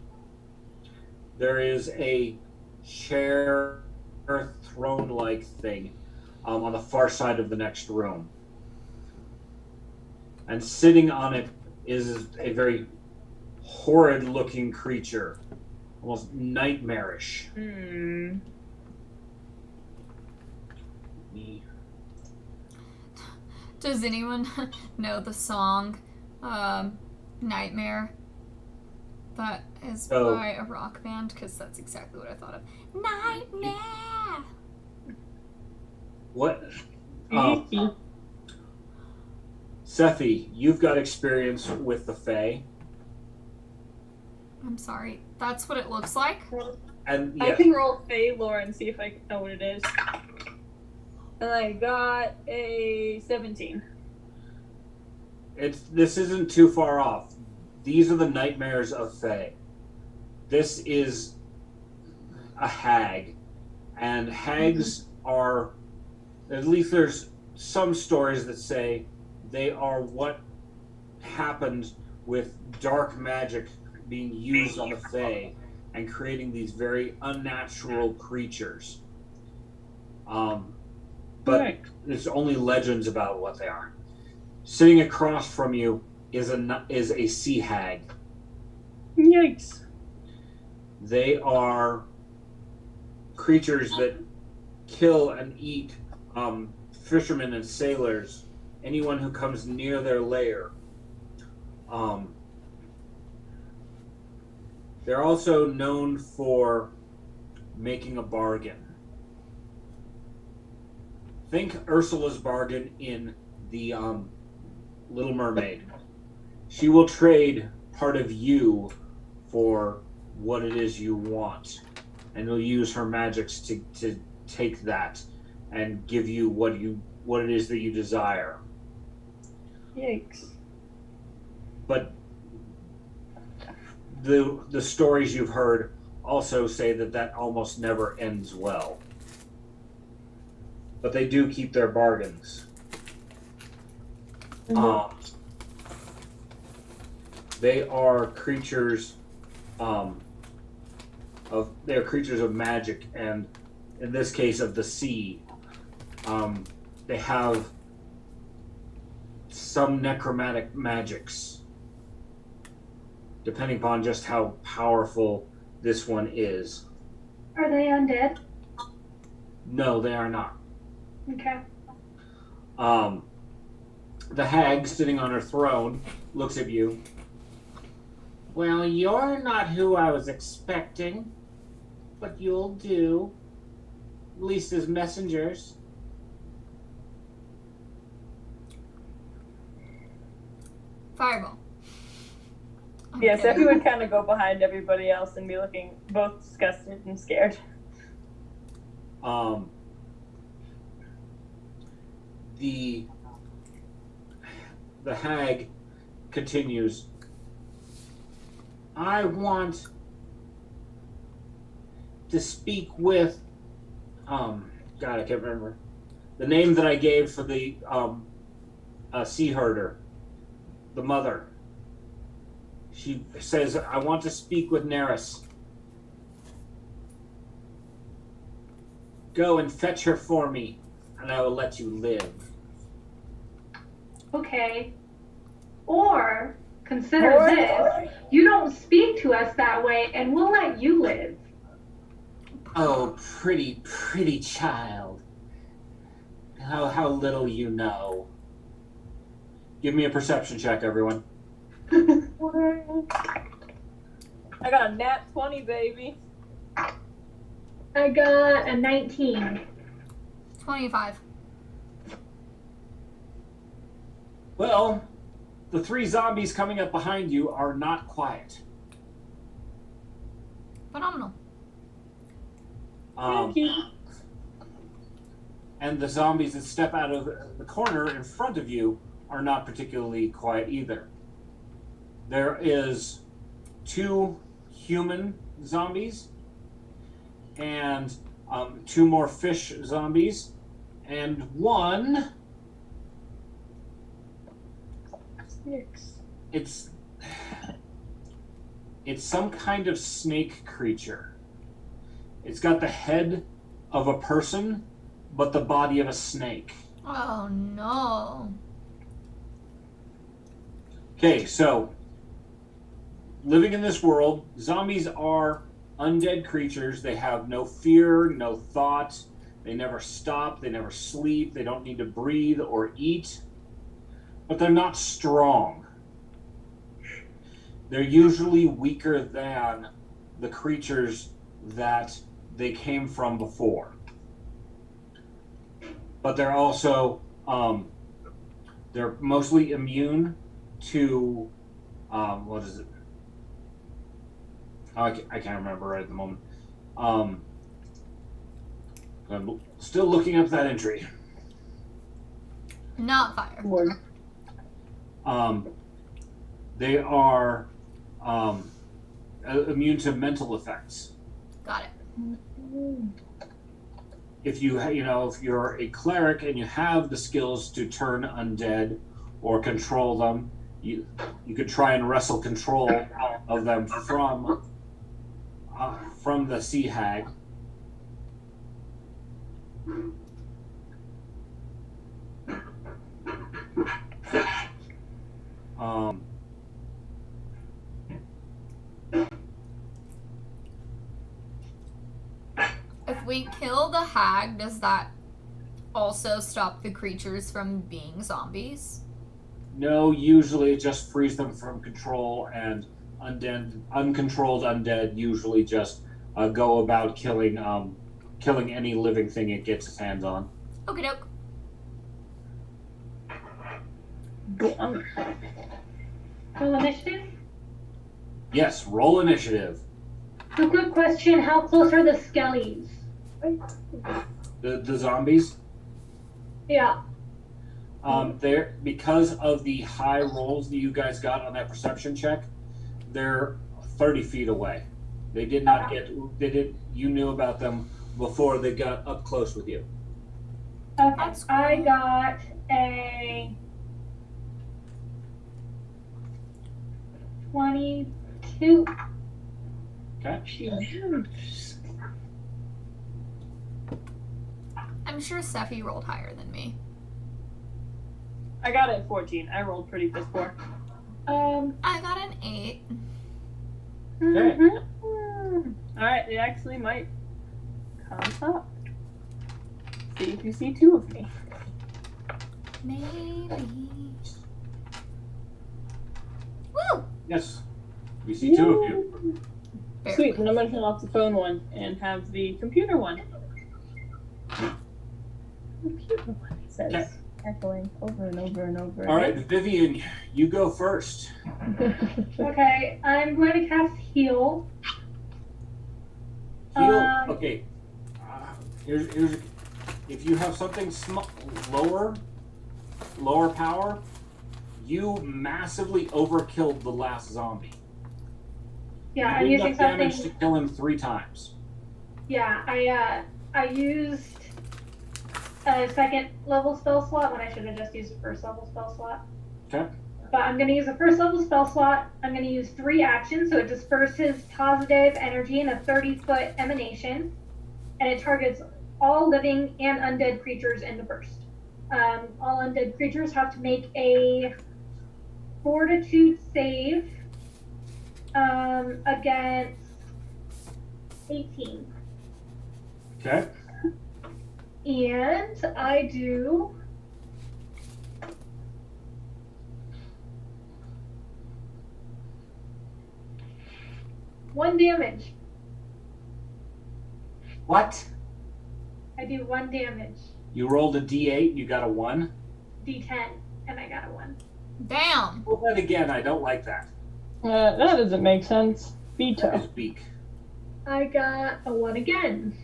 there is a chair throne-like thing on the far side of the next room. And sitting on it is a very horrid-looking creature, almost nightmarish. Does anyone know the song Nightmare? That is by a rock band, because that's exactly what I thought of. Nightmare! What? Sephi, you've got experience with the Fae. I'm sorry. That's what it looks like? And I can roll Fae lore and see if I know what it is. And I got a 17. This isn't too far off. These are the nightmares of Fae. This is a hag. And hags are, at least there's some stories that say they are what happened with dark magic being used on the Fae and creating these very unnatural creatures. But there's only legends about what they are. Sitting across from you is a sea hag. Yikes. They are creatures that kill and eat fishermen and sailors, anyone who comes near their lair. They're also known for making a bargain. Think Ursula's bargain in the Little Mermaid. She will trade part of you for what it is you want, and will use her magics to take that and give you what it is that you desire. Yikes. But the stories you've heard also say that almost never ends well. But they do keep their bargains. They are creatures they're creatures of magic, and in this case of the sea. They have some necromantic magics, depending upon just how powerful this one is. Are they undead? No, they are not. Okay. The hag sitting on her throne looks at you. Well, you're not who I was expecting, but you'll do. At least as messengers. Fireball. Yeah, Sephi would kind of go behind everybody else and be looking both disgusted and scared. The hag continues. I want to speak with God, I can't remember the name that I gave for the sea herder, the mother. She says, I want to speak with Neris. Go and fetch her for me, and I will let you live. Okay. Or consider this. You don't speak to us that way, and we'll let you live. Oh, pretty, pretty child. How little you know. Give me a perception check, everyone. I got a nat 20, baby. I got a 19. 25. Well, the three zombies coming up behind you are not quiet. Phenomenal. And the zombies that step out of the corner in front of you are not particularly quiet either. There is 2 human zombies and 2 more fish zombies and 1 It's some kind of snake creature. It's got the head of a person, but the body of a snake. Oh no. Okay, so living in this world, zombies are undead creatures. They have no fear, no thought. They never stop. They never sleep. They don't need to breathe or eat. But they're not strong. They're usually weaker than the creatures that they came from before. But they're also, they're mostly immune to, what is it? I can't remember right at the moment. I'm still looking up that entry. Not fire. They are immune to mental effects. Got it. If if you're a cleric and you have the skills to turn undead or control them, you could try and wrestle control of them from the sea hag. If we kill the hag, does that also stop the creatures from being zombies? No, usually it just frees them from control, and uncontrolled undead usually just go about killing any living thing it gets its hands on. Okie doke. Roll initiative? Yes, roll initiative. So quick question, how close are the skellies? The zombies, Yeah. they're, because of the high rolls that you guys got on that perception check, they're 30 feet away. They did not you knew about them before they got up close with you. Okay, That's cool. I got a 22. Okay. I'm sure Steffi rolled higher than me. I got it 14. I rolled pretty piss poor. I got an 8. Okay. Alright, it actually might come up. See if you see two of me. Maybe. Woo! Yes. We see two of you. Barely. Sweet, then I'm gonna turn off the phone one and have the computer one. Computer one, it says. Okay. Echoing over and over and over. All right, Vivian, you go first. Okay, I'm going to cast heal. Heal. Okay. Here's if you have something lower power, you massively overkilled the last zombie. Yeah, You I'm did using enough damage something. to kill him 3 times. Yeah, I used a second level spell slot when I should have just used a first level spell slot. Okay. But I'm going to use a first level spell slot. I'm going to use 3 actions, so it disperses positive energy in a 30-foot emanation, and it targets all living and undead creatures in the burst. All undead creatures have to make a fortitude save against 18. Okay. And I do 1 damage. What? I do 1 damage. You rolled a D8, you got a 1. D10, and I got a 1. Damn. Roll that again. I don't like that. That doesn't make sense. Veto. That is weak. I got a 1 again.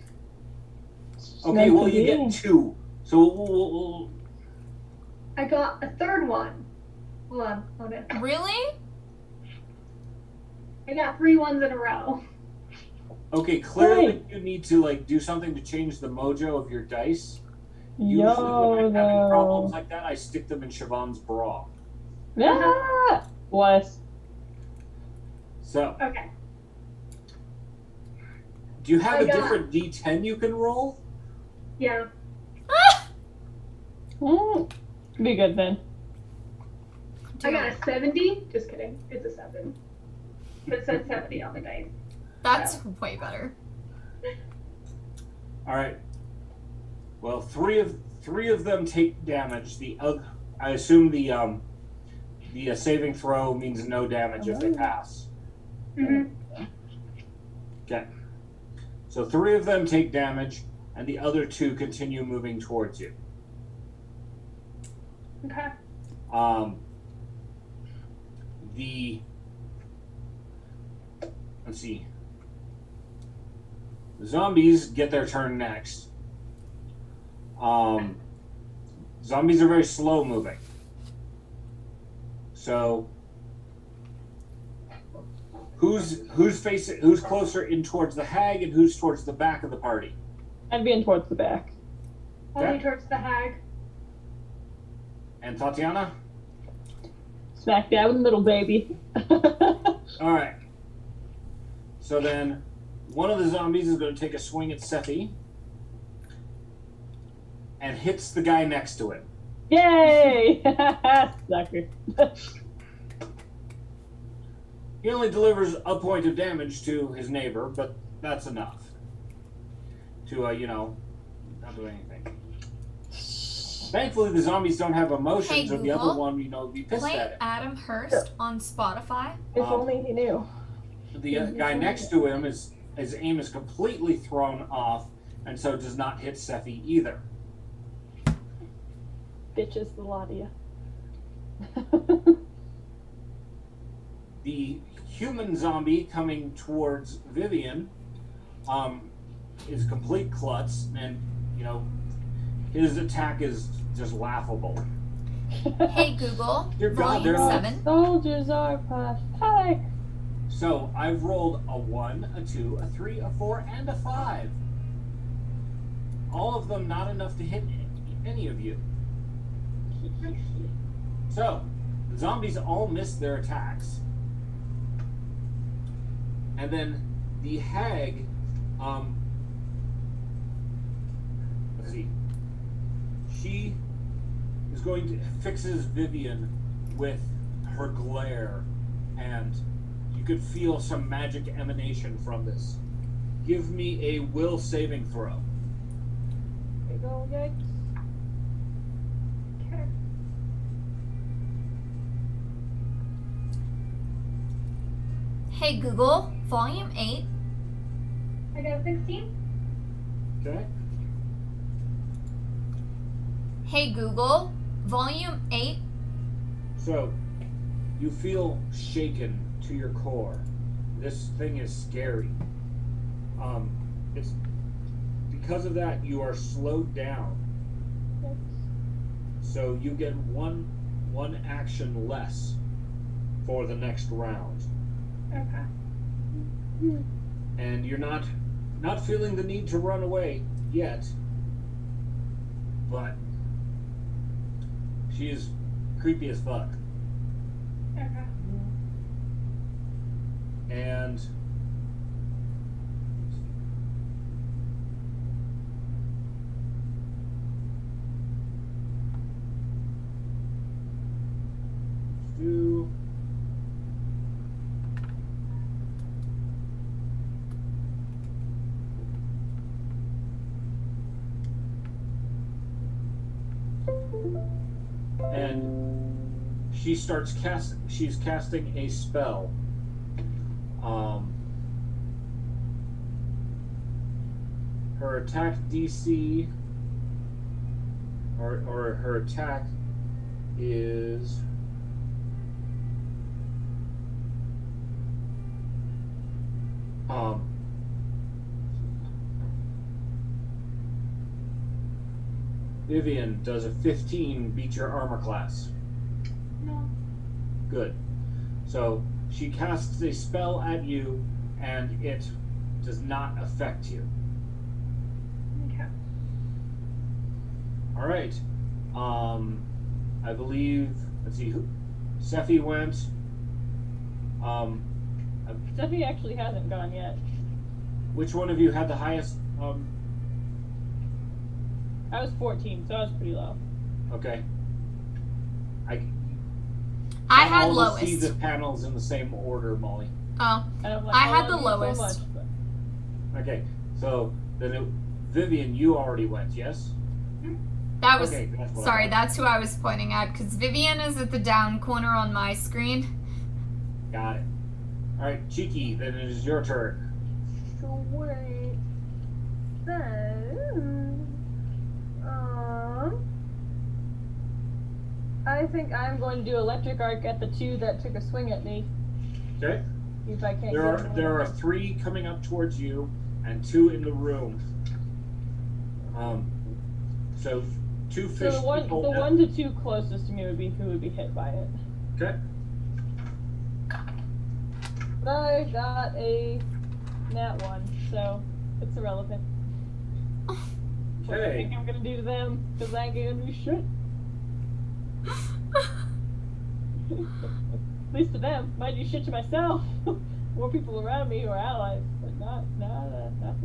Okay, well you get 2. So we'll I got a 3rd one. Hold on, hold it. Really? I got 3 ones in a row. okay. Clearly, you need to do something to change the mojo of your dice. Usually, when I'm having problems like that, I stick them in Siobhan's bra. Ah! Bless. So, Okay. do you have I a got- different D10 you can roll? Yeah. Be good then. I got a 70. Just kidding. It's a 7. But it said 70 on the dice. That's way better. All right. Well, three of them take damage. The other, I assume the saving throw means no damage if they pass. Mm-hmm. Okay. So 3 of them take damage, and the other 2 continue moving towards you. Okay. Let's see. The zombies get their turn next. Zombies are very slow moving. So who's closer in towards the hag and who's towards the back of the party? I'd be in towards the back. Only towards the hag. And Tatiana? Smack dab in the middle, baby. Alright. So then one of the zombies is going to take a swing at Sethi and hits the guy next to him. Yay! Sucker. He only delivers a point of damage to his neighbor, but that's enough to, not do anything. Thankfully, the zombies don't have emotions, Hey, or the other Google, one, would be pissed Play at it. Adam Hurst on Spotify. If Um, only he knew. The guy next to him, his aim is completely thrown off, and so does not hit Sethi either. Bitches, the lot of you. The human zombie coming towards Vivian is complete klutz, and, his attack is just laughable. Hey Google, Dear God, volume they're 7. Soldiers are pathetic. So I've rolled a 1, a 2, a 3, a 4, and a 5. All of them not enough to hit any of you. So the zombies all miss their attacks. And then the hag, let's see, she is going to fixes Vivian with her glare, and you could feel some magic emanation from this. Give me a will saving throw. There you go, yikes. Okay. Hey Google, volume 8. I got a 16. Okay. Hey Google, volume 8. So you feel shaken to your core. This thing is scary. It's because of that you are slowed down. So you get one action less for the next round. Okay. And you're not feeling the need to run away yet. But she is creepy as fuck. Okay. And she starts she's casting a spell. Her attack DC or her attack is Vivian, does a 15 beat your armor class? No. Good. So she casts a spell at you, and it does not affect you. Okay. All right. I believe. Let's see. Sephi went. Steffi actually hasn't gone yet. Which one of you had the highest? I was 14, so I was pretty low. Okay. I had all lowest. see the panels in the same order, Molly. Oh, And I'm like, I oh, had the love you so lowest. much, but- Okay, so then Vivian, you already went, yes? that was. Okay, that's what I Sorry, thought. that's who I was pointing at because Vivian is at the down corner on my screen. Got it. All right, Cheeky, then it is your turn. Sweet. Then, I think I'm going to do electric arc at the two that took a swing at me. Okay. If I can't. There get them. are 3 coming up towards you, and 2 in the room. So 2 So fish the 1 people. to 2 closest to me would be who would be hit by it. Okay. But I got a nat 1, so it's irrelevant. What do you Okay. think I'm gonna do to them? Because I ain't gonna do shit. At least to them. Might do shit to myself. More people around me who are allies, but not for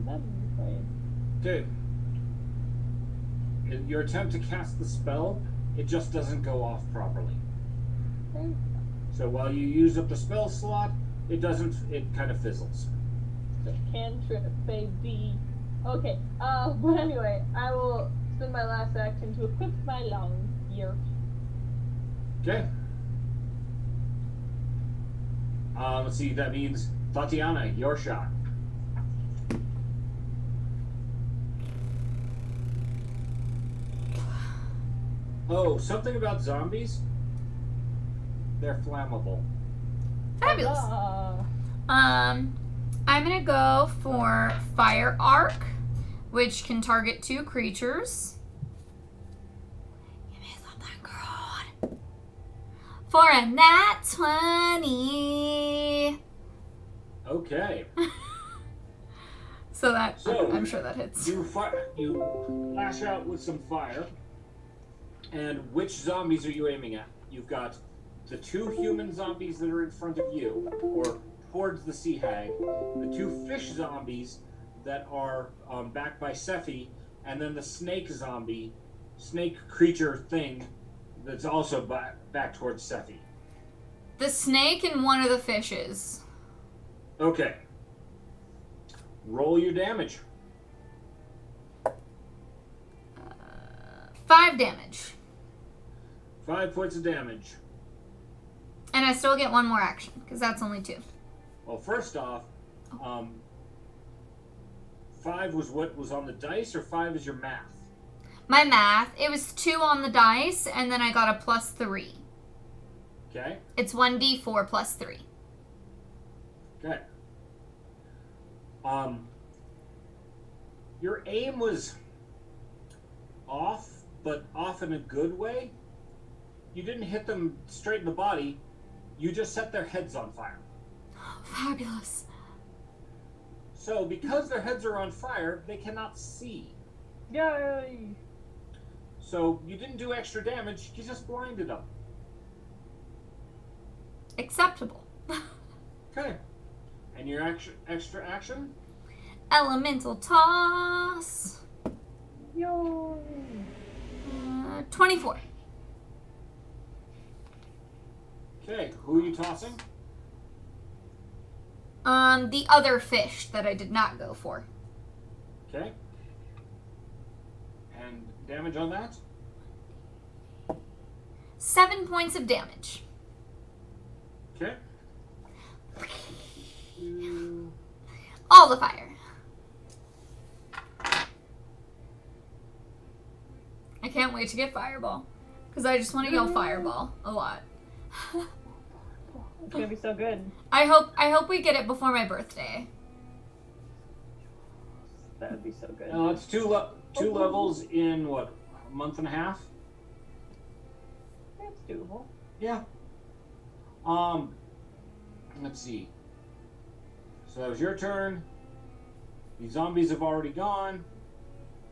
them. I'm afraid. Okay. In your attempt to cast the spell, it just doesn't go off properly. Okay. So while you use up the spell slot, it doesn't. It kind of fizzles. So cantrip, baby. Okay. But anyway, I will spend my last action to equip my long gear. Okay. Let's see. That means Tatiana, your shot. Oh, something about zombies? They're flammable. Fabulous. Huzzah. I'm gonna go for Fire Arc, which can target 2 creatures. Give me something good. For a nat 20. Okay. So that So, I'm sure that hits. You lash out with some fire. And which zombies are you aiming at? You've got the 2 human zombies that are in front of you, or towards the sea hag, the 2 fish zombies that are backed by Sephi, and then the snake creature thing that's also back towards Sephi. The snake and one of the fishes. Okay. Roll your damage. 5 damage. 5 points of damage. And I still get 1 more action, because that's only 2. Well, first off, 5 was what was on the dice, or 5 is your math? My math, it was 2 on the dice, and then I got a +3. Okay. It's 1d4 plus 3. Okay. Your aim was off, but off in a good way. You didn't hit them straight in the body. You just set their heads on fire. Fabulous. So, because their heads are on fire, they cannot see. Yay! So, you didn't do extra damage, you just blinded them. Acceptable. Okay. And your extra action? Elemental toss. Yo! 24. Okay, who are you tossing? The other fish that I did not go for. Okay. And damage on that? 7 points of damage. Okay. All the fire. I can't wait to get Fireball. Because I just want to yell Fireball a lot. It's gonna be so good. I hope we get it before my birthday. That would be so good. It's two levels in, what, a month and a half? That's doable. Yeah. Let's see. So that was your turn. The zombies have already gone.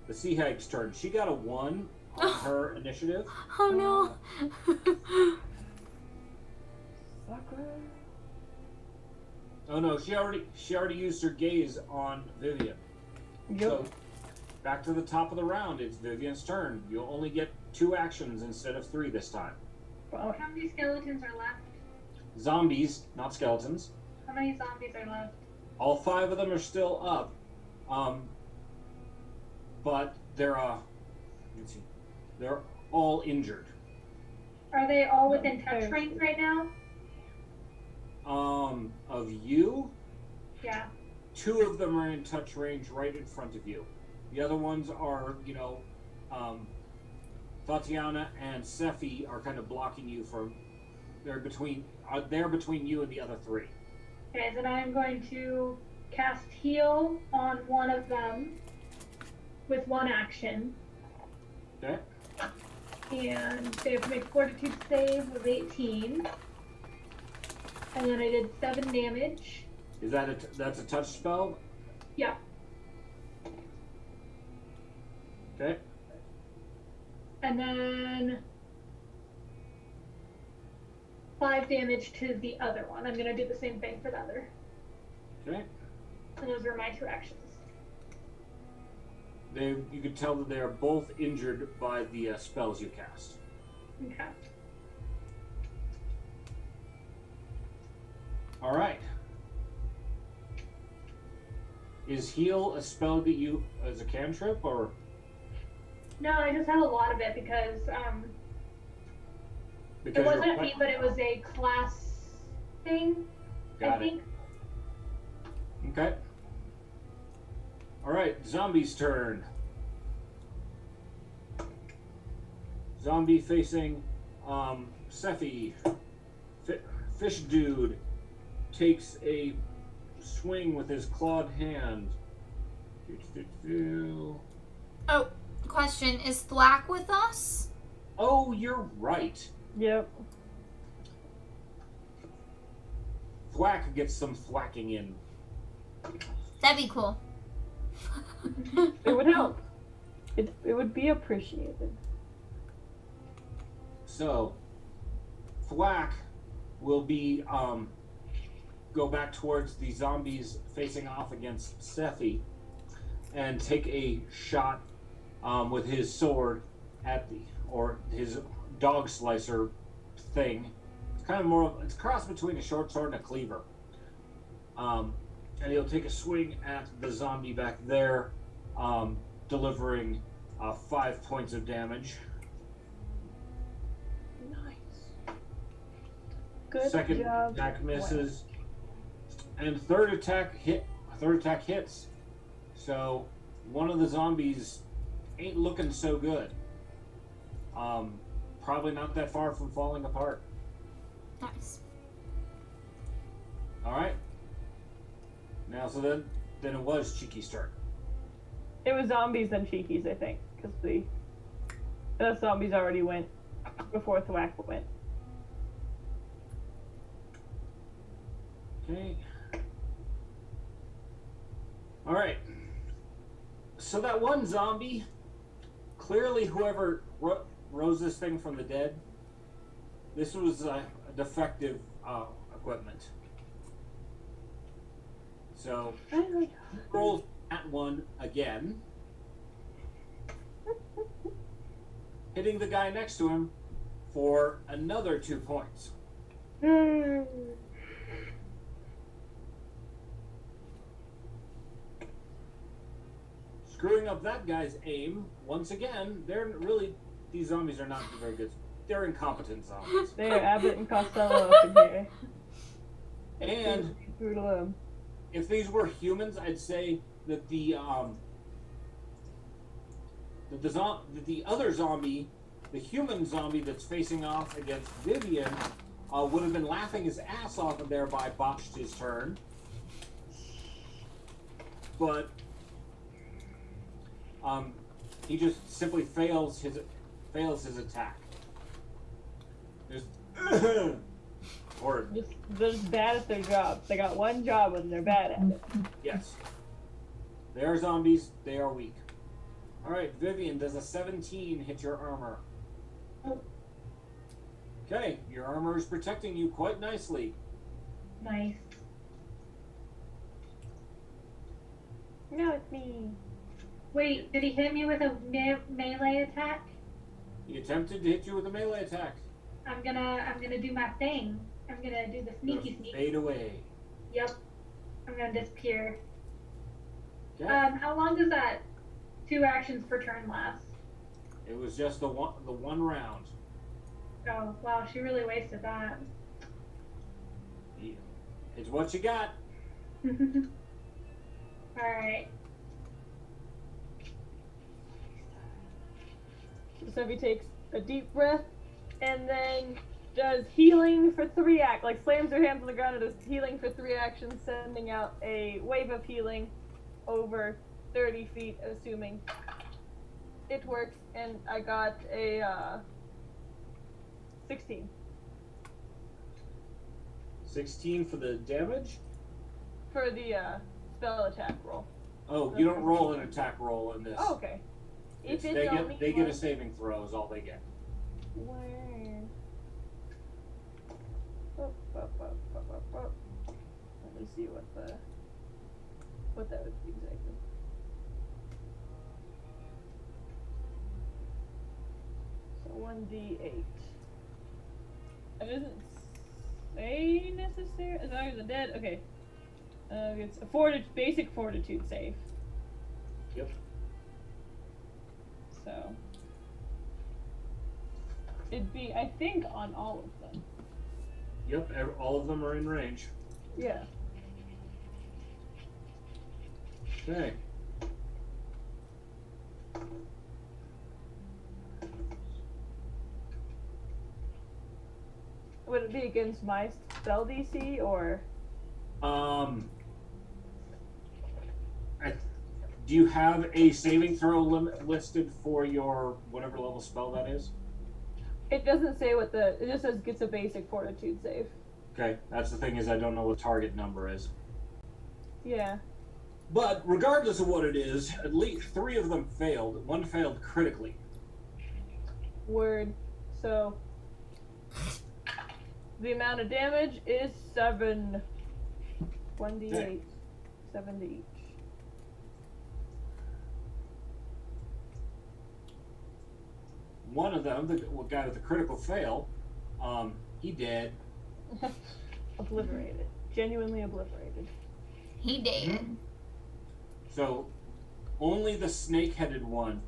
The sea hag's turn. She got a 1 on her initiative. Oh no. Sakura. Oh no, she already used her gaze on Vivian. Yep. So back to the top of the round. It's Vivian's turn. You'll only get 2 actions instead of 3 this time. How many skeletons are left? Zombies, not skeletons. How many zombies are left? All 5 of them are still up. But they're let's see. They're all injured. Are they all within touch range right now? Of you, Yeah. 2 of them are in touch range right in front of you. The other ones are, Tatiana and Sephi are kind of blocking you from. They're between you and the other 3. Okay, then I'm going to cast heal on one of them with 1 action. Okay. And they have to make fortitude save of 18. And then I did 7 damage. Is that's a touch spell? Yeah. Okay. And then 5 damage to the other one. I'm gonna do the same thing for the other. Okay. And those are my 2 actions. You could tell that they are both injured by the spells you cast. Okay. All right. Is heal a spell that you as a cantrip or? No, I just have a lot of it because Because it wasn't you're a feat, but it was a class thing. Got I it. think. Okay. All right, zombie's turn. Zombie facing Sephi. Fish dude takes a swing with his clawed hand. Oh, question. Is Thwack with us? Oh, you're right. Yep. Thwack gets some thwacking in. That'd be cool. It would help. It would be appreciated. So, Thwack will be go back towards the zombies facing off against Sephi and take a shot with his sword at or his dog slicer thing. It's kind of it's a cross between a short sword and a cleaver. And he'll take a swing at the zombie back there, delivering 5 points of damage. Nice. Good Second job. attack misses, and third attack hits. So one of the zombies ain't looking so good. Probably not that far from falling apart. Nice. All right. Now, so then it was Cheeky's turn. It was zombies and cheekies, I think, because the zombies already went before Thwack went. Okay. All right. So that one zombie, clearly whoever rose this thing from the dead, this was a defective equipment. So, rolls at one again, hitting the guy next to him for another 2 points. Screwing up that guy's aim once again. These zombies are not very good. They're incompetent zombies. They're Abbott and Costello up in here. And Through to them. if these were humans, I'd say that the other zombie, the human zombie that's facing off against Vivian, would have been laughing his ass off and thereby botched his turn. But he just simply fails his attack. Or They're just bad at their jobs. They got one job and they're bad at it. yes, they are zombies. They are weak. All right, Vivian, does a 17 hit your armor? Okay, your armor is protecting you quite nicely. Nice. No, it's me. Wait, did he hit me with a melee attack? He attempted to hit you with a melee attack. I'm gonna do my thing. I'm gonna do the You're sneaky gonna sneak. fade away. Yep. I'm gonna disappear. Okay. How long does that 2 actions per turn last? It was just the one round. Oh, wow, she really wasted that. Yeah. It's what you got. Alright. So Sevi takes a deep breath and then does healing for 3 like slams her hands on the ground and does healing for 3 actions, sending out a wave of healing over 30 feet, assuming it works, and I got a 16. 16 for the damage. For the spell attack roll. Oh, you don't roll an attack roll in this. Oh, okay. If it's they only get a one- saving throw is all they get. Where? Let me see what that would be exactly. So 1d8. It doesn't say necessary as long as the dead. Okay. It's a basic fortitude save. Yep. So it'd be, I think, on all of them. Yep, all of them are in range. Yeah. Okay. Would it be against my spell DC or? Do you have a saving throw limit listed for your whatever level spell that is? It doesn't say what the. It just says gets a basic fortitude save. Okay, that's the thing is I don't know what target number is. Yeah. But regardless of what it is, at least 3 of them failed. 1 failed critically. Word. So the amount of damage is 7. 1d8. Okay. 7 to each. One of them, the guy with the critical fail, he dead. Obliterated. Genuinely obliterated. He did. So only the snake-headed one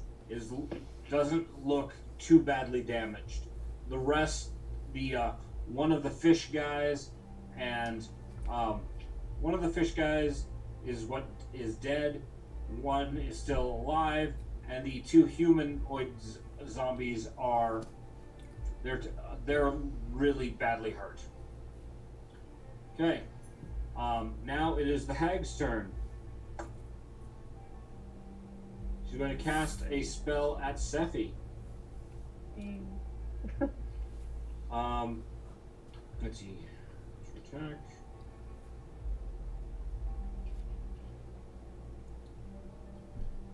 doesn't look too badly damaged. The rest, one of the fish guys and one of the fish guys is dead. One is still alive, and the 2 humanoid zombies are they're really badly hurt. Okay. Now it is the hag's turn. She's going to cast a spell at Sephi. Let's see. Attack.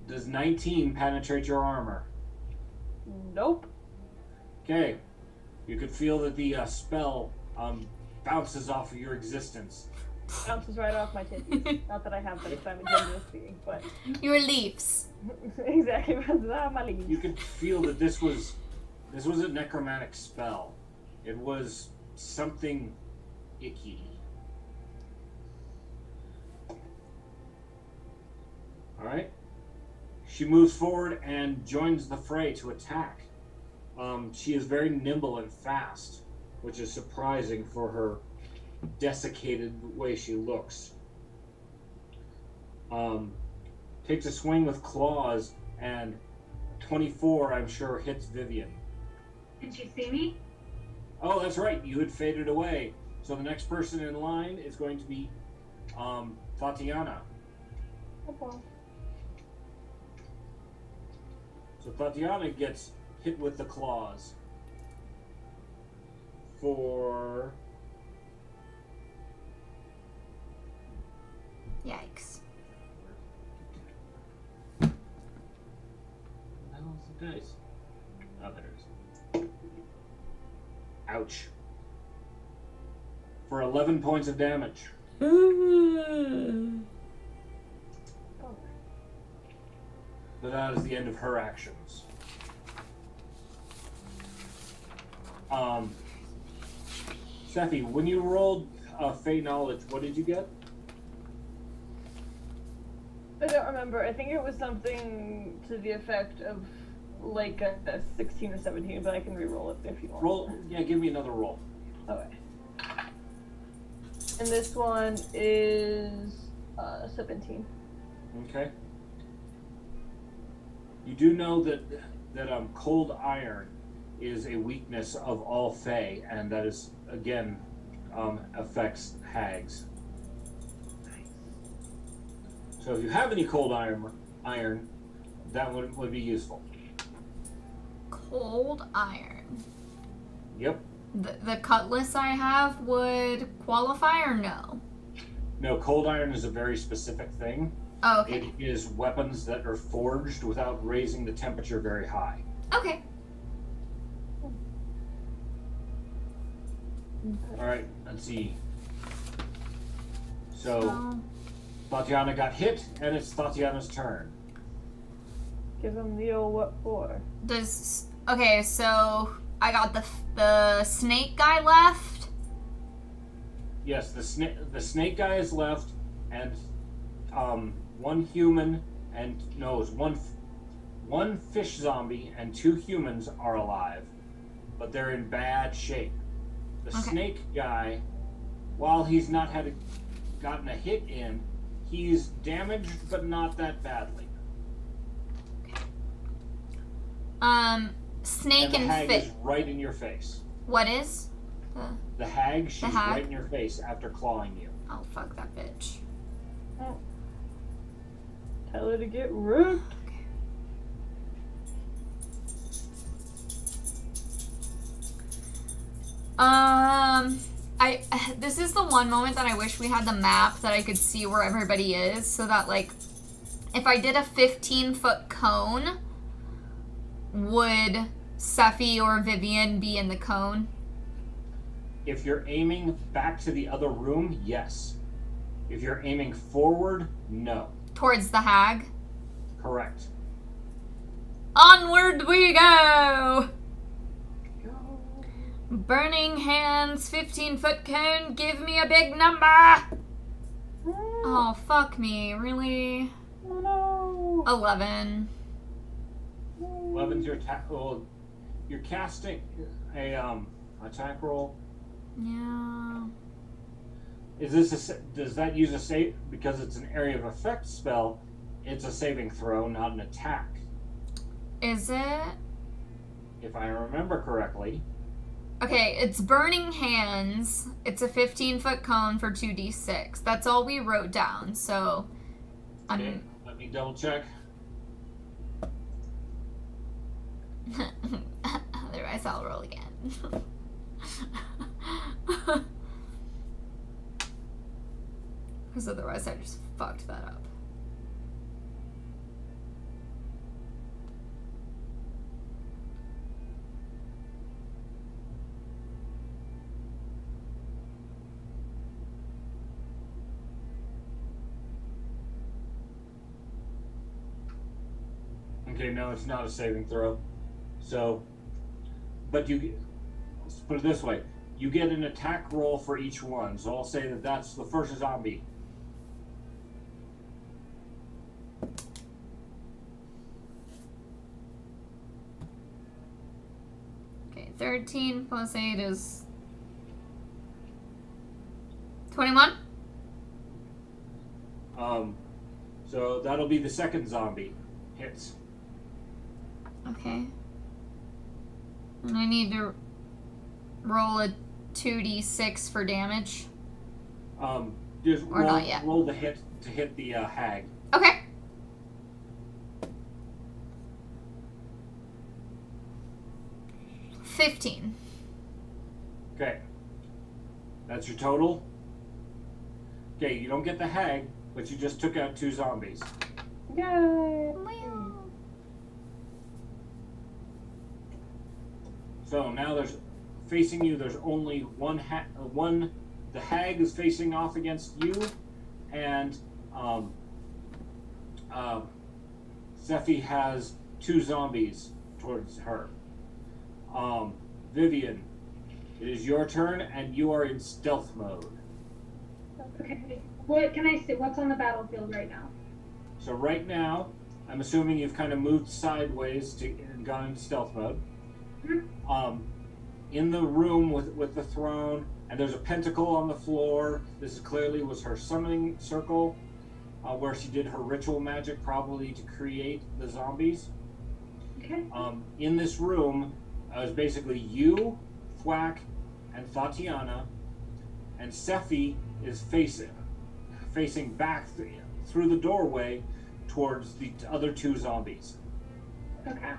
Does 19 penetrate your armor? Nope. Okay. You could feel that the spell bounces off of your existence. Bounces right off my titties. Not that I have them because I'm a genderless being, but Your leaves. exactly bounces off my leaves. You could feel that this was a necromantic spell. It was something icky. Alright. She moves forward and joins the fray to attack. She is very nimble and fast, which is surprising for her desiccated way she looks. Takes a swing with claws, and 24, I'm sure, hits Vivian. Can she see me? Oh, that's right. You had faded away. So the next person in line is going to be Tatiana. Okay. So Tatiana gets hit with the claws for Yikes. how's the dice? Oh, there it is. Ouch. For 11 points of damage. But that is the end of her actions. Sephi, when you rolled Fey Knowledge, what did you get? I don't remember. I think it was something to the effect of like a 16 or 17, but I can re-roll it if you want. Roll, yeah, give me another roll. Okay. And this one is 17. Okay. You do know that cold iron is a weakness of all Fey, and that is again affects hags. So if you have any cold iron, that would be useful. Cold iron. Yep. The cutlass I have would qualify or no? No, cold iron is a very specific thing. Oh, okay. It is weapons that are forged without raising the temperature very high. Okay. Alright, let's see. So, Tatiana got hit, and it's Tatiana's turn. Give him the old what for. Okay, so I got the snake guy left. Yes, the snake guy is left, and one human and no, it's one fish zombie and 2 humans are alive, but they're in bad shape. The snake guy, while he's not gotten a hit in, he's damaged, but not that badly. Snake and the and hag fish. is right in your face. What is? The hag, she's hag? right in your face after clawing you. Oh, fuck that bitch. Tell her to get rooked. This is the one moment that I wish we had the map that I could see where everybody is, so that, like, if I did a 15-foot cone, would Sephi or Vivian be in the cone? If you're aiming back to the other room, yes. If you're aiming forward, no. Towards the hag? Correct. Onward we go! Burning hands, 15-foot cone, give me a big number! Oh, fuck me, really? Oh no! 11. 11's your attack roll. You're casting a attack roll. Yeah. Does that use a save? Because it's an area of effect spell, it's a saving throw, not an attack. Is it? If I remember correctly. Okay, it's burning hands. It's a 15-foot cone for 2d6. That's all we wrote down, so... Okay, let me double check. Otherwise, I'll roll again. Because otherwise, I just fucked that up. Okay, no, it's not a saving throw. So, but let's put it this way. You get an attack roll for each one. So I'll say that that's the first zombie. Okay, 13 plus 8 is 21. So that'll be the second zombie. Hits. Okay. And I need to roll a 2d6 for damage. Just Or not yet. roll the hit to hit the hag. Okay. $15. Okay. That's your total. Okay, you don't get the hag, but you just took out 2 zombies. Yay! So now there's facing you, there's only one. The hag is facing off against you, and Zephy has 2 zombies towards her. Vivian, it is your turn, and you are in stealth mode. Okay. What can I say? What's on the battlefield right now? So right now, I'm assuming you've kind of moved sideways and gone into stealth mode. In the room with the throne, and there's a pentacle on the floor. This clearly was her summoning circle, where she did her ritual magic, probably to create the zombies. Okay. In this room, is basically you, Thwack, and Tatiana, and Sephi is facing back through the doorway towards the other 2 zombies. Okay.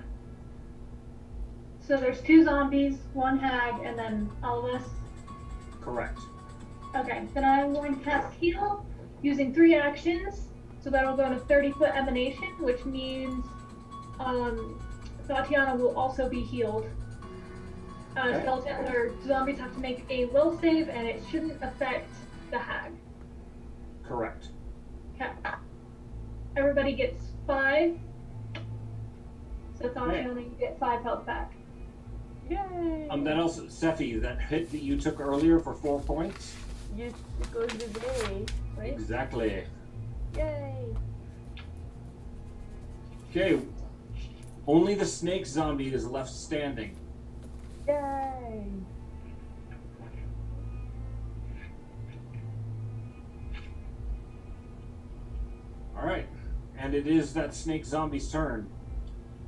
So there's 2 zombies, 1 hag, and then all of us? Correct. Okay, then I'm going to cast heal using 3 actions. So that'll go in a 30-foot emanation, which means Tatiana will also be healed. Okay. Skeleton or zombies have to make a will save, and it shouldn't affect the hag. Correct. Okay. Everybody gets 5. So Tatiana, you get 5 health back. Yay! That also, Sephi, that hit that you took earlier for 4 points. Yes, it goes the way, right? Exactly. Yay! Okay. Only the snake zombie is left standing. Yay! Alright. And it is that snake zombie's turn.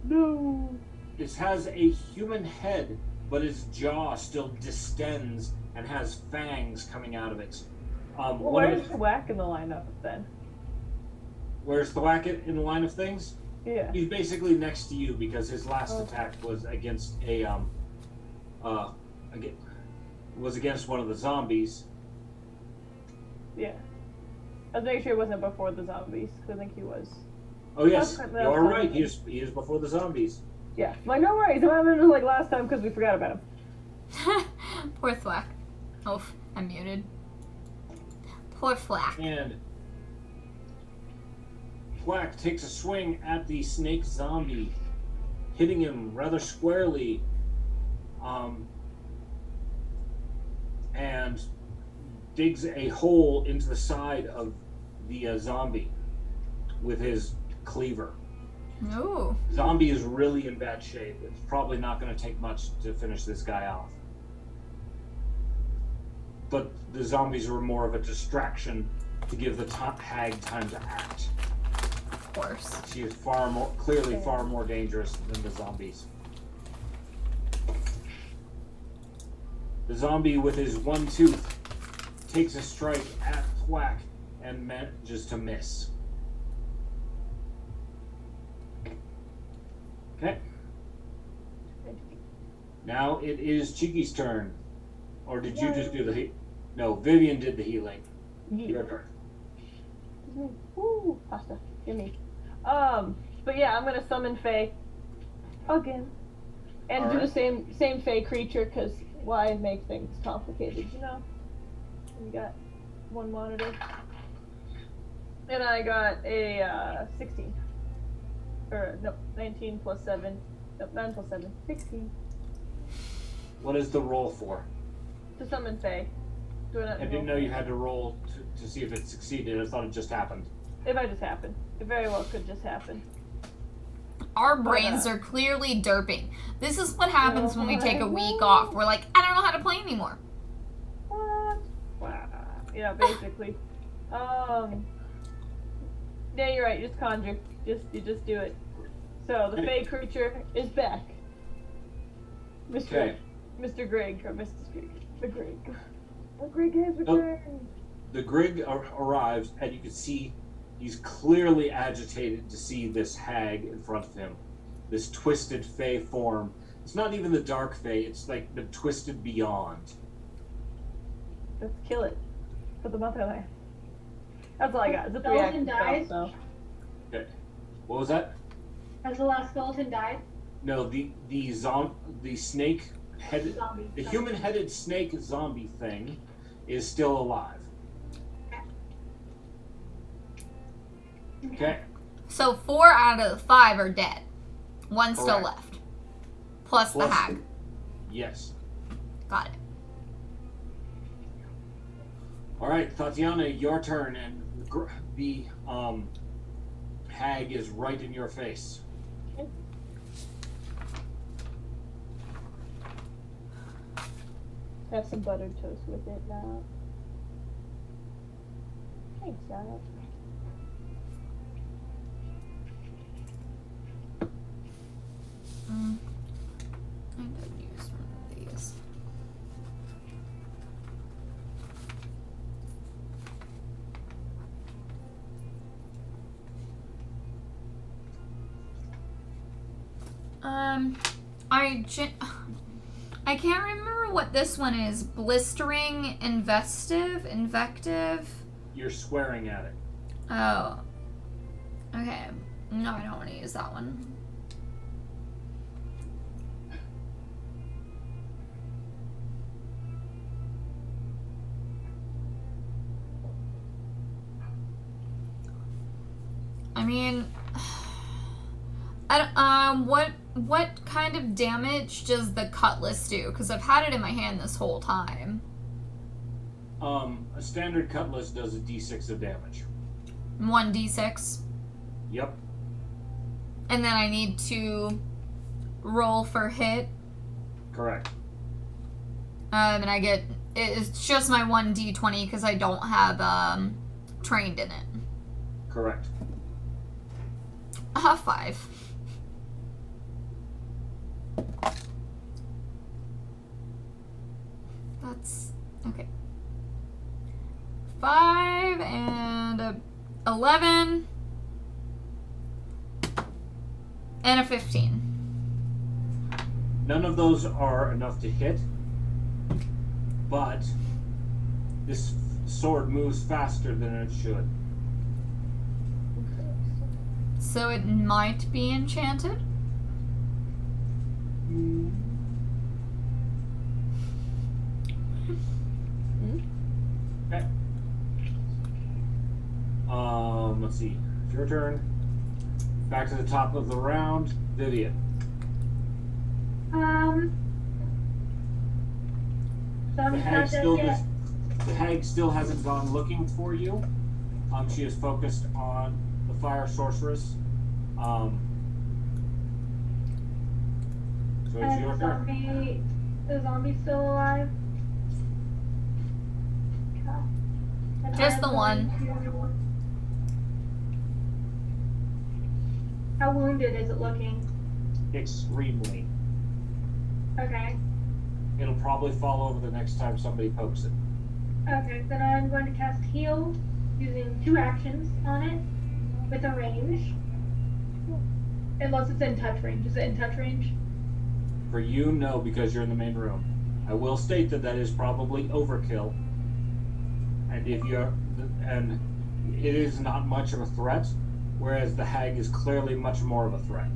No! It has a human head, but its jaw still distends and has fangs coming out of it. Where's Thwack in the lineup then? Where's Thwack in the line of things? Yeah. He's basically next to you because his last attack was against against one of the zombies. Yeah. I was making sure it wasn't before the zombies, because I think he was. Oh yes, That's you're right. fine. He is before the zombies. Yeah. I'm like, no worries, I'm having it like last time because we forgot about him. Poor Thwack. Oh, I'm muted. Poor Thwack. And Thwack takes a swing at the snake zombie, hitting him rather squarely, and digs a hole into the side of the zombie with his cleaver. Ooh. Zombie is really in bad shape. It's probably not going to take much to finish this guy off. But the zombies were more of a distraction to give the top hag time to act. Of course. She is clearly far more dangerous than the zombies. The zombie with his one tooth takes a strike at Thwack and manages to miss. Okay. Now it is Cheeky's turn. Or did you just do the No, Vivian did the healing. Your turn. Woo! Pasta. Gimme. But yeah, I'm gonna summon Fae. Again. And do Alright. the same Fae creature, because why make things complicated, you know? We got 1 monitor. And I got a 16. Or, nope, 19 plus 7. Nope, 9 plus 7. 16. What is the roll for? To summon Fae. Do I didn't know you had to roll to see if it succeeded. I thought it just happened. It might just happen. It very well could just happen. Our brains are clearly derping. This is what happens when we take a week off. We're like, I don't know how to play anymore. What? Wow. Yeah, basically. Yeah, you're right. Just conjure. You just do it. So the Fae creature is back. Okay. Mr. Greg or Mrs. Greg. The Greg. The Greg has returned. The Grig arrives, and you can see he's clearly agitated to see this hag in front of him. This twisted Fae form. It's not even the dark Fae, it's like the twisted beyond. Let's kill it. For the motherland. That's all I got. It's a Skeleton 3-action dies? spell, Okay. What was that? Has the last skeleton died? No, the snake the human-headed snake zombie thing is still alive. Okay. So 4 out of the 5 are dead. One still Correct. left. Plus the Plus- hag. Yes. Got it. All right, Tatiana, your turn, and the hag is right in your face. Have some buttered toast with it now. Thanks, Janet. I did use one of these. I can't remember what this one is. Blistering, invective. You're swearing at it. Oh. Okay. No, I don't want to use that one. I mean, I don't, what kind of damage does the cutlass do? Because I've had it in my hand this whole time. A standard cutlass does a d6 of damage. 1d6. Yep. And then I need to roll for hit. Correct. And I get, it's just my 1d20 because I don't have, trained in it. Correct. 5. That's okay. 5 and 11 and a 15. None of those are enough to hit, but this sword moves faster than it should. So it might be enchanted. Okay. Let's see. It's your turn. Back to the top of the round, Vivian. So I'm The just hag not still dead yet. the hag still hasn't gone looking for you. She is focused on the fire sorceress. So it's And your turn. the zombie still alive? Okay. And Just I'm the one. going to- How wounded is it looking? Extremely. Okay. It'll probably fall over the next time somebody pokes it. Okay, then I'm going to cast heal using 2 actions on it with a range. Unless it's in touch range. Is it in touch range? For you, no, because you're in the main room. I will state that that is probably overkill, and it is not much of a threat, whereas the hag is clearly much more of a threat.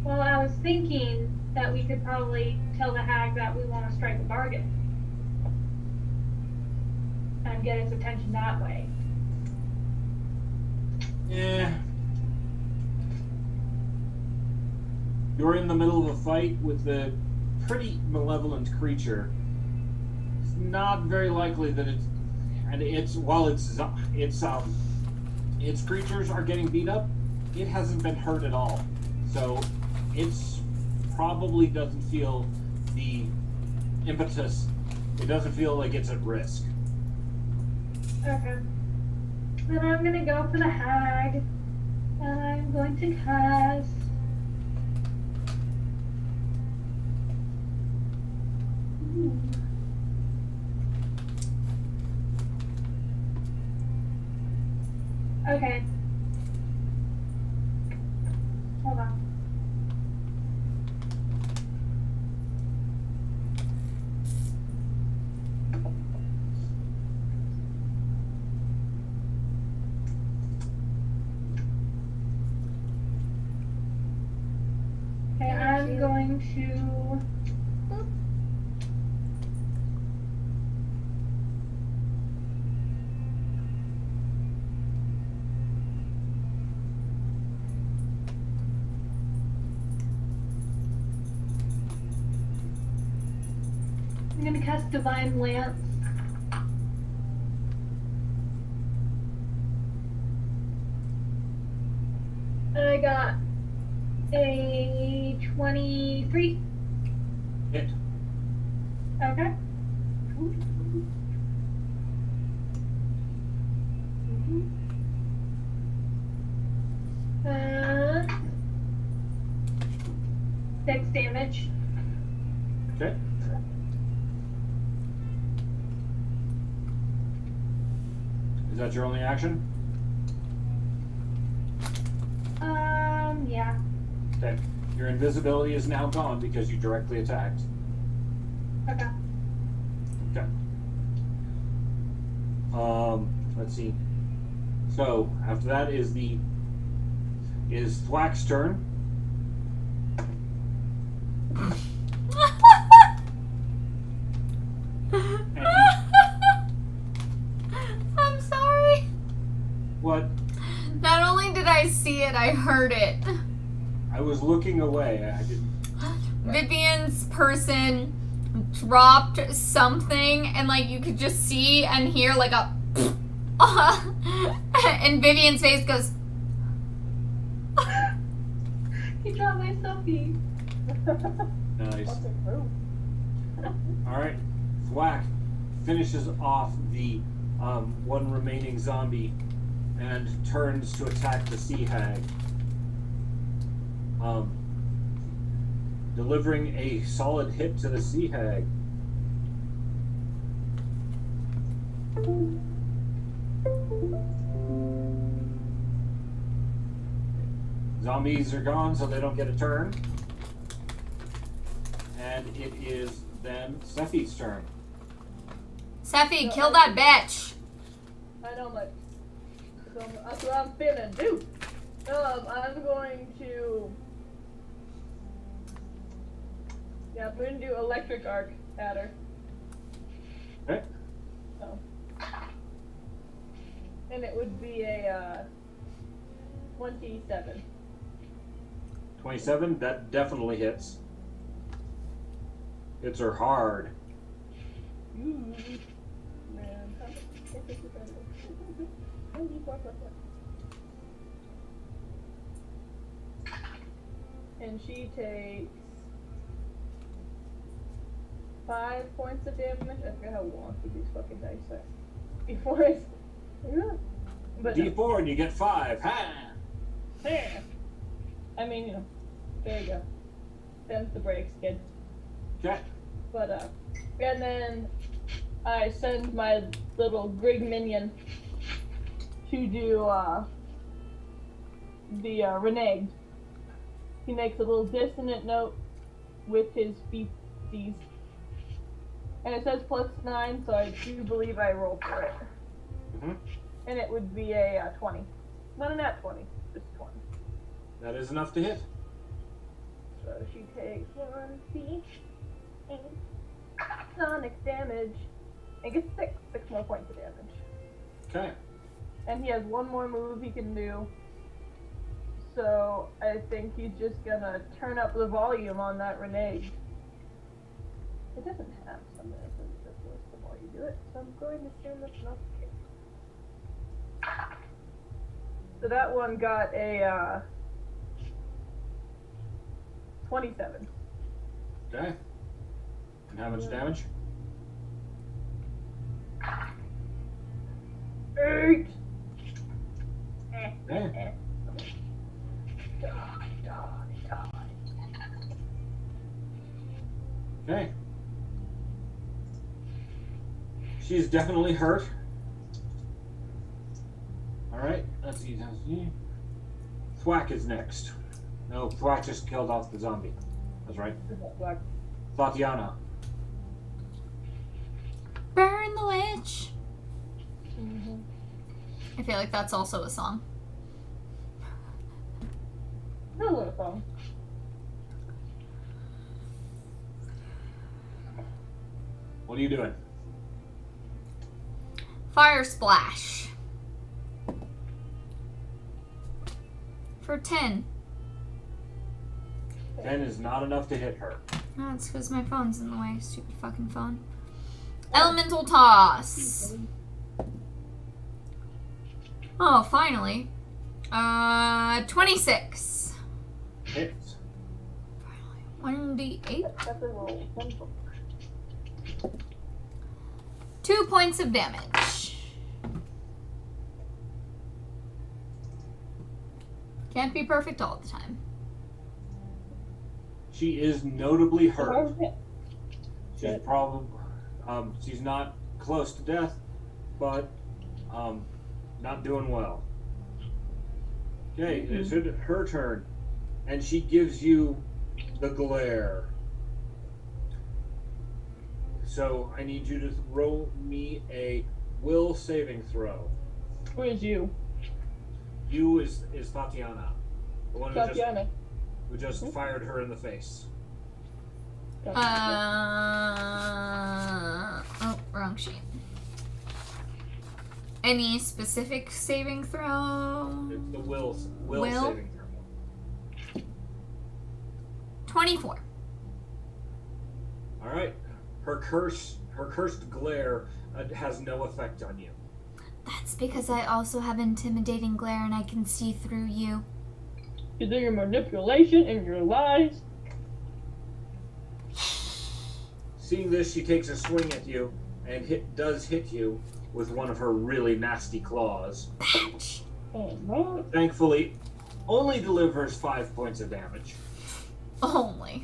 Well, I was thinking that we could probably tell the hag that we want to strike a bargain. And get his attention that way. Yeah. You're in the middle of a fight with a pretty malevolent creature. It's not very likely that its creatures are getting beat up, it hasn't been hurt at all. So it's probably doesn't feel the impetus. It doesn't feel like it's at risk. Okay. Then I'm gonna go for the hag. And I'm going to cast. Okay. Hold on. Okay, I'm going to I'm gonna cast Divine Lance. And I got a 23. Hit. Okay. Uh, 6 damage. Okay. Is that your only action? Yeah. Okay. Your invisibility is now gone because you directly attacked. Okay. Okay. Let's see. So after that is Thwack's turn. I'm sorry. What? Not only did I see it, I heard it. I was looking away. I didn't. Vivian's person dropped something, and like you could just see and hear like a and Vivian's face goes. He dropped my selfie. Nice. All right. Thwack finishes off the one remaining zombie and turns to attack the sea hag. Delivering a solid hit to the sea hag. Zombies are gone, so they don't get a turn. And it is then Sephi's turn. Sephi, kill that bitch. I know, like, so that's what I'm finna do. I'm going to. Yeah, I'm gonna do electric arc at her. Okay. So. And it would be a 27. 27, that definitely hits. Hits her hard. Ooh. Man. And she takes 5 points of damage. I forgot how wonky these fucking dice are. Before it's. But D4 and you get 5. Ha! yeah. I mean, you know, there you go. Them's the breaks, kid. Okay. But, and then I send my little Grig minion to do, the, renege. He makes a little dissonant note with his feces. And it says +9, so I do believe I rolled for it. Mm-hmm. And it would be a 20. Not a nat 20, just 20. That is enough to hit. So she takes 1d8 sonic damage and gets 6 more points of damage. Okay. And he has one more move he can do. So I think he's just gonna turn up the volume on that renege. It doesn't have some of the while you do it, so I'm going to assume that's not the case. So that one got a 27. Okay. And how much damage? 8. Okay. Okay. She's definitely hurt. Alright, let's see. Thwack is next. No, Thwack just killed off the zombie. That's right. Tatiana. Burn the witch. Mm-hmm. I feel like that's also a song. No little phone. What are you doing? Fire splash. For 10. 10 is not enough to hit her. Oh, it's because my phone's in the way. Stupid fucking phone. Elemental toss. Oh, finally. 26. Hits. 1d8. That's a roll. 2 points of damage. Can't be perfect all the time. She is notably hurt. Okay. She's probably, she's not close to death, but not doing well. Okay, it's her turn, and she gives you the glare. So I need you to roll me a will saving throw. Who is you? You is Tatiana, the one Tatiana. who just fired her in the face. Oh, wrong sheet. Any specific saving throw? The will saving throw. 24. All right. Her cursed glare has no effect on you. That's because I also have intimidating glare and I can see through you. You do your manipulation and your lies. Seeing this, she takes a swing at you and does hit you with one of her really nasty claws. Bitch. Oh no. Thankfully, only delivers 5 points of damage. Only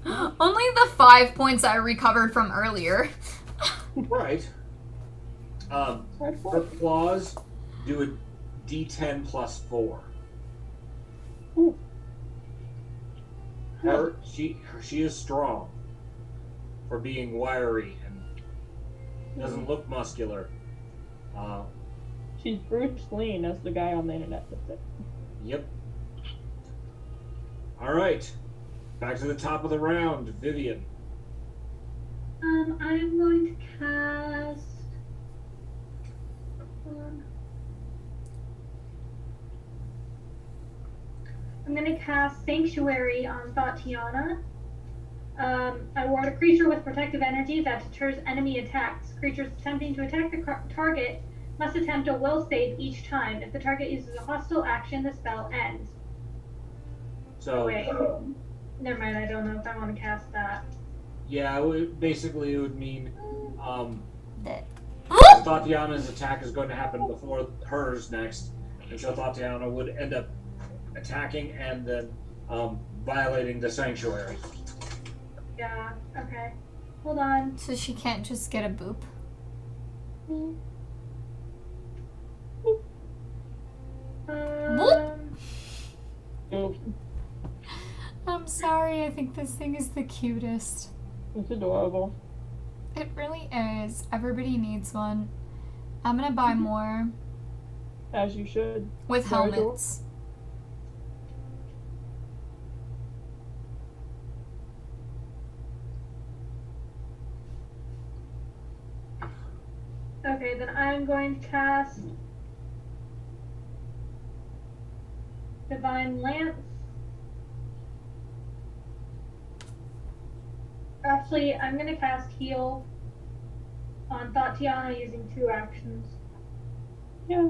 the 5 points I recovered from earlier. Right. Her claws do a D10 plus 4. Ooh. She is strong for being wiry and doesn't look muscular. She's Bruce Lean, as the guy on the internet puts it. Yep. All right. Back to the top of the round, Vivian. I'm going to cast. I'm going to cast Sanctuary on Tatiana. I ward a creature with protective energy that deters enemy attacks. Creatures attempting to attack the target must attempt a will save each time. If the target uses a hostile action, the spell ends. So, Wait. Never mind, I don't know if I want to cast that. yeah, basically it would mean That. Tatiana's attack is going to happen before hers next, and so Tatiana would end up attacking and then violating the sanctuary. Yeah, okay. Hold on. So she can't just get a boop. Nope. I'm sorry, I think this thing is the cutest. It's adorable. It really is. Everybody needs one. I'm gonna buy more As you should. with Very adorable. helmets. Okay, then I'm going to cast Divine Lance. Actually, I'm going to cast Heal on Tatiana using 2 actions. Yeah.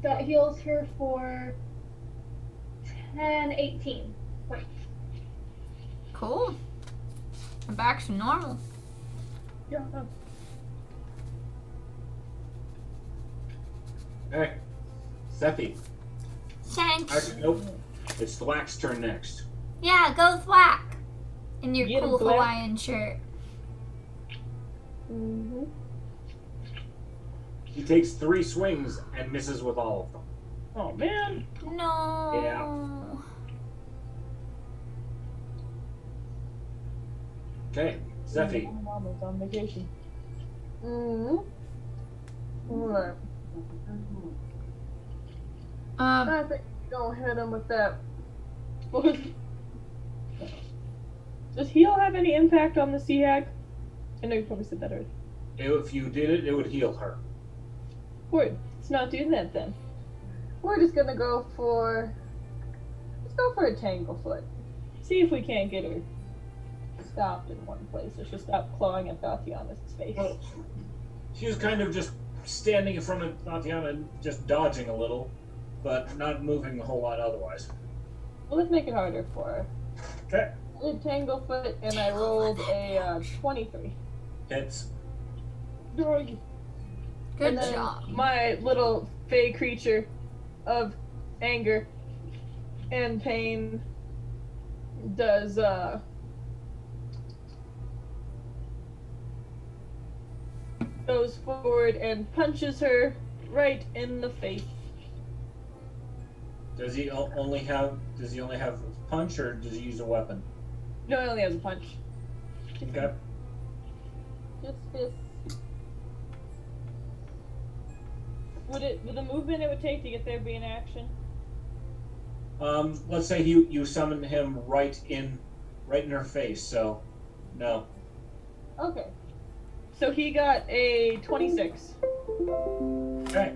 That heals her for 18 points. Cool. I'm back to normal. Yeah. Okay. Sephi. Thanks. Actually, nope. It's Thwack's turn next. Yeah, go thwack. In your Get 'em, cool Thwack. Hawaiian shirt. Mm-hmm. He takes 3 swings and misses with all of them. Oh man. No. Yeah. Okay, Sephi. My mom was on vacation. Mm-hmm. Alright. I think you're gonna hit him with that. Does heal have any impact on the sea hag? I know you probably said that already. If you did it, it would heal her. Word. Let's not do that then. we're just gonna go for. Let's go for a Tanglefoot. See if we can't get her stopped in one place, so she'll stop clawing at Tatiana's face. Well, she was kind of just standing in front of Tatiana and just dodging a little, but not moving a whole lot otherwise. Well, let's make it harder for her. Okay. I did Tanglefoot, and I rolled a 23. Hits. Good And then job. my little fey creature of anger and pain does goes forward and punches her right in the face. Does he only have punch, or does he use a weapon? No, he only has a punch. Okay. Just fist. Would the movement it would take to get there be an action? Let's say you summon him right in her face. So, no. Okay. So he got a 26. Okay.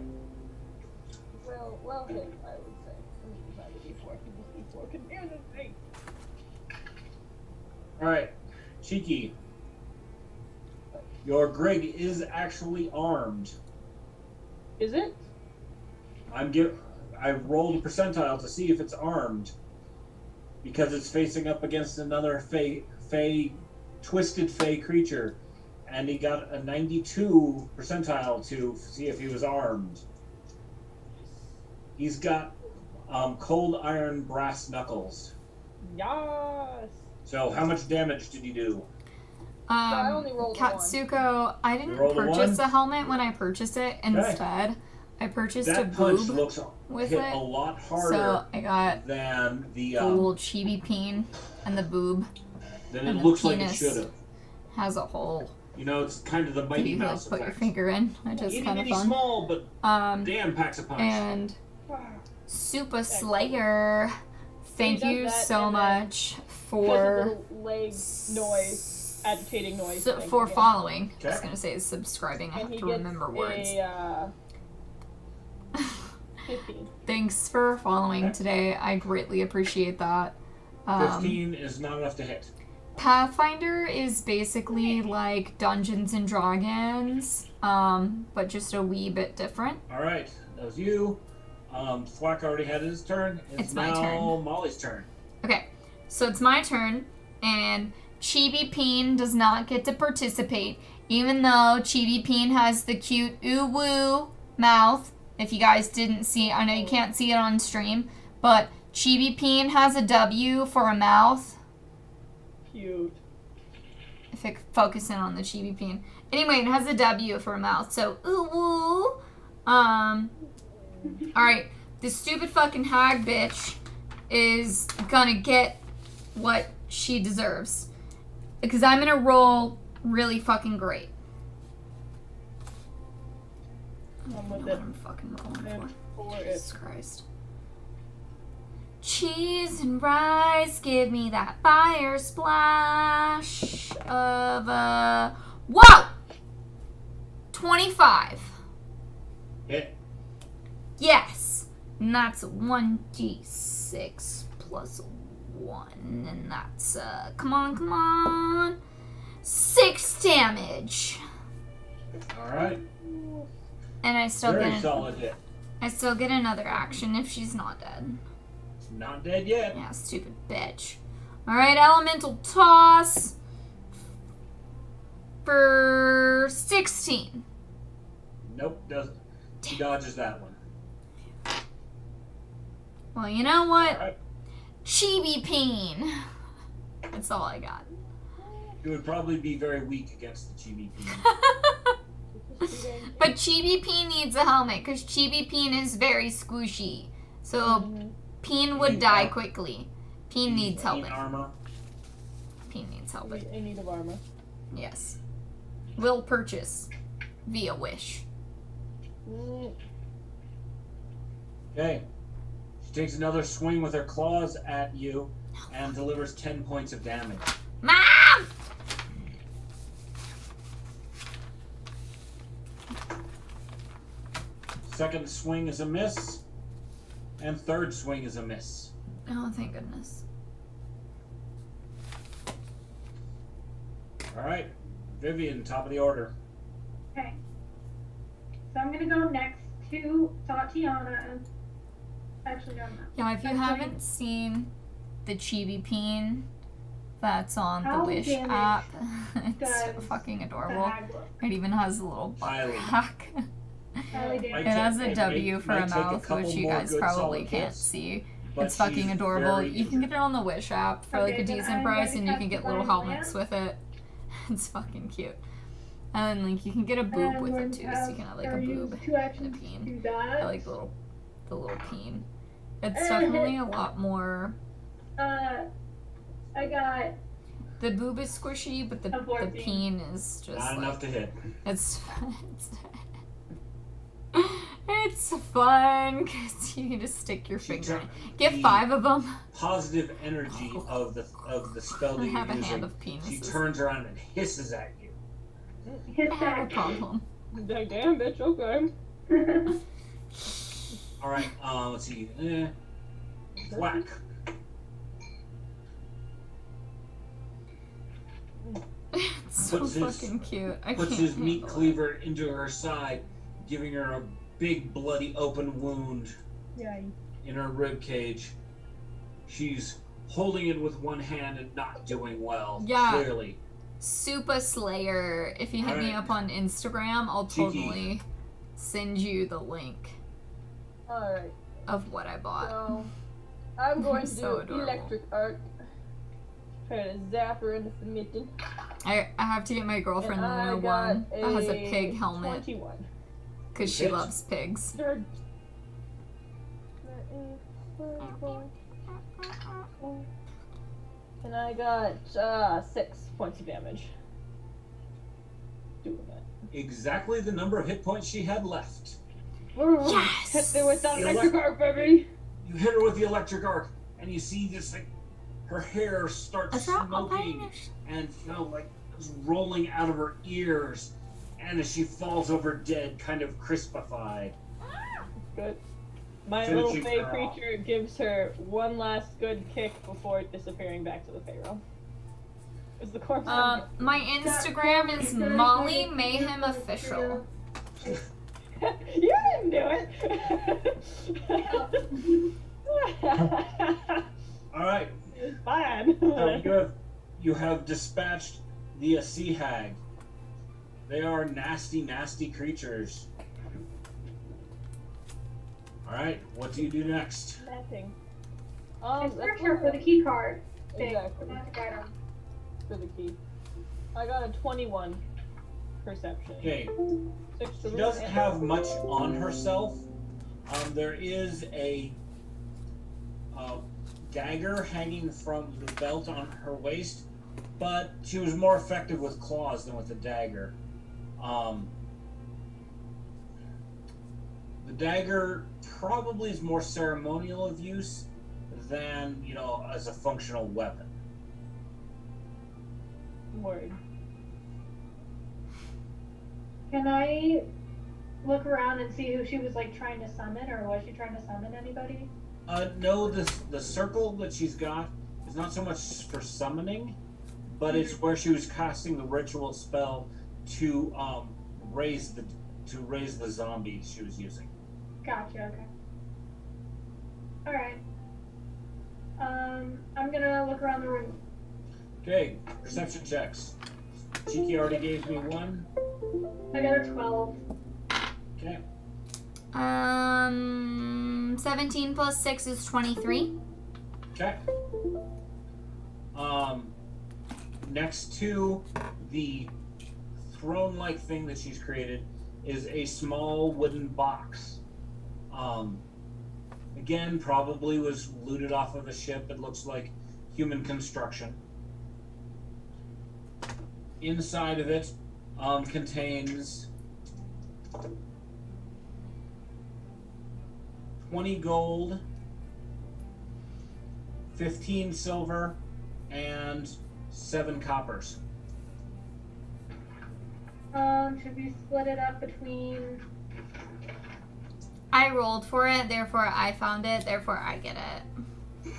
Well hit, I would say. Let me use my D4. This D4 can hear this thing. All right, Cheeky. Your Grig is actually armed. Is it? I rolled a percentile to see if it's armed, because it's facing up against another twisted fey creature, and he got a 92 percentile to see if he was armed. He's got cold iron brass knuckles. Yes. So how much damage did you do? I only rolled one. Katsuko, I didn't You rolled a purchase one? a helmet when I purchased it. Instead, I purchased a That punch boob looks with hit it. a lot So harder I got than the the little chibi peen and the boob than and it the looks like it penis. should have. has a hole You know, it's kind of the that Mighty you can like Mouse put your effect. finger in, which is Itty kind of bitty fun. small, but damn packs a punch. And Super Slayer, thank So he you does that, so and then much Does a for little leg noise, agitating noise. thing for again. following. I was Okay. gonna say subscribing. I And have he to gets remember words. a 15. Thanks for following today. I greatly appreciate that. 15 is not enough to hit. Pathfinder is basically like Dungeons and Dragons, but just a wee bit different. All right, that was you. Thwack already had his turn. It's my now turn. Molly's turn. Okay, so it's my turn, and Chibi Peen does not get to participate, even though Chibi Peen has the cute ooh woo mouth. If you guys didn't see, I know you can't see it on stream, but Chibi Peen has a W for a mouth. Cute. If I could focus in on the Chibi Peen. Anyway, it has a W for a mouth, so ooh woo. Alright, this stupid fucking hag bitch is gonna get what she deserves. Because I'm gonna roll really fucking great. I I'm don't with know it. what I'm fucking rolling And for. for it. Jesus Christ. Cheese and rice, give me that fire splash of whoa! 25. Hit. Yes. And that's 1d6 plus 1. And that's, come on. 6 damage. All right. And I still Very get solid hit. I still get another action if she's not dead. Not dead yet. Yeah, stupid bitch. Alright, elemental toss for 16. Nope, doesn't. She dodges that one. Well, you know what? All right. Chibi Peen. That's all I got. It would probably be very weak against the Chibi Peen. But Chibi Peen needs a helmet because Chibi Peen is very squishy. So Peen would die quickly. Peen needs helmet. armor. Peen needs helmet. In need of armor. Yes. Will purchase via wish. Okay. She takes another swing with her claws at you and delivers 10 points of damage. Mom! Second swing is a miss. And third swing is a miss. Oh, thank goodness. All right, Vivian, top of the order. Okay. So I'm gonna go next to Tatiana. Actually, no, I'm not. Yeah, if you Actually- haven't seen the Chibi Peen that's on the How Wish damaged app, it's does fucking The adorable. hag look. It even has a little Highly. back. Highly Might It damaged. has a It W might for a take a mouth, couple which you more guys good probably solid can't hits, see. but It's fucking she's adorable. very You can get it on the Wish app for like Okay, a then decent I'm price, going and to you can get little Divine helmets Lance. with it. It's fucking cute. And then like you can get a boob And with we're it too, so you can have like a or boob use 2 and a actions to peen. do that. I like the little peen. It's definitely a lot more. I got The boob is squishy, but the 14. peen is just not like, enough to hit. it's it's fun because you can just stick your She finger. tur- Get the 5 of them. Positive energy of the spell that I have you're a hand using. of penises. She turns around and hisses at you. hit I have a that. problem. Like, damn, bitch, okay. All right, let's see. Whack. It's so Puts his- fucking cute. I Puts can't his meat handle it. cleaver into her side, giving her a big bloody open wound Yeah. in her rib cage. She's holding it with one hand and not doing well. Yeah. Clearly. Super Slayer. If you hit me Alright. up on Instagram, I'll Cheeky. totally send you the link Alright, of what I bought. so I'm going to So do adorable. electric arc. Try to zap her into submitting. I have to get my girlfriend the And I Luna got one that has a pig helmet 21. because she Hit. loves pigs. Third. And I got 6 points of damage. Doing that. Exactly the number of hit points she had left. Yes! Hit me with that You electric elect- arc, baby! You hit her with the electric arc, and you see just like her hair starts Is that smoking Alpinish? and like it's rolling out of her ears, and as she falls over dead, kind of crispified. Good. My Finishing little fey her off. creature gives her one last good kick before disappearing back to the Pharaoh. Is the corpse My Instagram is Molly Mayhem Official. You didn't do it! All right, It's fine. you have dispatched the sea hag. They are nasty, nasty creatures. All right, what do you do next? Nothing. It's that's pressure for the key card. Thing. Exactly. Magic item. For the key. I got a 21 perception. Okay, 6 to she root doesn't and- have much on herself. There is a dagger hanging from the belt on her waist, but she was more effective with claws than with a dagger. The dagger probably is more ceremonial of use than, as a functional weapon. Word. Can I look around and see who she was like trying to summon, or was she trying to summon anybody? No, the circle that she's got is not so much for summoning, but it's where she was casting the ritual spell to raise the zombies she was using. Gotcha. Okay. All right. I'm gonna look around the room. Okay, perception checks. Cheeky already gave me one. I got a 12. Okay. 17 plus 6 is 23. Okay. Next to the throne-like thing that she's created is a small wooden box. Again, probably was looted off of a ship. It looks like human construction. Inside of it contains 20 gold, 15 silver, and 7 coppers. Should we split it up between I rolled for it, therefore I found it, therefore I get it.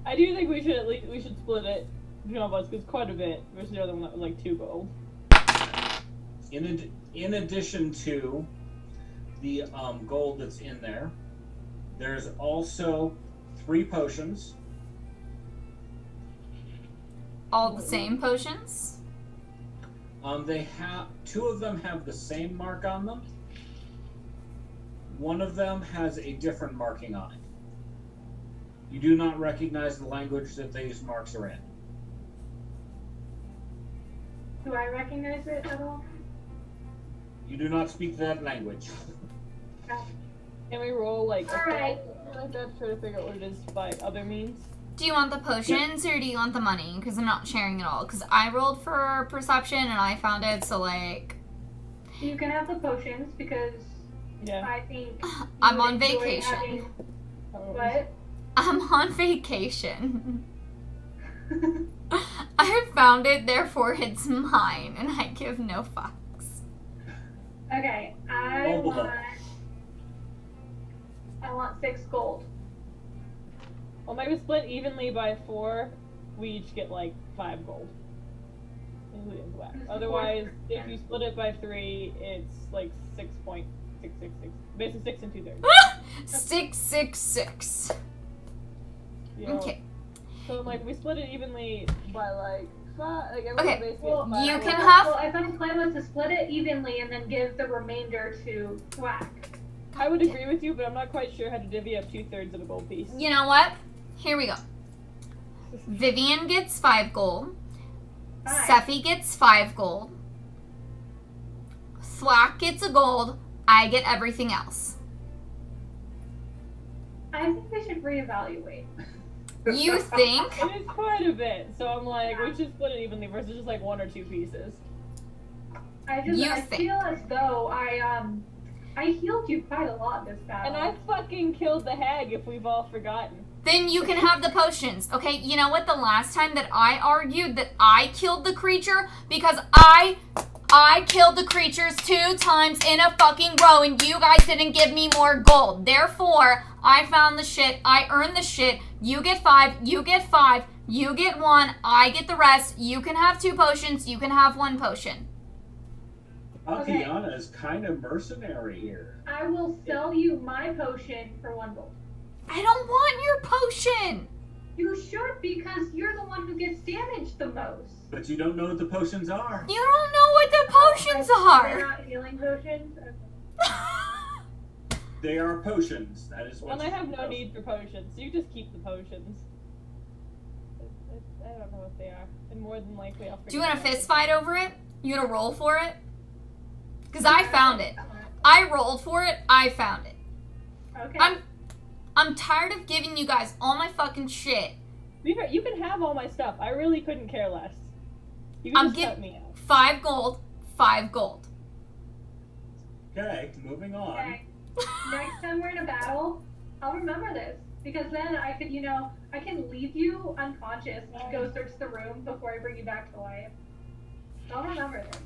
I do think we should split it between all of us, because quite a bit versus the other one that was like 2 gold. In addition to the gold that's in there, there's also 3 potions. All the same potions? They have 2 of them have the same mark on them. One of them has a different marking on it. You do not recognize the language that these marks are in. Do I recognize it at all? You do not speak that language. Can we roll like a Alright. like that to try to figure out what it is by other means? Do you want the potions or do you want the money? Because I'm not sharing it all. Because I rolled for perception and I found it, so like... You can have the potions because Yeah. I think I'm you on enjoy vacation. having- What? I'm on vacation. I found it, therefore it's mine, and I give no fucks. Okay, I want 6 gold. Well, maybe split evenly by 4. We each get like 5 gold. Including the wax. Otherwise, if you split it by 3, it's like 6.666. Basically 6 and 2/3. 666. You know? Okay. So like we split it evenly by like 5. Like everyone Okay, basically Well, gets 5 you gold. can have- Well, I thought the plan was to split it evenly and then give the remainder to Thwack. I would agree with you, but I'm not quite sure how to divvy up 2/3 of a gold piece. You know what? Here we go. Vivian gets 5 gold. 5. Sephi gets 5 gold. Thwack gets a gold. I get everything else. I think we should reevaluate. You think? It is quite a bit, so I'm like, we should split it evenly versus just like 1 or 2 pieces. I think. feel as though I healed you quite a lot this battle. And I fucking killed the hag if we've all forgotten. Then you can have the potions. Okay, you know what? The last time that I argued that I killed the creature because I killed the creatures 2 times in a fucking row and you guys didn't give me more gold. Therefore, I found the shit. I earned the shit. You get 5. You get 5. You get 1. I get the rest. You can have 2 potions. You can have 1 potion. Okay. Tatiana is kind of mercenary here. I will sell you my potion for 1 gold. I don't want your potion. You should because you're the one who gets damaged the most. But you don't know what the potions are. You don't know what the potions They're are. not healing potions? Okay. They are potions. That is what. And I have no need for potions, so you just keep the potions. I don't know what they are. And more than likely I'll forget. Do you want a about fist fight over it? You gonna roll for it? Because I found it. I rolled for it. I found it. Okay. I'm tired of giving you guys all my fucking shit. You can have all my stuff. I really couldn't care less. You I'm can just cut me out. 5 gold. 5 gold. Okay, moving on. Okay. Next time we're in a battle, I'll remember this. Because then I could, I can leave you unconscious to go search the room before I bring you back to life. I'll remember this.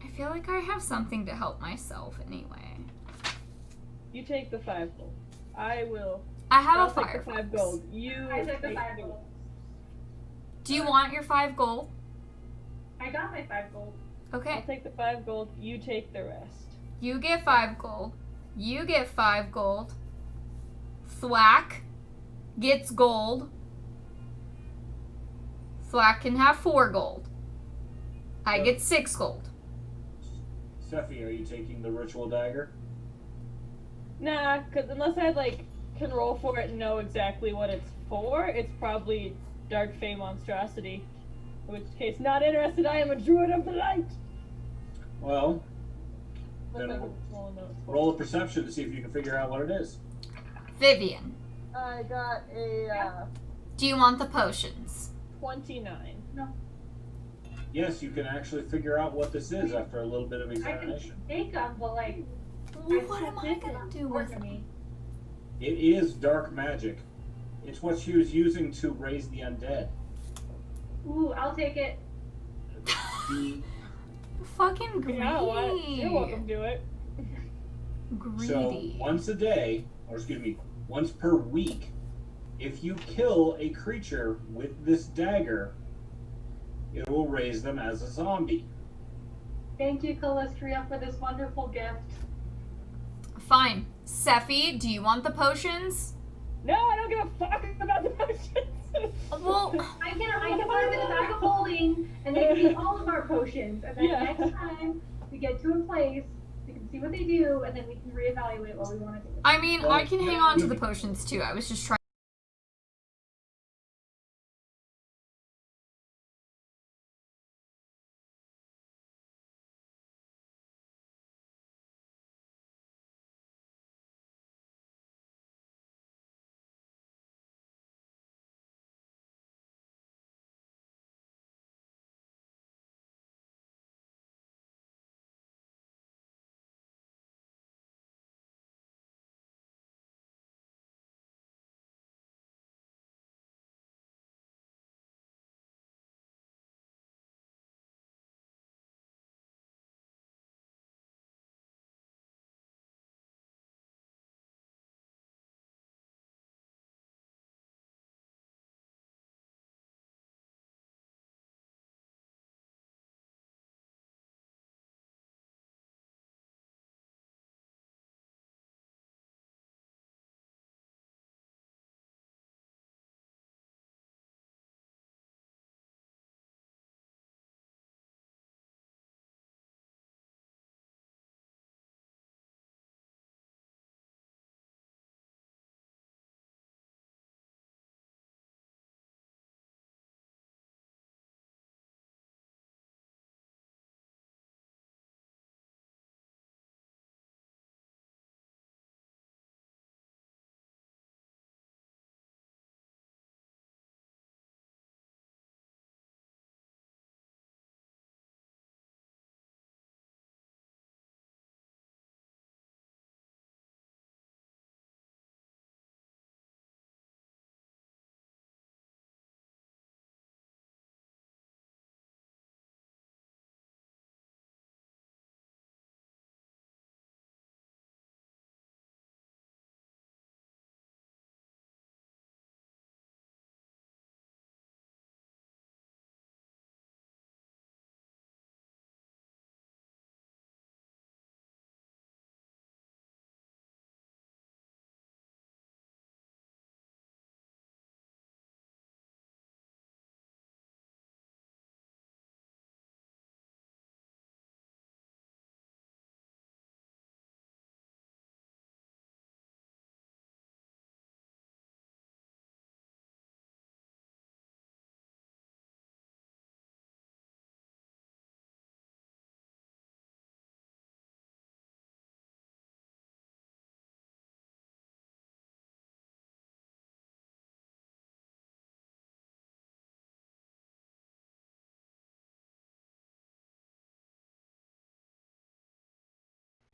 I feel like I have something to help myself anyway. You take the 5 gold. I will. I have I'll a take fire. the 5 gold. You I took the take 5 the- gold. Do you want your 5 gold? I got my 5 gold. I'll Okay. take the 5 gold. You take the rest. You get 5 gold. You get 5 gold. Thwack gets gold. Thwack can have 4 gold. I get 6 gold. Sephi, are you taking the ritual dagger? Nah, because unless I can roll for it and know exactly what it's for, it's probably Dark Fey Monstrosity. In which case, not interested. I am a druid of the light. Well, Unless I Then can roll a note for roll a perception to see if you can figure out what it is. Vivian, it. I got a do you want the potions? 29. Yes, you can actually figure out what this is after a little bit of I can examination. take them, but What am I gonna do with them? me? It is dark magic. It's what she was using to raise the undead. Ooh, I'll take it. The Fucking great. Yeah, what? You're welcome to it. Greedy. So once a day, or excuse me, once per week, if you kill a creature with this dagger, it will raise them as a zombie. Thank you, Calistria, for this wonderful gift. Fine. Sephi, do you want the potions? No, I don't give a fuck about the potions. Well, I can put them in the back of holding, and they can be all of our potions. And then Yeah. next time we get to a place, we can see what they do, and then we can reevaluate what we want to do. I mean, Well, I can hang on to the yeah. potions too. I was just trying.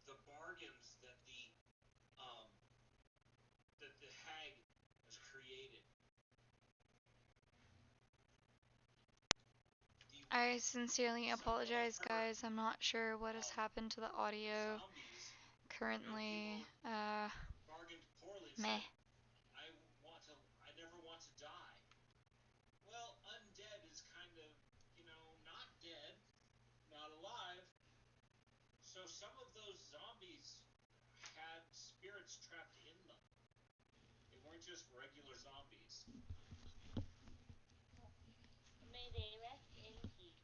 The bargains that the hag has created. I sincerely apologize, guys. I'm not sure what has happened to the audio Zombies currently. bargained poorly. Meh. I never want to die. Well, undead is kind of, not dead, not alive. So some of those zombies had spirits trapped in them. They weren't just regular zombies. May they rest in peace.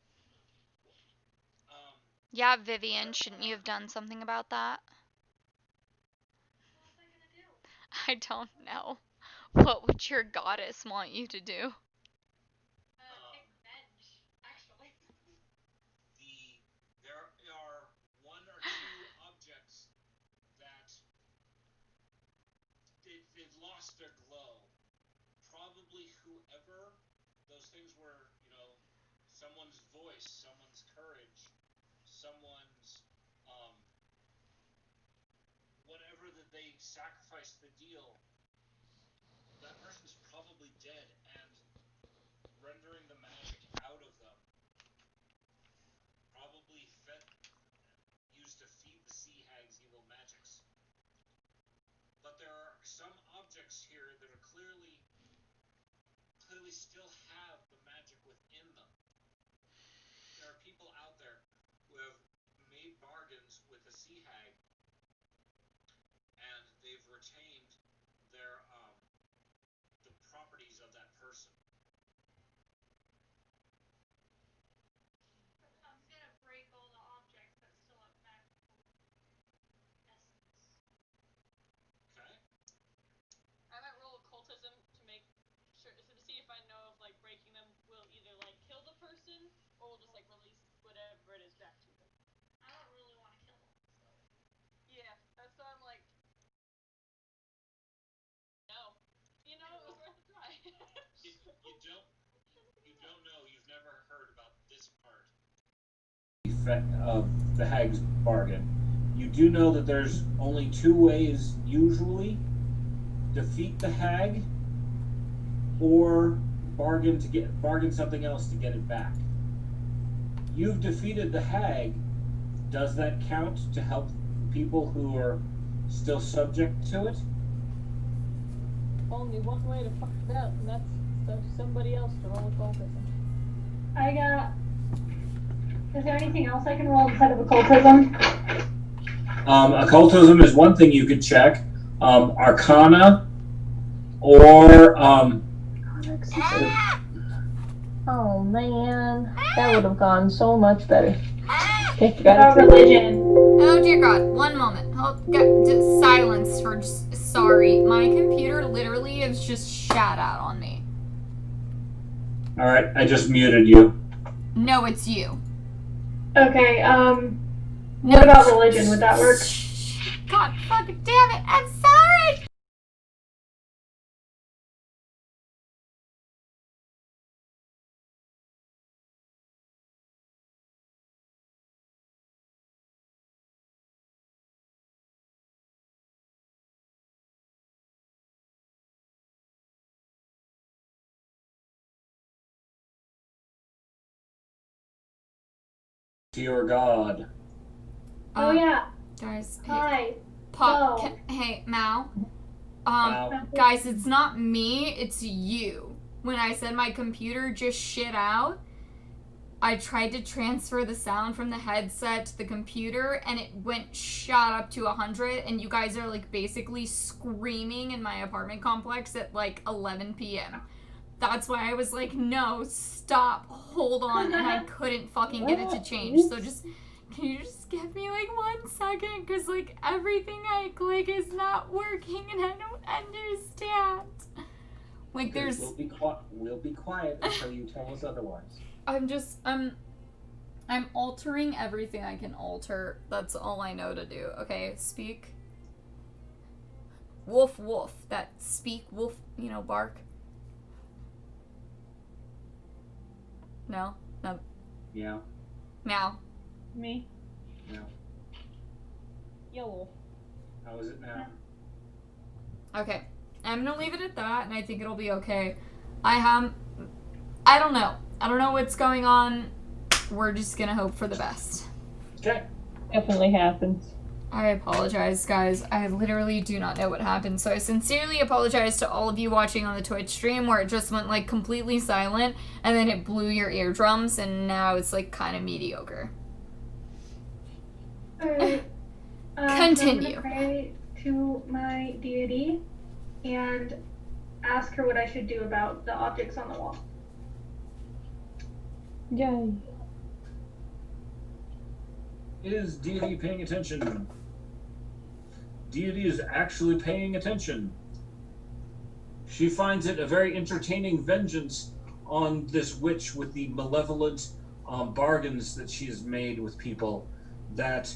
Yeah, Vivian, shouldn't you have done something about that? What was I gonna do? I don't know. What would your goddess want you to do? Take revenge, actually. There are one or two objects that they've lost their glow. Probably whoever those things were, someone's voice, someone's courage, someone's whatever that they sacrificed the deal. That person's probably dead, and rendering the magic out of them probably used to feed the sea hag's evil magics. still have the magic within them. There are people out there who have made bargains with the sea hag, and they've retained their the properties of that person. I'm gonna break all the objects that still have magical essence. Okay. I might roll occultism to make sure to see if I know if like breaking them will either like kill the person or will just like release whatever it is back to them. I don't really want to kill them, so. Yeah, that's why I'm like, no. You know, it was worth a try. You don't know. You've never heard about this part of the hag's bargain. You do know that there's only two ways usually: defeat the hag, or bargain something else to get it back. You've defeated the hag. Does that count to help people who are still subject to it? Only one way to fuck it up, and that's for somebody else to roll occultism. Is there anything else I can roll instead of occultism? Occultism is one thing you could check. Arcana, or Oh man, that would have gone so much better. Religion. Oh dear God! One moment. Just silence for. Sorry, my computer literally is just shat out on me. all right, I just muted you. No, it's you. Okay, No, what about religion? Would that work? God fucking damn it! I'm sorry. To your god. Oh yeah. Guys, hey, Hi. Pop. Oh. Hey, Mao. Wow. Guys, it's not me. It's you. When I said my computer just shit out, I tried to transfer the sound from the headset to the computer, and it went shot up to 100, and you guys are like basically screaming in my apartment complex at like 11 p.m. That's why I was like, no, stop, hold on, and I couldn't fucking get it to change. So just, can you just give me like 1 second? Because like everything I click is not working, and I don't understand. Like there's... We'll be quiet until you tell us otherwise. I'm altering everything I can alter. That's all I know to do. Okay, speak. Woof woof. That speak woof, bark. No? No. Yeah. Meow. Me. Yeah. Yellow. How is it now? Okay. I'm gonna leave it at that, and I think it'll be okay. I don't know. I don't know what's going on. We're just gonna hope for the best. Okay. Definitely happens. I apologize, guys. I literally do not know what happened. So I sincerely apologize to all of you watching on the Twitch stream where it just went like completely silent and then it blew your eardrums and now it's like kind of mediocre. Alright. Continue. I'm gonna pray to my deity and ask her what I should do about the objects on the wall. Yay. Is deity paying attention? Deity is actually paying attention. She finds it a very entertaining vengeance on this witch with the malevolent bargains that she has made with people. That,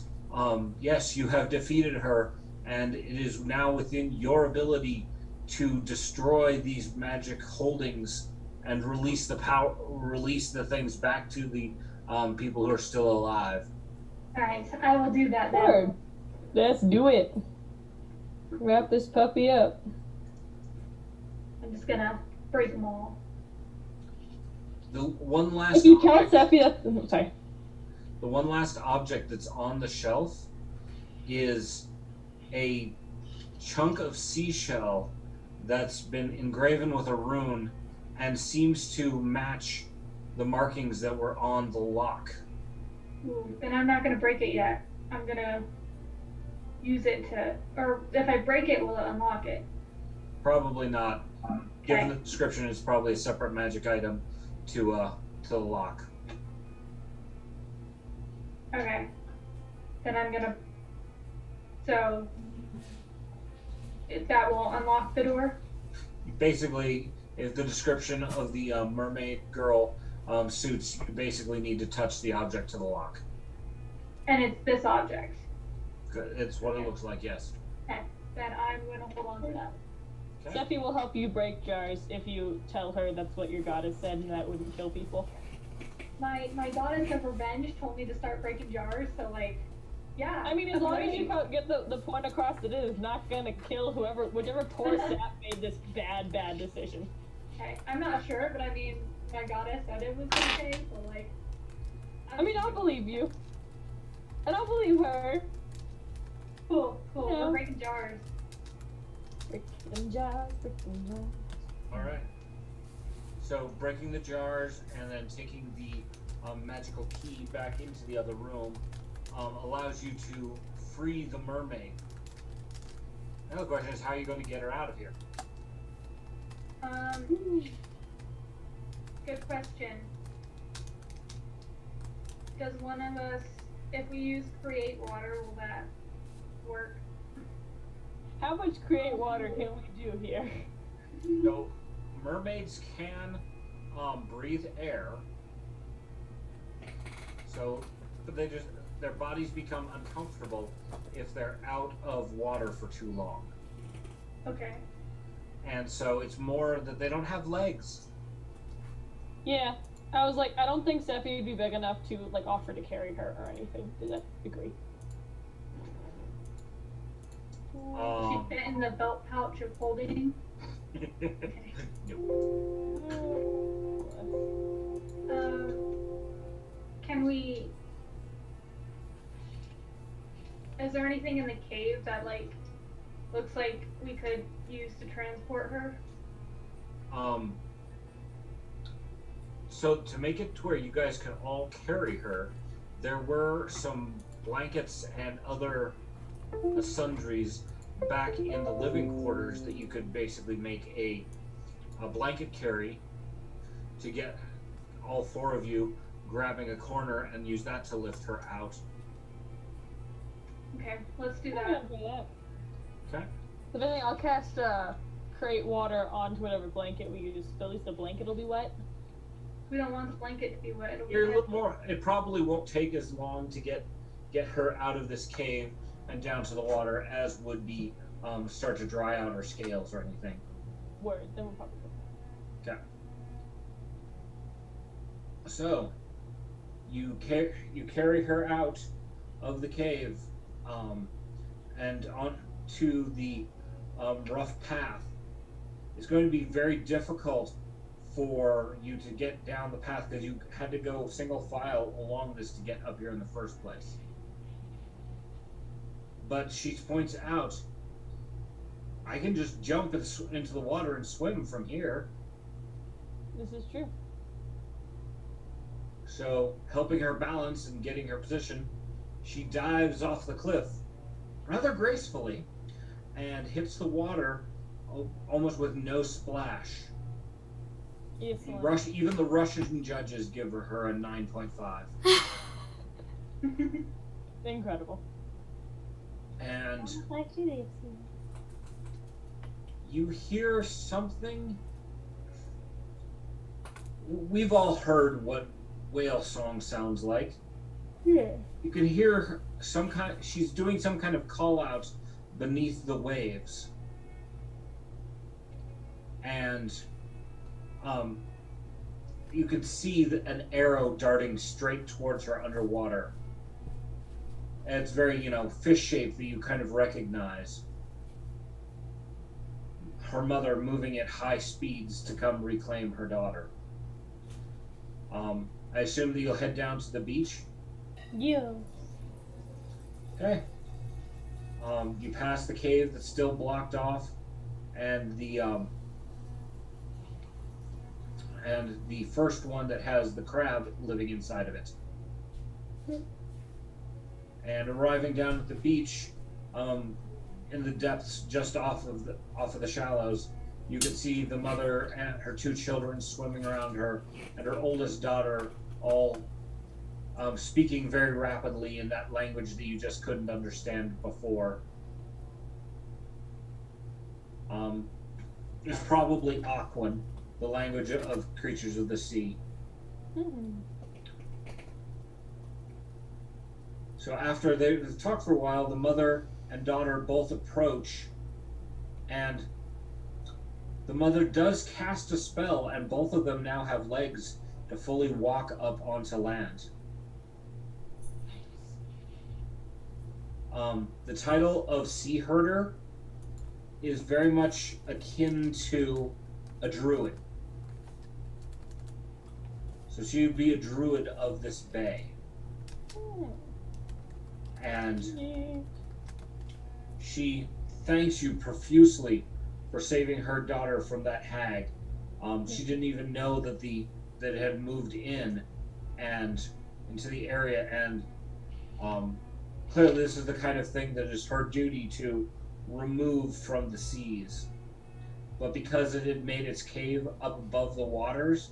yes, you have defeated her, and it is now within your ability to destroy these magic holdings and release the things back to the people who are still alive. Alright, I will do that then. Sure. Let's do it. Wrap this puppy up. I'm just gonna break them all. The one last If you count Sepia, sorry. The one last object that's on the shelf is a chunk of seashell that's been engraven with a rune, and seems to match the markings that were on the lock. Ooh, then I'm not gonna break it yet. I'm gonna use it to, or if I break it, will it unlock it? Probably not. Given Okay. the description, it's probably a separate magic item to the lock. Okay. Then I'm gonna. So. That will unlock the door. Basically, if the description of the mermaid girl suits, you basically need to touch the object to the lock. And it's this object. It's what it looks like, yes. Okay. Then I'm gonna hold on to that. Okay. Steffi will help you break jars if you tell her that's what your goddess said and that wouldn't kill people. My goddess of revenge told me to start breaking jars, so like, yeah. I mean, as I'm long as ready. you get the point across that it is not gonna kill whichever poor sap made this bad decision. Okay. I'm not sure, but I mean, my goddess said it was okay, so like. I mean, I'll believe you. And I'll believe her. Cool. Yeah. We're breaking jars. Breaking jars. Alright. So, breaking the jars and then taking the magical key back into the other room allows you to free the mermaid. Now the question is, how are you going to get her out of here? Good question. Does one of us, if we use create water, will that work? How much create water can we do here? So, mermaids can breathe air. So, but their bodies become uncomfortable if they're out of water for too long. Okay. And so it's more that they don't have legs. Yeah. I was like, I don't think Steffi would be big enough to like offer to carry her or anything. Does that agree? She fit in the belt pouch of holding. Can we? Is there anything in the cave that like looks like we could use to transport her? So to make it to where you guys can all carry her, there were some blankets and other sundries back in the living quarters that you could basically make a blanket carry to get all four of you grabbing a corner and use that to lift her out. Okay, let's do I'm that. down for that. Okay. If anything, I'll cast create water onto whatever blanket we use. So at least the blanket will be wet. We don't want the blanket to be wet. It'll be You're a little heavy. more. It probably won't take as long to get her out of this cave and down to the water as would be start to dry out her scales or anything. Word. Then we'll probably go. Okay. So you carry her out of the cave and on to the rough path. It's going to be very difficult for you to get down the path because you had to go single file along this to get up here in the first place. But she points out, I can just jump into the water and swim from here. This is true. So, helping her balance and getting her position, she dives off the cliff rather gracefully and hits the water almost with no splash. Excellent. Even the Russian judges give her a 9.5. Incredible. And you hear something. We've all heard what whale song sounds like. Yeah. You can hear she's doing some kind of call out beneath the waves. And you could see an arrow darting straight towards her underwater. And it's very, fish shaped that you kind of recognize. Her mother moving at high speeds to come reclaim her daughter. I assume that you'll head down to the beach. Yeah. Okay. You pass the cave that's still blocked off, and the and the first one that has the crab living inside of it. And arriving down at the beach, in the depths just off of the shallows, you can see the mother and her 2 children swimming around her, and her oldest daughter all speaking very rapidly in that language that you just couldn't understand before. It's probably Aquan, the language of creatures of the sea. So after they've talked for a while, the mother and daughter both approach, and the mother does cast a spell, and both of them now have legs to fully walk up onto land. The title of Sea Herder is very much akin to a druid. So she would be a druid of this bay. And she thanks you profusely for saving her daughter from that hag. She didn't even know that it had moved in and into the area, and clearly this is the kind of thing that is her duty to remove from the seas. But because it had made its cave up above the waters,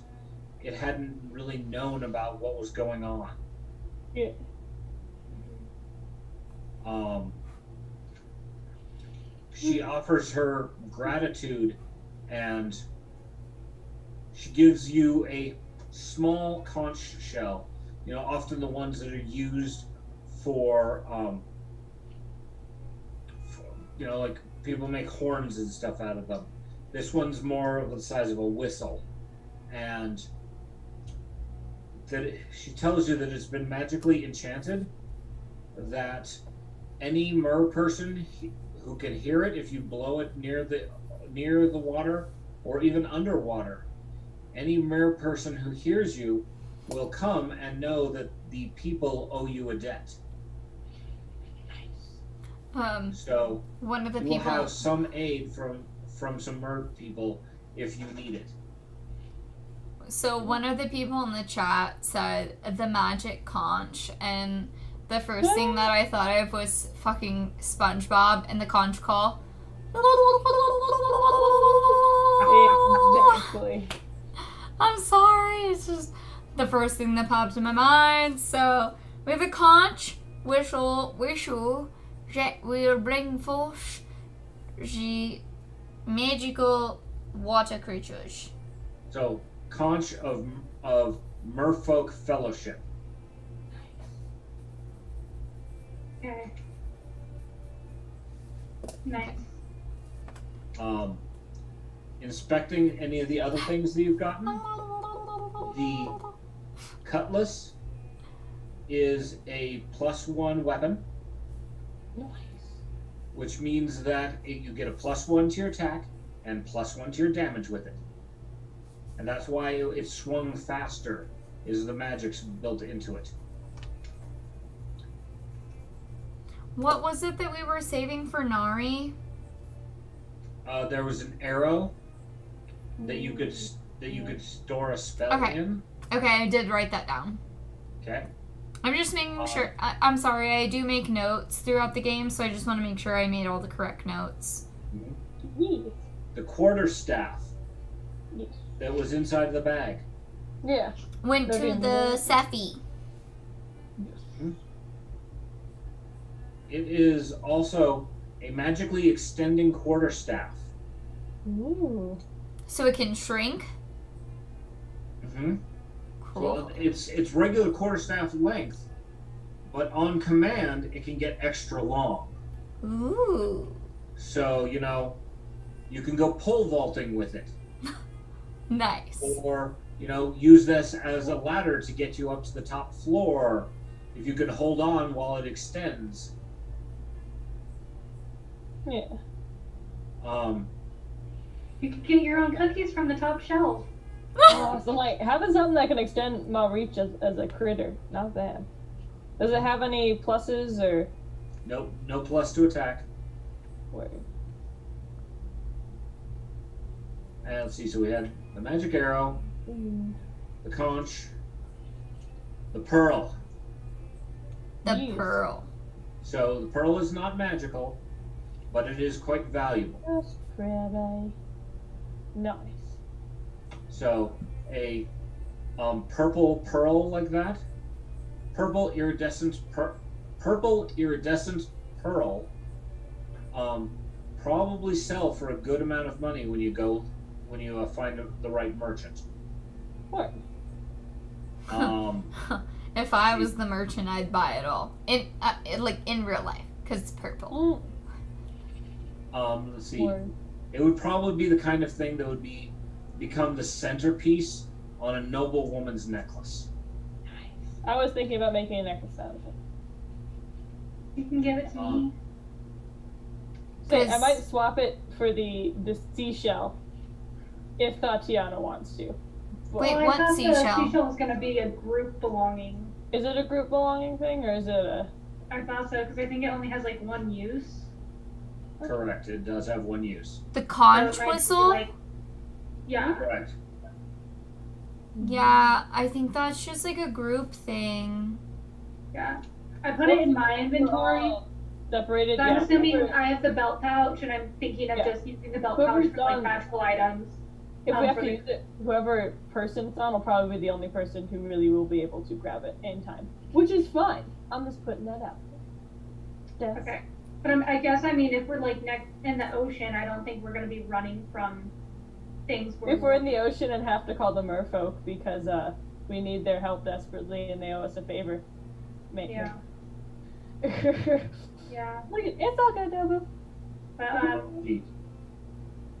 it hadn't really known about what was going on. Yeah. She offers her gratitude, and she gives you a small conch shell. You know, often the ones that are used for like people make horns and stuff out of them. This one's more of the size of a whistle, and she tells you that it's been magically enchanted, that any mer person who can hear it, if you blow it near the water or even underwater, any mer person who hears you will come and know that the people owe you a debt. So one of the you will people have some aid from some mer people if you need it. So one of the people in the chat said the magic conch, and the first thing that I thought of was fucking SpongeBob and the conch call. Exactly. I'm sorry, it's just the first thing that popped in my mind. So we have a conch whistle that will bring forth the magical water creatures. So conch of Merfolk Fellowship. Okay. Nice. Inspecting any of the other things that you've gotten, the cutlass is a +1 weapon. Nice. Which means that you get a +1 to your attack and +1 to your damage with it. And that's why it's swung faster, is the magic's built into it. What was it that we were saving for Nari? There was an arrow that you could store a spell in. Okay, I did write that down. Okay. I'm just making sure. I'm sorry, I do make notes throughout the game, so I just want to make sure I made all the correct notes. Yes. The quarterstaff Yes. that was inside the bag. Yeah. Went to the Sephi. It is also a magically extending quarterstaff. Ooh. So it can shrink? Mm-hmm. Cool. So it's regular quarterstaff length, but on command it can get extra long. Ooh. So, you can go pole vaulting with it. Nice. Or, use this as a ladder to get you up to the top floor if you can hold on while it extends. Yeah. You can get your own cookies from the top shelf. So having something that can extend my reach as a critter, not bad. Does it have any pluses or? Nope, no plus to attack. Word. And let's see, so we had the magic arrow, the conch, the pearl. The Yes. pearl. So the pearl is not magical, but it is quite valuable. That's pretty nice. So a purple pearl like that, purple iridescent pearl, probably sell for a good amount of money when you find the right merchant. What? If I was the merchant, I'd buy it all. In real life, because it's purple. Let's see. Word. It would probably be the kind of thing that would become the centerpiece on a noble woman's necklace. I was thinking about making a necklace out of it. You can give it to me. Say, I might swap it for the seashell if Tatiana wants to. But Wait, Well, I what thought seashell? the seashell was going to be a group belonging. is it a group belonging thing or is it a? I thought so, because I think it only has like one use. Correct. It does have one use. The So conch it might be, whistle? like- yeah. Correct. Yeah, I think that's just like a group thing. Yeah. I put it in my inventory. Separated. So I'm Yeah. assuming I have the belt pouch, and I'm thinking of Yeah. just using the belt Whoever's pouch for like done- magical items. If we have for to the- use it, whoever person's on will probably be the only person who really will be able to grab it in time, which is fine. I'm just putting that out there. That's- Okay. But I guess, I mean, if we're like in the ocean, I don't think we're going to be running from things. If we're in the ocean and have to call the merfolk because we need their help desperately and they owe us a favor, make Yeah. it. Yeah. Look, it's all good, Dobu. But,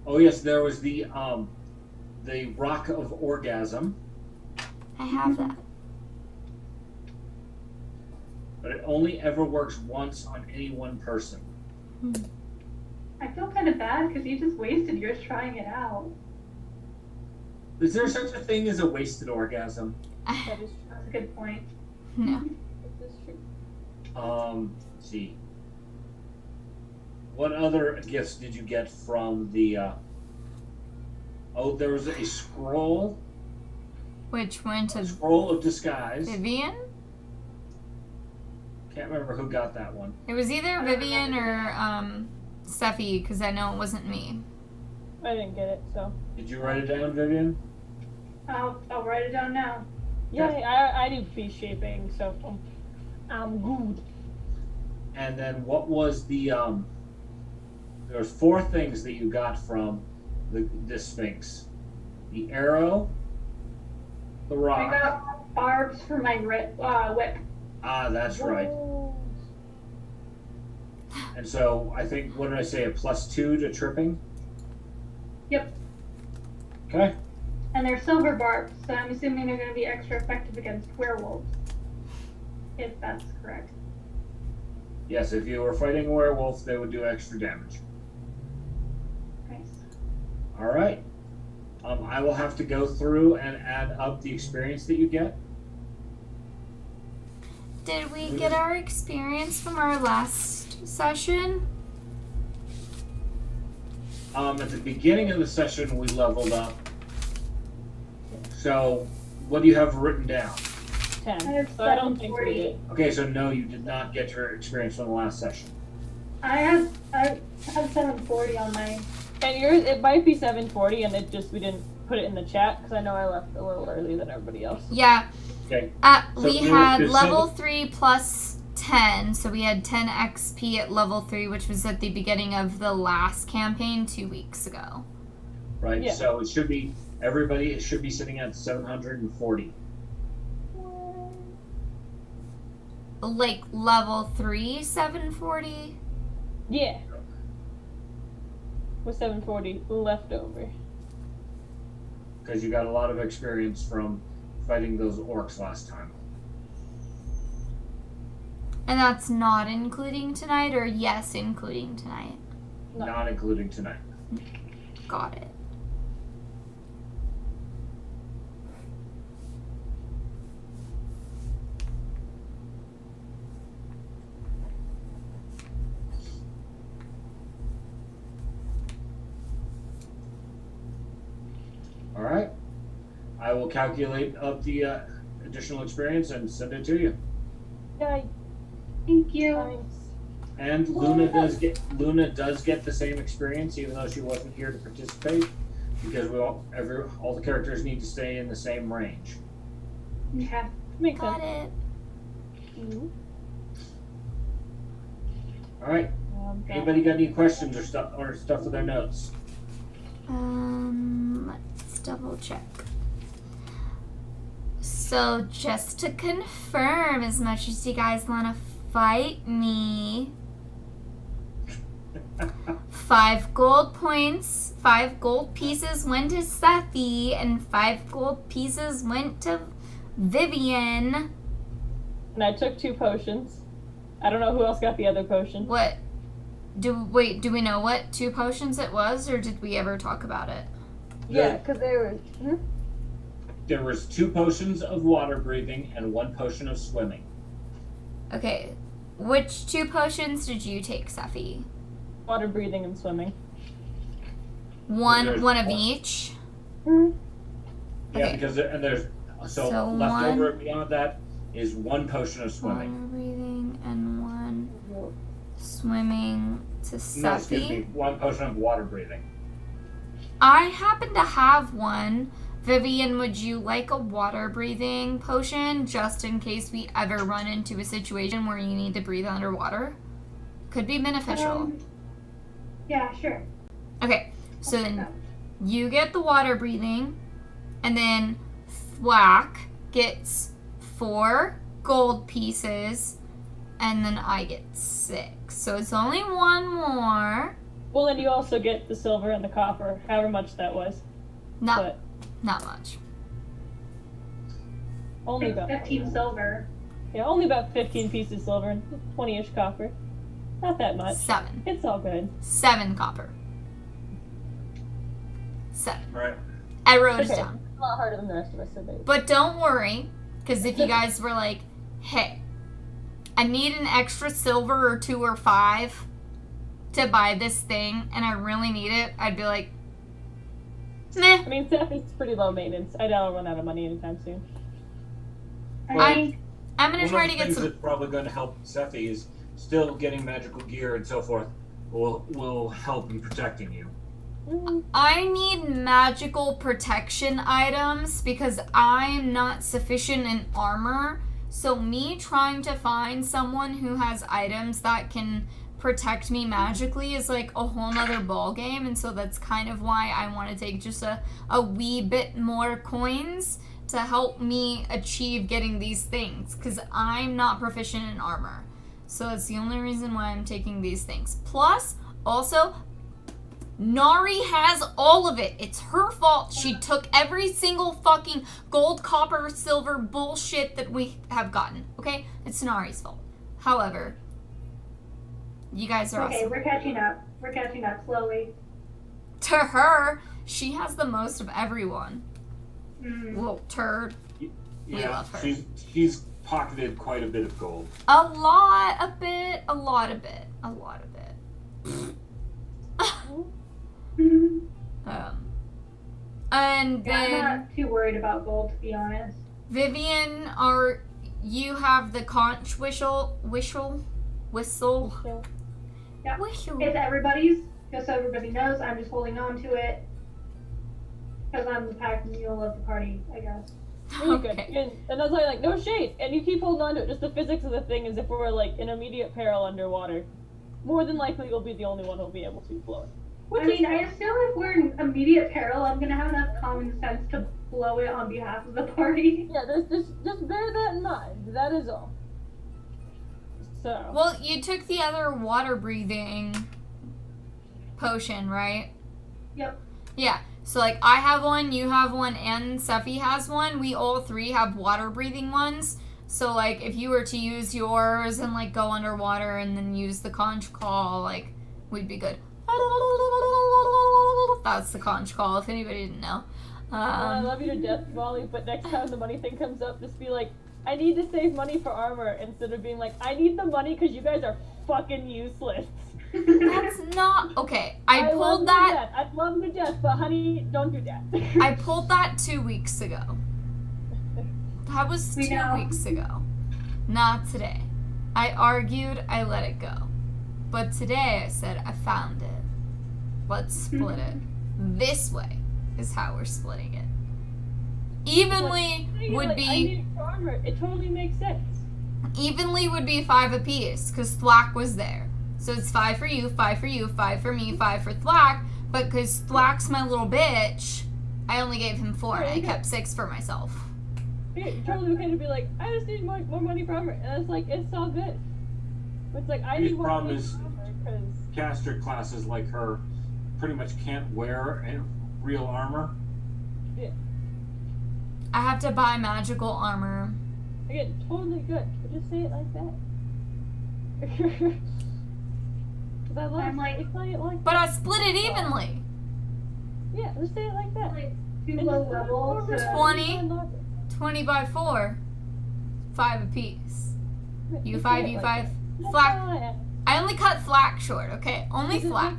Oh yes, there was the rock of orgasm, I have that. but it only ever works once on any one person. I feel kind of bad because you just wasted yours trying it out. Is there such a thing as a wasted orgasm? That is true. That's a good point. No. That is true. Let's see. What other gifts did you get from the? There was a scroll Which went to scroll of disguise. Vivian? Can't remember who got that one. It was either Vivian or Steffi, because I know it wasn't me. I didn't get it, so. Did you write it down, Vivian? I'll write it down now. Yeah, I do piece shaping, so I'm good. And then what was the there was 4 things that you got from the Sphinx. The arrow, the I rock. got barbs for my whip. Ah, that's right. And so I think, what did I say, a +2 to tripping? Yep. Okay. And they're silver barbs, so I'm assuming they're going to be extra effective against werewolves. If that's correct. Yes, if you were fighting a werewolf, they would do extra damage. Nice. All right. I will have to go through and add up the experience that you get. Did we get our experience from our last session? At the beginning of the session, we leveled up. So, what do you have written down? 10. I have So I don't think we 740. did. Okay, so no, you did not get your experience from the last session. I have 740 on my. And yours, it might be 740, and we didn't put it in the chat because I know I left a little earlier than everybody else. Yeah. Okay. We So had there's level 3 plus 10, so we had 10 XP at level 3, which was at the beginning of the last campaign 2 weeks ago. Right. Yeah. So it should be it should be sitting at 740. Like level 3, 740? Yeah. With 740 left over. Because you got a lot of experience from fighting those orcs last time. And that's not including tonight, or yes, including tonight? No. Not including tonight. Got it. All right. I will calculate up the additional experience and send it to you. Yay. Thank you. Thanks. And Luna does get the same experience, even though she wasn't here to participate, because all the characters need to stay in the same range. Okay. Makes Got sense. it. Mhm. All right. Anybody got any questions or stuff with their notes? Let's double check. So just to confirm, as much as you guys want to fight me, 5 gold points, 5 gold pieces went to Safi, and 5 gold pieces went to Vivian. And I took 2 potions. I don't know who else got the other potion. What? Do we know what 2 potions it was, or did we ever talk about it? Yeah, because they were. There was 2 potions of water breathing and 1 potion of swimming. Okay. Which 2 potions did you take, Safi? Water breathing and swimming. One of one. each? Yeah, Okay. because there's so left one- over beyond that is 1 potion of swimming. Water breathing and 1 swimming to No, excuse me, Safi. 1 potion of water breathing. I happen to have one. Vivian, would you like a water breathing potion just in case we ever run into a situation where you need to breathe underwater? Could be beneficial. Yeah, sure. Okay, so then you get the water breathing, and then Thwack gets 4 gold pieces, and then I get 6. So it's only 1 more. Well, then you also get the silver and the copper, however much that was. Not much. Only about 15 silver. Yeah, only about 15 pieces silver and 20-ish copper. Not that much. 7. It's all good. 7 copper. 7. Right. I wrote it Okay. down. A lot harder than the rest of us, so they. But don't worry, because if you guys were like, hey, I need an extra silver or 2 or 5 to buy this thing, and I really need it, I'd be like, meh. I mean, Sappy's pretty low maintenance. I doubt I'll run out of money anytime soon. I'm gonna One try of to the get things some. that's probably going to help Sephi is still getting magical gear and so forth will help in protecting you. I need magical protection items because I'm not sufficient in armor. So me trying to find someone who has items that can protect me magically is like a whole nother ball game, and so that's kind of why I want to take just a wee bit more coins to help me achieve getting these things, because I'm not proficient in armor. So that's the only reason why I'm taking these things. Plus, also, Nari has all of it. It's her fault. She took every single fucking gold, copper, silver bullshit that we have gotten. Okay? It's Nari's fault. However, you guys are Okay, awesome. we're catching up. We're catching up slowly. To her, she has the most of everyone. Little turd. We Yeah, love her. she's pocketed quite a bit of gold. A lot of bit. And Yeah, I'm then not too worried about gold, to be honest. Vivian, you have the conch whistle? Yeah. Whistle. It's everybody's, just so everybody knows. I'm just holding on to it because I'm the pack mule of the party, I guess. Really good. Okay. And that's why, like, no shade. And you keep holding on to it. Just the physics of the thing is if we're, like, in immediate peril underwater, more than likely you'll be the only one who'll be able to blow it. I mean, I assume if we're in immediate peril, I'm gonna have enough common sense to blow it on behalf of the party. Yeah, just bear that in mind. That is all. So. Well, you took the other water breathing potion, right? Yep. Yeah. So, like, I have one, you have one, and Sephi has one. We all 3 have water breathing ones. So, like, if you were to use yours and, like, go underwater and then use the conch call, like, we'd be good. That's the conch call, if anybody didn't know. I love you to death, Molly, but next time the money thing comes up, just be like, I need to save money for armor, instead of being like, I need the money because you guys are fucking useless. That's not okay. I love pulled the that. death. I'd love the death, but honey, don't do that. I pulled that 2 weeks ago. That was We 2 know. weeks ago. Not today. I argued, I let it go. But today I said, I found it. Let's split it. This way is how we're splitting it. Evenly would I be need armor. It totally makes sense. evenly would be 5 apiece, because Thwack was there. So it's 5 for you, 5 for you, 5 for me, 5 for Thwack. But because Thwack's my little bitch, I only gave him 4 and I kept 6 for myself. You're totally okay to be like, I just need more money for armor. And it's like, it's all good. But it's like, I Biggest need more problem money is for armor because caster classes like her pretty much can't wear real armor. I have to buy magical armor. again, totally good. But just say it like that. Cause I love I'm like- say it like But that. I split it evenly. Yeah, just say it like that. Like too And low just put it level. forward. So 20. I love it. 20 by 4. 5 apiece. You Just 5, say it you like 5. that. That's Thwack. all I ask. I only cut Thwack short, okay? Only Is it Thwack.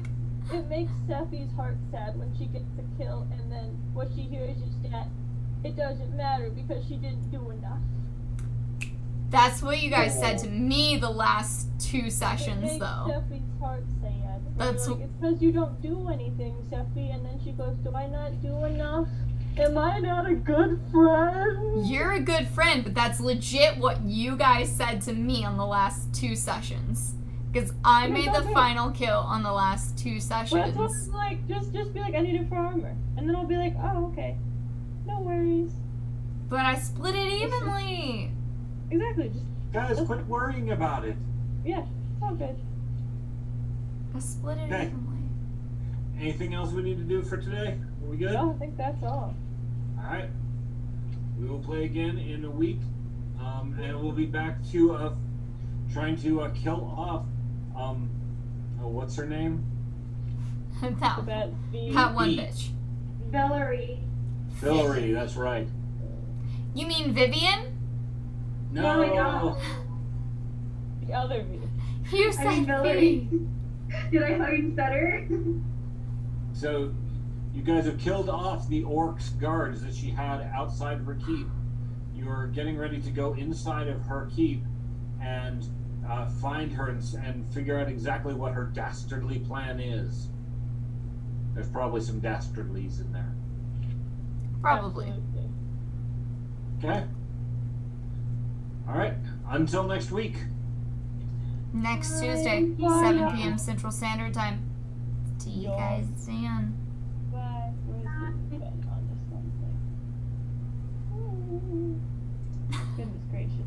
It makes Sephi's heart sad when she gets a kill and then what she hears is that it doesn't matter because she didn't do enough. That's what you guys said to me the last 2 It sessions, makes though. Sephi's heart sad. That's Like, it's because you don't do anything, Sephi, and then she goes, do I not do enough? Am I not a good friend? You're a good friend, but that's legit what you guys said to me on the last 2 sessions. Because I Yeah, made the okay. final kill on the last 2 Well, that's what sessions. it's like. Just be like, I need it for armor. And then I'll be like, oh, okay. No worries. But I split it evenly. Exactly. Just, Guys, quit worrying about it. yeah, it's all good. I split it Okay. evenly. Anything else we need to do for today? Are we good? No, I think that's all. Alright. We will play again in a week. And we'll be back to trying to kill off what's her name? that, The that one Bee. bitch. Valerie. Hillary, that's right. You mean Vivian? No. Oh my God. the other me. You I said mean Valerie. Vivi. Did I fucking stutter? So you guys have killed off the orc's guards that she had outside of her keep. You're getting ready to go inside of her keep and find her and figure out exactly what her dastardly plan is. There's probably some dastardlies in there. Probably. Absolutely. Okay? Alright. Until next week. Next Tuesday, 7 p.m. Central Standard Time. See you guys soon. Bye. Where's the bed on this one thing? Goodness gracious.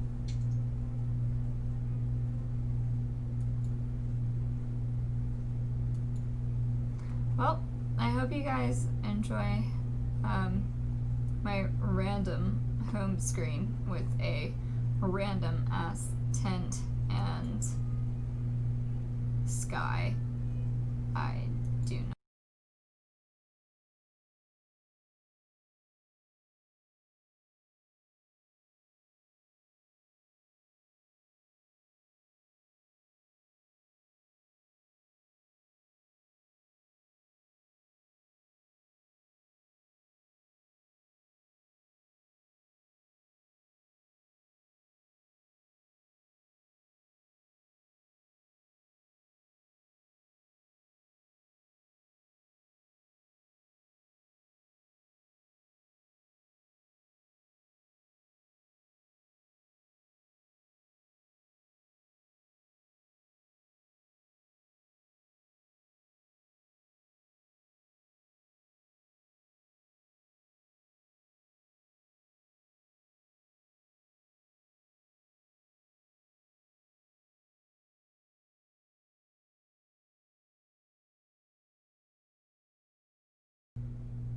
Well, I hope you guys enjoy my random home screen with a random ass tent and sky. I do not.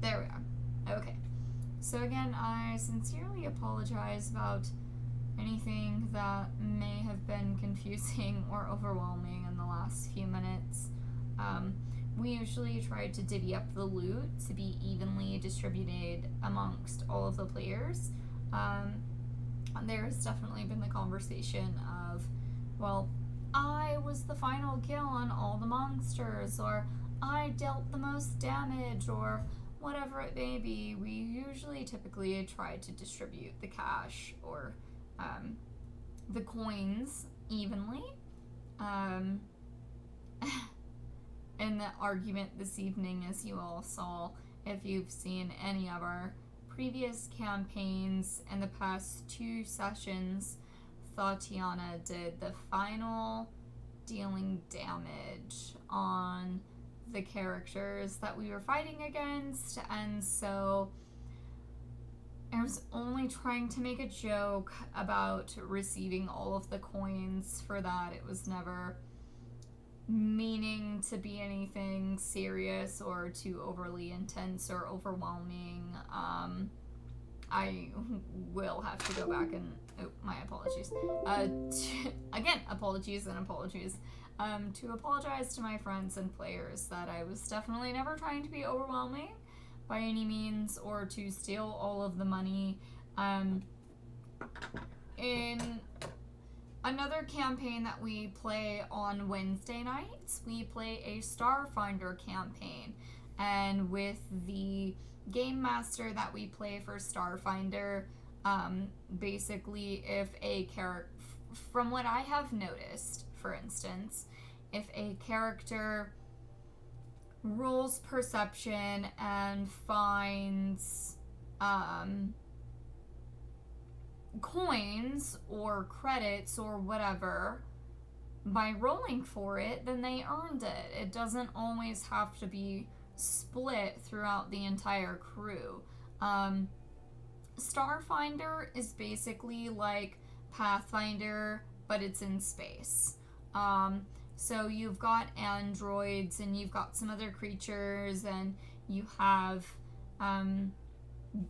There we are. Okay. So again, I sincerely apologize about anything that may have been confusing or overwhelming in the last few minutes. We usually try to divvy up the loot to be evenly distributed amongst all of the players. There's definitely been the conversation of, well, I was the final kill on all the monsters, or I dealt the most damage, or whatever it may be. We usually typically try to distribute the cash or the coins evenly. In the argument this evening, as you all saw, if you've seen any of our previous campaigns in the past 2 sessions, Tatiana did the final dealing damage on the characters that we were fighting against, and so I was only trying to make a joke about receiving all of the coins for that. It was never meaning to be anything serious or too overly intense or overwhelming. I will have to go back and my apologies. Again, apologies and apologies. To apologize to my friends and players that I was definitely never trying to be overwhelming by any means or to steal all of the money. In another campaign that we play on Wednesday nights, we play a Starfinder campaign. And with the game master that we play for Starfinder, basically if a character, from what I have noticed, for instance, if a character rolls perception and finds coins or credits or whatever by rolling for it, then they earned it. It doesn't always have to be split throughout the entire crew. Starfinder is basically like Pathfinder, but it's in space. So you've got androids and you've got some other creatures and you have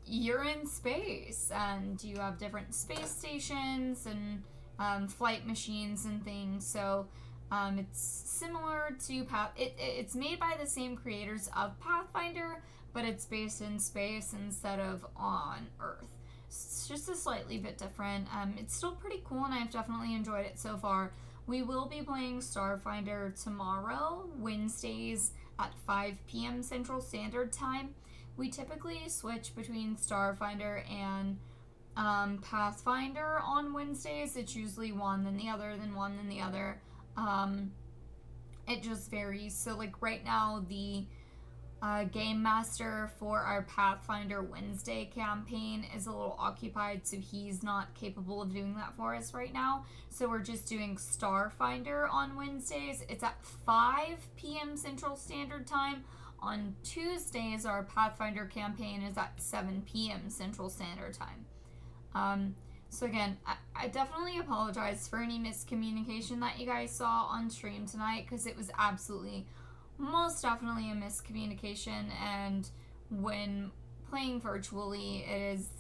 you're in space and you have different space stations and flight machines and things. So it's similar to it's made by the same creators of Pathfinder, but it's based in space instead of on Earth. It's just a slightly bit different. It's still pretty cool and I've definitely enjoyed it so far. We will be playing Starfinder tomorrow, Wednesdays at 5 p.m. Central Standard Time. We typically switch between Starfinder and Pathfinder on Wednesdays. It's usually one then the other, then one then the other. It just varies. So like right now, the game master for our Pathfinder Wednesday campaign is a little occupied, so he's not capable of doing that for us right now. So we're just doing Starfinder on Wednesdays. It's at 5 p.m. Central Standard Time. On Tuesdays, our Pathfinder campaign is at 7 p.m. Central Standard Time. So again, I definitely apologize for any miscommunication that you guys saw on stream tonight, because it was absolutely, most definitely a miscommunication, and when playing virtually, it is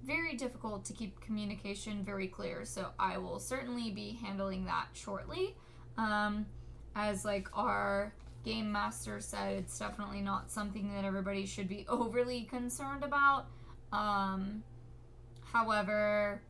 very difficult to keep communication very clear, so I will certainly be handling that shortly. As like our game master said, it's definitely not something that everybody should be overly concerned about. However,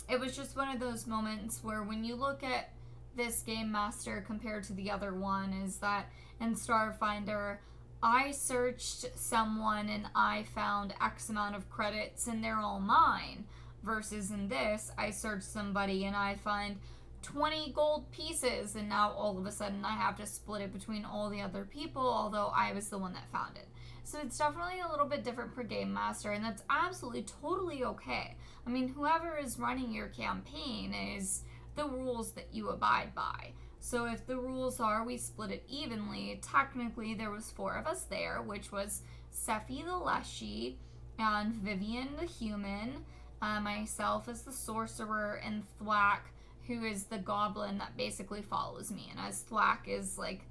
it was just one of those moments where when you look at this game master compared to the other one, is that in Starfinder, I searched someone and I found X amount of credits and they're all mine, versus in this, I searched somebody and I find 20 gold pieces and now all of a sudden I have to split it between all the other people, although I was the one that found it. So it's definitely a little bit different per game master, and that's absolutely totally okay. I mean, whoever is running your campaign is the rules that you abide by. So if the rules are we split it evenly, technically there was 4 of us there, which was Sephi the Leshy and Vivian the human, myself as the sorcerer, and Thwack, who is the goblin that basically follows me. And as Thwack is like,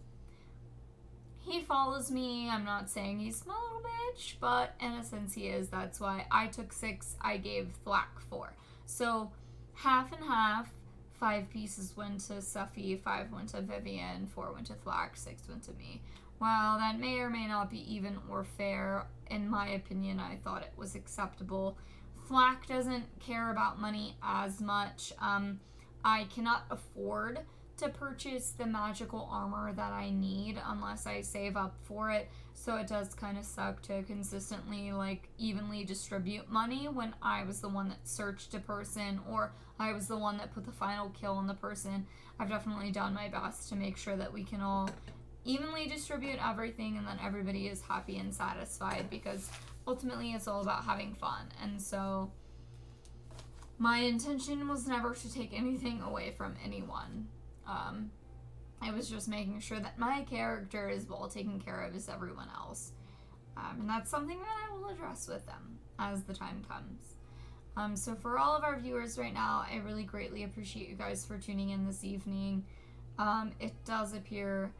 he follows me. I'm not saying he's my little bitch, but in a sense he is. That's why I took 6, I gave Thwack 4. So half and half, 5 pieces went to Sephi, 5 went to Vivian, 4 went to Thwack, 6 went to me. While that may or may not be even or fair, in my opinion, I thought it was acceptable. Thwack doesn't care about money as much. I cannot afford to purchase the magical armor that I need unless I save up for it. So it does kind of suck to consistently like evenly distribute money when I was the one that searched a person or I was the one that put the final kill on the person. I've definitely done my best to make sure that we can all evenly distribute everything and then everybody is happy and satisfied, because ultimately it's all about having fun. And so my intention was never to take anything away from anyone. I was just making sure that my character is well taken care of as everyone else. And that's something that I will address with them as the time comes. So for all of our viewers right now, I really greatly appreciate you guys for tuning in this evening. It does appear...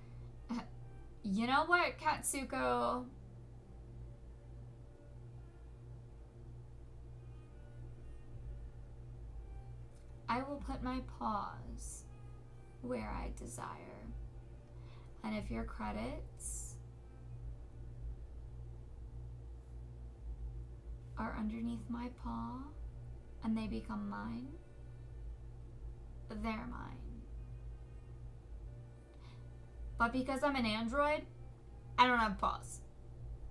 You know what, Katsuko? I will put my paws where I desire. And if your credits are underneath my paw and they become mine, they're mine. But because I'm an android, I don't have paws.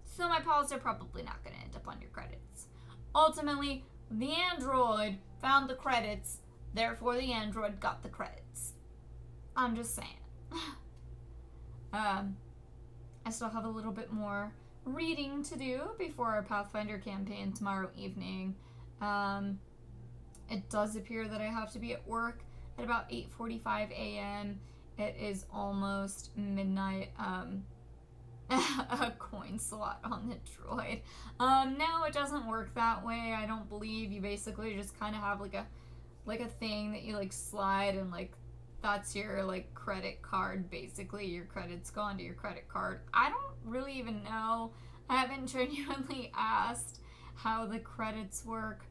So my paws are probably not going to end up on your credits. Ultimately, the android found the credits, therefore the android got the credits. I'm just saying. I still have a little bit more reading to do before our Pathfinder campaign tomorrow evening. It does appear that I have to be at work at about 8:45 a.m. It is almost midnight. A coin slot on the droid. No, it doesn't work that way. I don't believe. You basically just kind of have like a thing that you like slide, and like that's your like credit card. Basically, your credits go onto your credit card. I don't really even know. I haven't genuinely asked how the credits work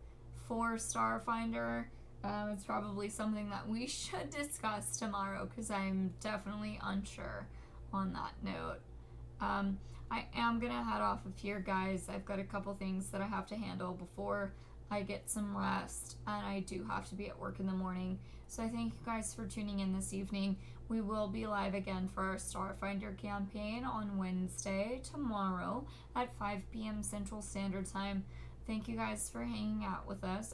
for Starfinder. It's probably something that we should discuss tomorrow, because I'm definitely unsure on that note. I am gonna head off of here, guys. I've got a couple things that I have to handle before I get some rest, and I do have to be at work in the morning. So I thank you guys for tuning in this evening. We will be live again for our Starfinder campaign on Wednesday, tomorrow, at 5 p.m. Central Standard Time. Thank you guys for hanging out with us.